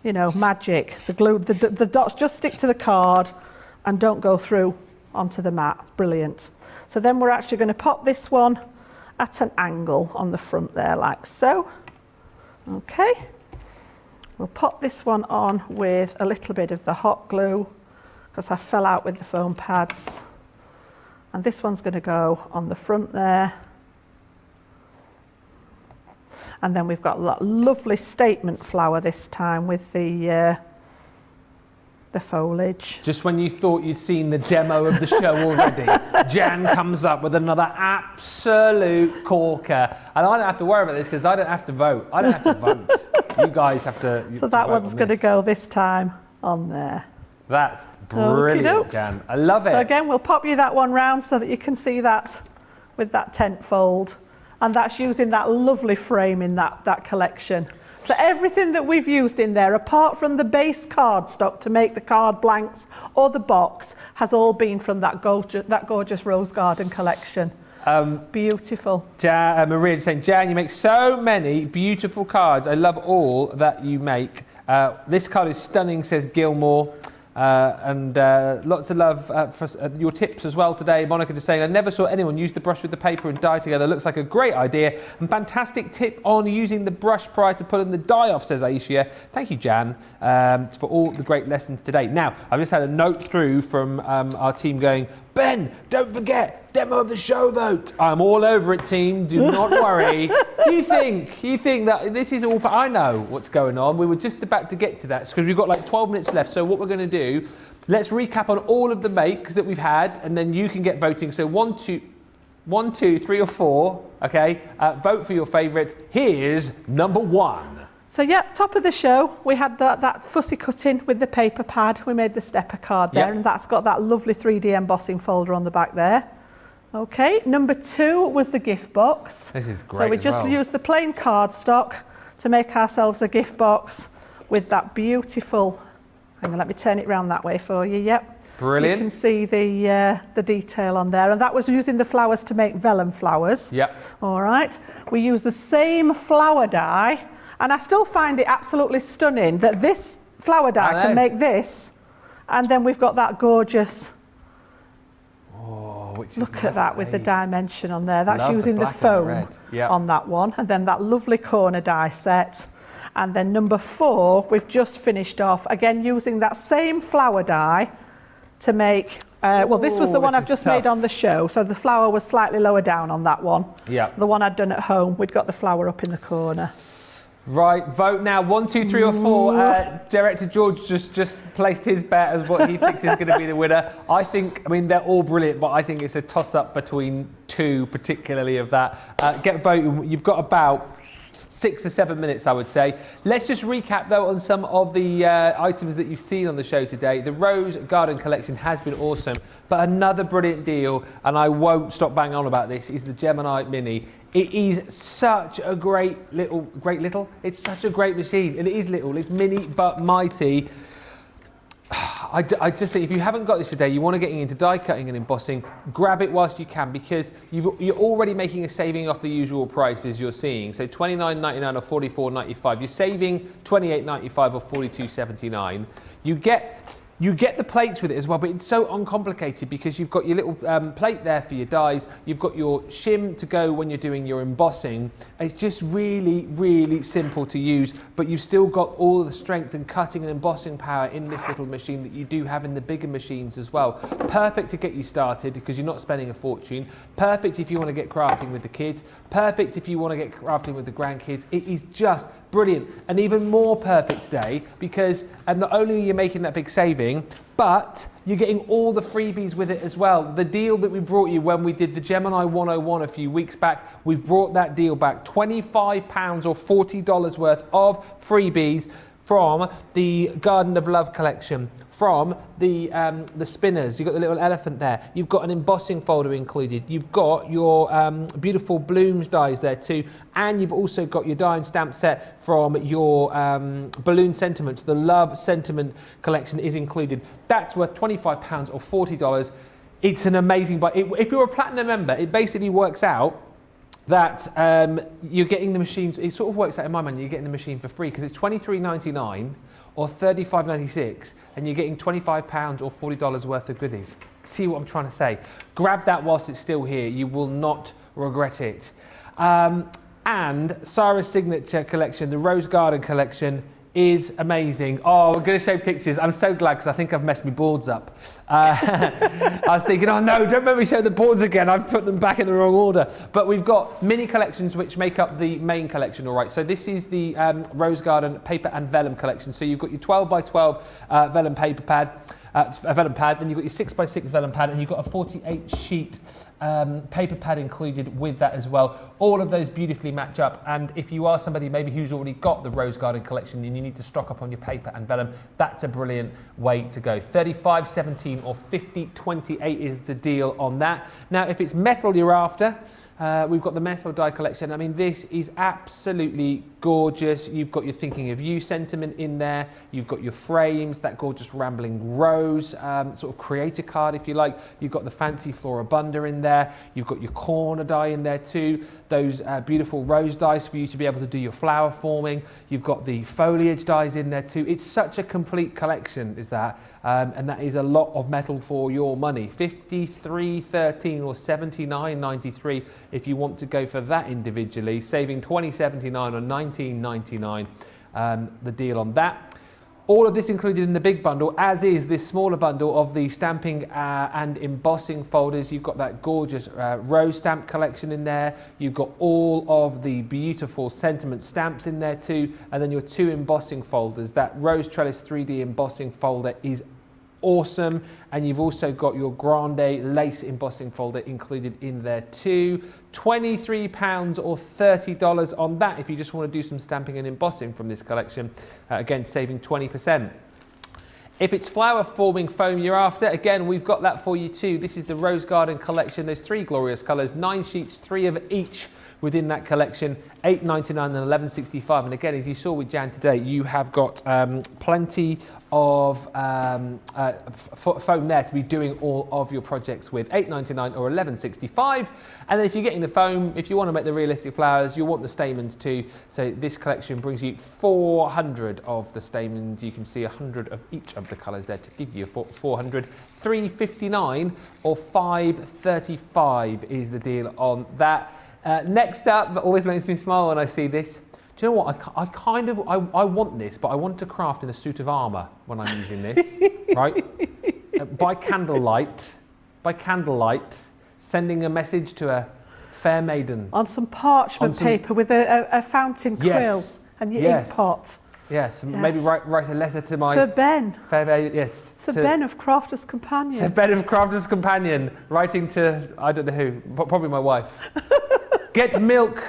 you know, magic. The glue, the dots just stick to the card and don't go through onto the mat. It's brilliant. So then we're actually going to pop this one at an angle on the front there, like so. Okay. We'll pop this one on with a little bit of the hot glue because I fell out with the foam pads. And this one's going to go on the front there. And then we've got that lovely statement flower this time with the foliage. Just when you thought you'd seen the demo of the show already, Jan comes up with another absolute corker. And I don't have to worry about this because I don't have to vote. I don't have to vote. You guys have to. So that one's going to go this time on there. That's brilliant, Jan. I love it. So again, we'll pop you that one round so that you can see that with that tent fold. And that's using that lovely frame in that collection. So everything that we've used in there, apart from the base cardstock to make the card blanks or the box, has all been from that gorgeous Rose Garden collection. Beautiful. Maria saying, Jan, you make so many beautiful cards. I love all that you make. This card is stunning, says Gilmore. And lots of love for your tips as well today. Monica just saying, I never saw anyone use the brush with the paper and dye together. Looks like a great idea. And fantastic tip on using the brush prior to pulling the dye off, says Aisha. Thank you, Jan, for all the great lessons today. Now, I've just had a note through from our team going, Ben, don't forget, demo of the show vote. I'm all over it, team. Do not worry. You think that this is all, I know what's going on. We were just about to get to that because we've got like 12 minutes left. So what we're going to do, let's recap on all of the makes that we've had, and then you can get voting. So 1, 2, 3 or 4, okay? Vote for your favourites. Here's number 1. So yeah, top of the show, we had that fussy cutting with the paper pad. We made the stepper card there, and that's got that lovely 3D embossing folder on the back there. Okay, number 2 was the gift box. This is great. So we just used the plain cardstock to make ourselves a gift box with that beautiful, hang on, let me turn it around that way for you, yep. Brilliant. You can see the detail on there, and that was using the flowers to make vellum flowers. Yep. All right, we used the same flower die, and I still find it absolutely stunning that this flower die can make this, and then we've got that gorgeous, look at that with the dimension on there. That's using the foam on that one, and then that lovely corner die set. And then number 4, we've just finished off, again using that same flower die to make, well, this was the one I've just made on the show, so the flower was slightly lower down on that one. Yeah. The one I'd done at home, we'd got the flower up in the corner. Right, vote now. 1, 2, 3 or 4. Director George just placed his bet as what he thinks is going to be the winner. I mean, they're all brilliant, but I think it's a toss-up between 2, particularly of that. Get voting. You've got about 6 or 7 minutes, I would say. Let's just recap, though, on some of the items that you've seen on the show today. The Rose Garden collection has been awesome, but another brilliant deal, and I won't stop banging on about this, is the Gemini Mini. It is such a great little, it's such a great machine. And it is little, it's mini but mighty. I just think if you haven't got this today, you want to get into die cutting and embossing, grab it whilst you can, because you're already making a saving off the usual prices you're seeing. So $29.99 or $44.95. You're saving $28.95 or $42.79. You get the plates with it as well, but it's so uncomplicated because you've got your little plate there for your dies. You've got your shim to go when you're doing your embossing. It's just really, really simple to use, but you've still got all of the strength and cutting and embossing power in this little machine that you do have in the bigger machines as well. Perfect to get you started because you're not spending a fortune. Perfect if you want to get crafting with the kids. Perfect if you want to get crafting with the grandkids. It is just brilliant, and even more perfect today because not only are you making that big saving, but you're getting all the freebies with it as well. The deal that we brought you when we did the Gemini 101 a few weeks back, we've brought that deal back. £25 or $40 worth of freebies from the Garden of Love collection, from the spinners. You've got the little elephant there. You've got an embossing folder included. You've got your beautiful blooms dies there too. And you've also got your die and stamp set from your balloon sentiments. The Love Sentiment collection is included. That's worth £25 or $40. It's an amazing buy. If you're a platinum member, it basically works out that you're getting the machines, it sort of works out in my mind, you're getting the machine for free because it's $23.99 or $35.96 and you're getting £25 or $40 worth of goodies. See what I'm trying to say? Grab that whilst it's still here. You will not regret it. And Sara's signature collection, the Rose Garden collection, is amazing. Oh, we're going to show pictures. I'm so glad because I think I've messed my boards up. I was thinking, oh no, don't make me show the boards again. I've put them back in the wrong order. But we've got mini collections which make up the main collection, all right? So this is the Rose Garden paper and vellum collection. So you've got your 12 by 12 vellum paper pad. vellum pad. Then you've got your 6x6 vellum pad, and you've got a 48 sheet paper pad included with that as well. All of those beautifully match up, and if you are somebody maybe who's already got the Rose Garden collection and you need to stock up on your paper and vellum, that's a brilliant way to go. 35.17 or 50.28 is the deal on that. Now, if it's metal you're after, we've got the metal die collection. I mean, this is absolutely gorgeous. You've got your thinking of you sentiment in there. You've got your frames, that gorgeous rambling rose sort of creator card, if you like. You've got the fancy Floribunda in there. You've got your corner die in there too. Those beautiful rose dies for you to be able to do your flower forming. You've got the foliage dies in there too. It's such a complete collection, is that? And that is a lot of metal for your money. 53.13 or 79.93 if you want to go for that individually, saving 20.79 or 19.99, the deal on that. All of this included in the big bundle, as is this smaller bundle of the stamping and embossing folders. You've got that gorgeous rose stamp collection in there. You've got all of the beautiful sentiment stamps in there too. And then your 2 embossing folders. That Rose Trellis 3D embossing folder is awesome. And you've also got your Grande lace embossing folder included in there too. £23 or $30 on that if you just want to do some stamping and embossing from this collection. Again, saving 20%. If it's flower forming foam you're after, again, we've got that for you too. This is the Rose Garden collection. There's 3 glorious colours, 9 sheets, 3 of each within that collection, £8.99 and £11.65. And again, as you saw with Jan today, you have got plenty of foam there to be doing all of your projects with. £8.99 or £11.65. And then if you're getting the foam, if you want to make the realistic flowers, you'll want the stamens too. So this collection brings you 400 of the stamens. You can see 100 of each of the colours there to give you 400. £3.59 or £5.35 is the deal on that. Next up, that always makes me smile when I see this. Do you know what? I want this, but I want to craft in a suit of armour when I'm using this, right? By candlelight, sending a message to a fair maiden. On some parchment paper with a fountain quill, yes, and your yes, ink pot. Yes, maybe write a letter to my... Sir Ben. Fair maiden, yes. Sir Ben of Crafter's Companion. Sir Ben of Crafter's Companion, writing to, I don't know who, probably my wife. Get milk,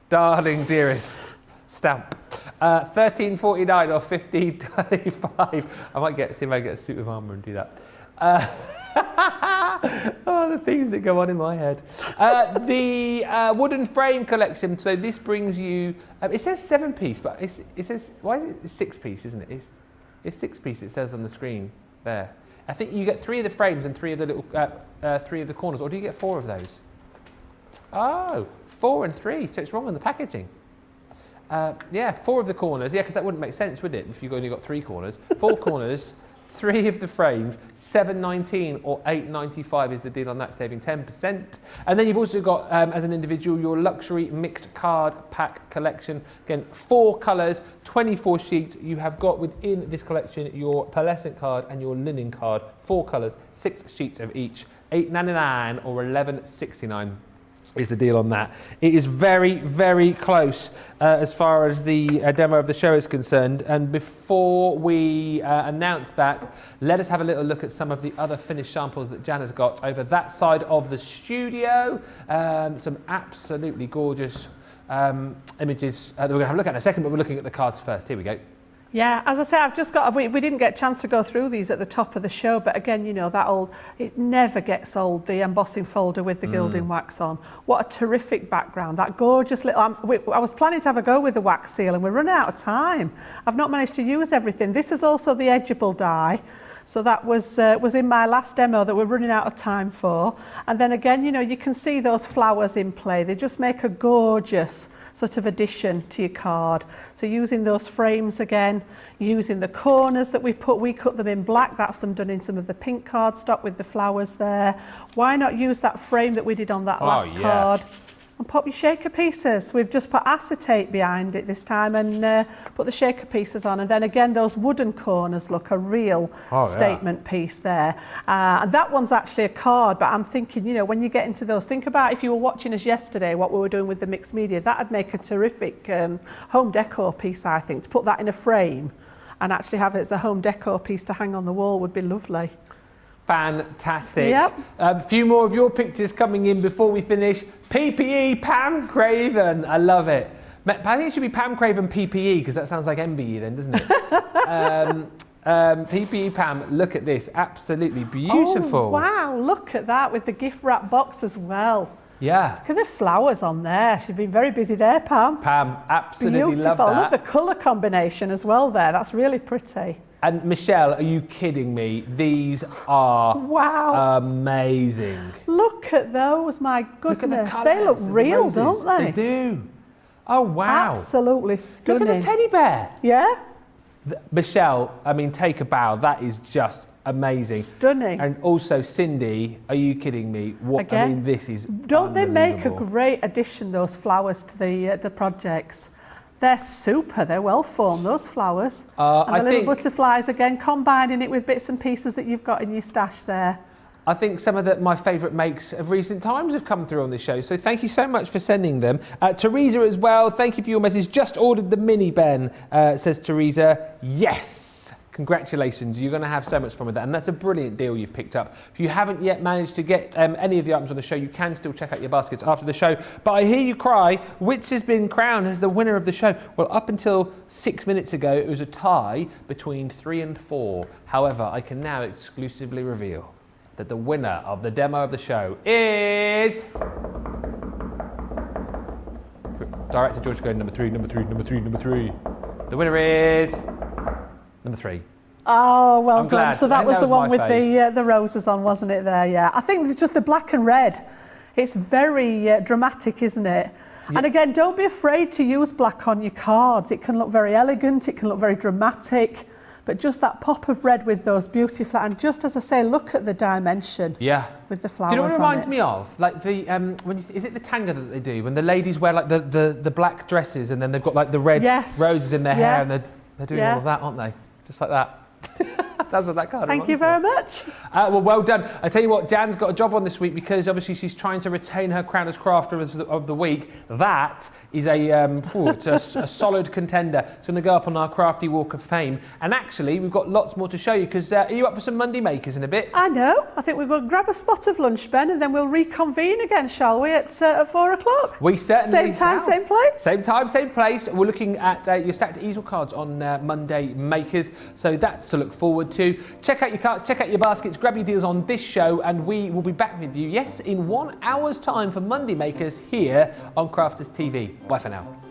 darling, dearest. Stamp. 13.49 or 15.25. I might see if I get a suit of armour and do that. Oh, the things that go on in my head. The wooden frame collection. So this brings you. It says 7-piece, but it says, why is it 6-piece? Isn't it? It's 6-piece. It says on the screen there. I think you get 3 of the frames and 3 of the little 3 of the corners, or do you get 4 of those? Oh, 4 and 3. So it's wrong on the packaging. Yeah, 4 of the corners. Yeah, because that wouldn't make sense, would it? If you've only got 3 corners. 4 corners, 3 of the frames, £7.19 or £8.95 is the deal on that, saving 10%. And then you've also got, as an individual, your luxury mixed card pack collection. Again, 4 colours, 24 sheets. You have got within this collection your pearlescent card and your linen card. 4 colours, 6 sheets of each, £8.99 or £11.69. Is the deal on that. It is very, very close as far as the demo of the show is concerned. And before we announce that, let us have a little look at some of the other finished samples that Jan has got over that side of the studio. Some absolutely gorgeous images that we're going to have a look at in a second, but we're looking at the cards first. Here we go. Yeah, as I say, I've just got, we didn't get a chance to go through these at the top of the show, but again, you know, that old, it never gets old, the embossing folder with the gilding wax on. What a terrific background, that gorgeous little, I was planning to have a go with the wax seal and we're running out of time. I've not managed to use everything. This is also the edgeable die. So that was in my last demo that we're running out of time for. And then again, you know, you can see those flowers in play. They just make a gorgeous sort of addition to your card. So using those frames again, using the corners that we cut them in black. That's them done in some of the pink cardstock with the flowers there. Why not use that frame that we did on that last card? And pop your shaker pieces. We've just put acetate behind it this time and put the shaker pieces on. And then again, those wooden corners look a real statement piece there. And that one's actually a card, but I'm thinking, you know, when you get into those, think about if you were watching us yesterday, what we were doing with the mixed media, that'd make a terrific home decor piece, I think, to put that in a frame and actually have it as a home decor piece to hang on the wall would be lovely. Fantastic. Yep. A few more of your pictures coming in before we finish. PPE Pam Craven. I love it. I think it should be Pam Craven PPE because that sounds like MBE then, doesn't it? PPE Pam, look at this. Absolutely beautiful. Oh, wow, look at that with the gift wrap box as well. Yeah. Look at the flowers on there. She's been very busy there, Pam. Pam, absolutely Beautiful. love that. I love the colour combination as well there. That's really pretty. And Michelle, are you kidding me? These are wow, amazing. Look at those, my goodness. Look at the colours they look of real, the roses. don't they? They do. Oh, wow. Absolutely stunning. Look at the teddy bear. Yeah? Michelle, I mean, take a bow. That is just amazing. Stunning. And also, Cindy, are you kidding me? What? Again, I mean, this is don't they make a unbelievable. great addition, those flowers, to the projects? They're super. They're well formed, those flowers. And the little butterflies, again, combining it with bits and pieces that you've got in your stash there. I think some of my favourite makes of recent times have come through on this show, so thank you so much for sending them. Teresa as well, thank you for your message. Just ordered the mini, Ben, says Teresa. Yes! Congratulations, you're going to have so much fun with that, and that's a brilliant deal you've picked up. If you haven't yet managed to get any of the items on the show, you can still check out your baskets after the show. But I hear you cry, which has been crowned as the winner of the show? Well, up until 6 minutes ago, it was a tie between 3 and 4. However, I can now exclusively reveal that the winner of the demo of the show is... Director George going number 3, number 3, number 3, number 3. The winner is... number 3. Oh, well done. Glad. So that was the one with fave. the roses on, wasn't it there? Yeah. I think it's just the black and red. It's very dramatic, isn't it? Yeah. And again, don't be afraid to use black on your cards. It can look very elegant. It can look very dramatic. But just that pop of red with those beautiful, and just as I say, look at the dimension. Yeah. With the flowers. Do you know what it reminds me of? Like the is it the tanga that they do when the ladies wear like the black dresses and then they've got like the red roses in their hair and they're doing all of that, aren't they? Just like that. That's what that card Thank you very much. Well done. I tell you what, Jan's got a job on this week because obviously she's trying to retain her crown as crafter of the week. That is it's a solid contender. It's going to go up on our Crafty Walk of Fame. And actually, we've got lots more to show you because are you up for some Monday makers in a bit? I know. I think we're going to grab a spot of lunch, Ben, and then we'll reconvene again, shall we, at 4 o'clock? We certainly Same time, same place? Same time, same place. We're looking at your stacked easel cards on Monday makers. So that's to look forward to. Check out your cards, check out your baskets, grab your deals on this show, and we will be back with you, yes, in 1 hour's time for Monday makers here on Crafters TV. Bye for now.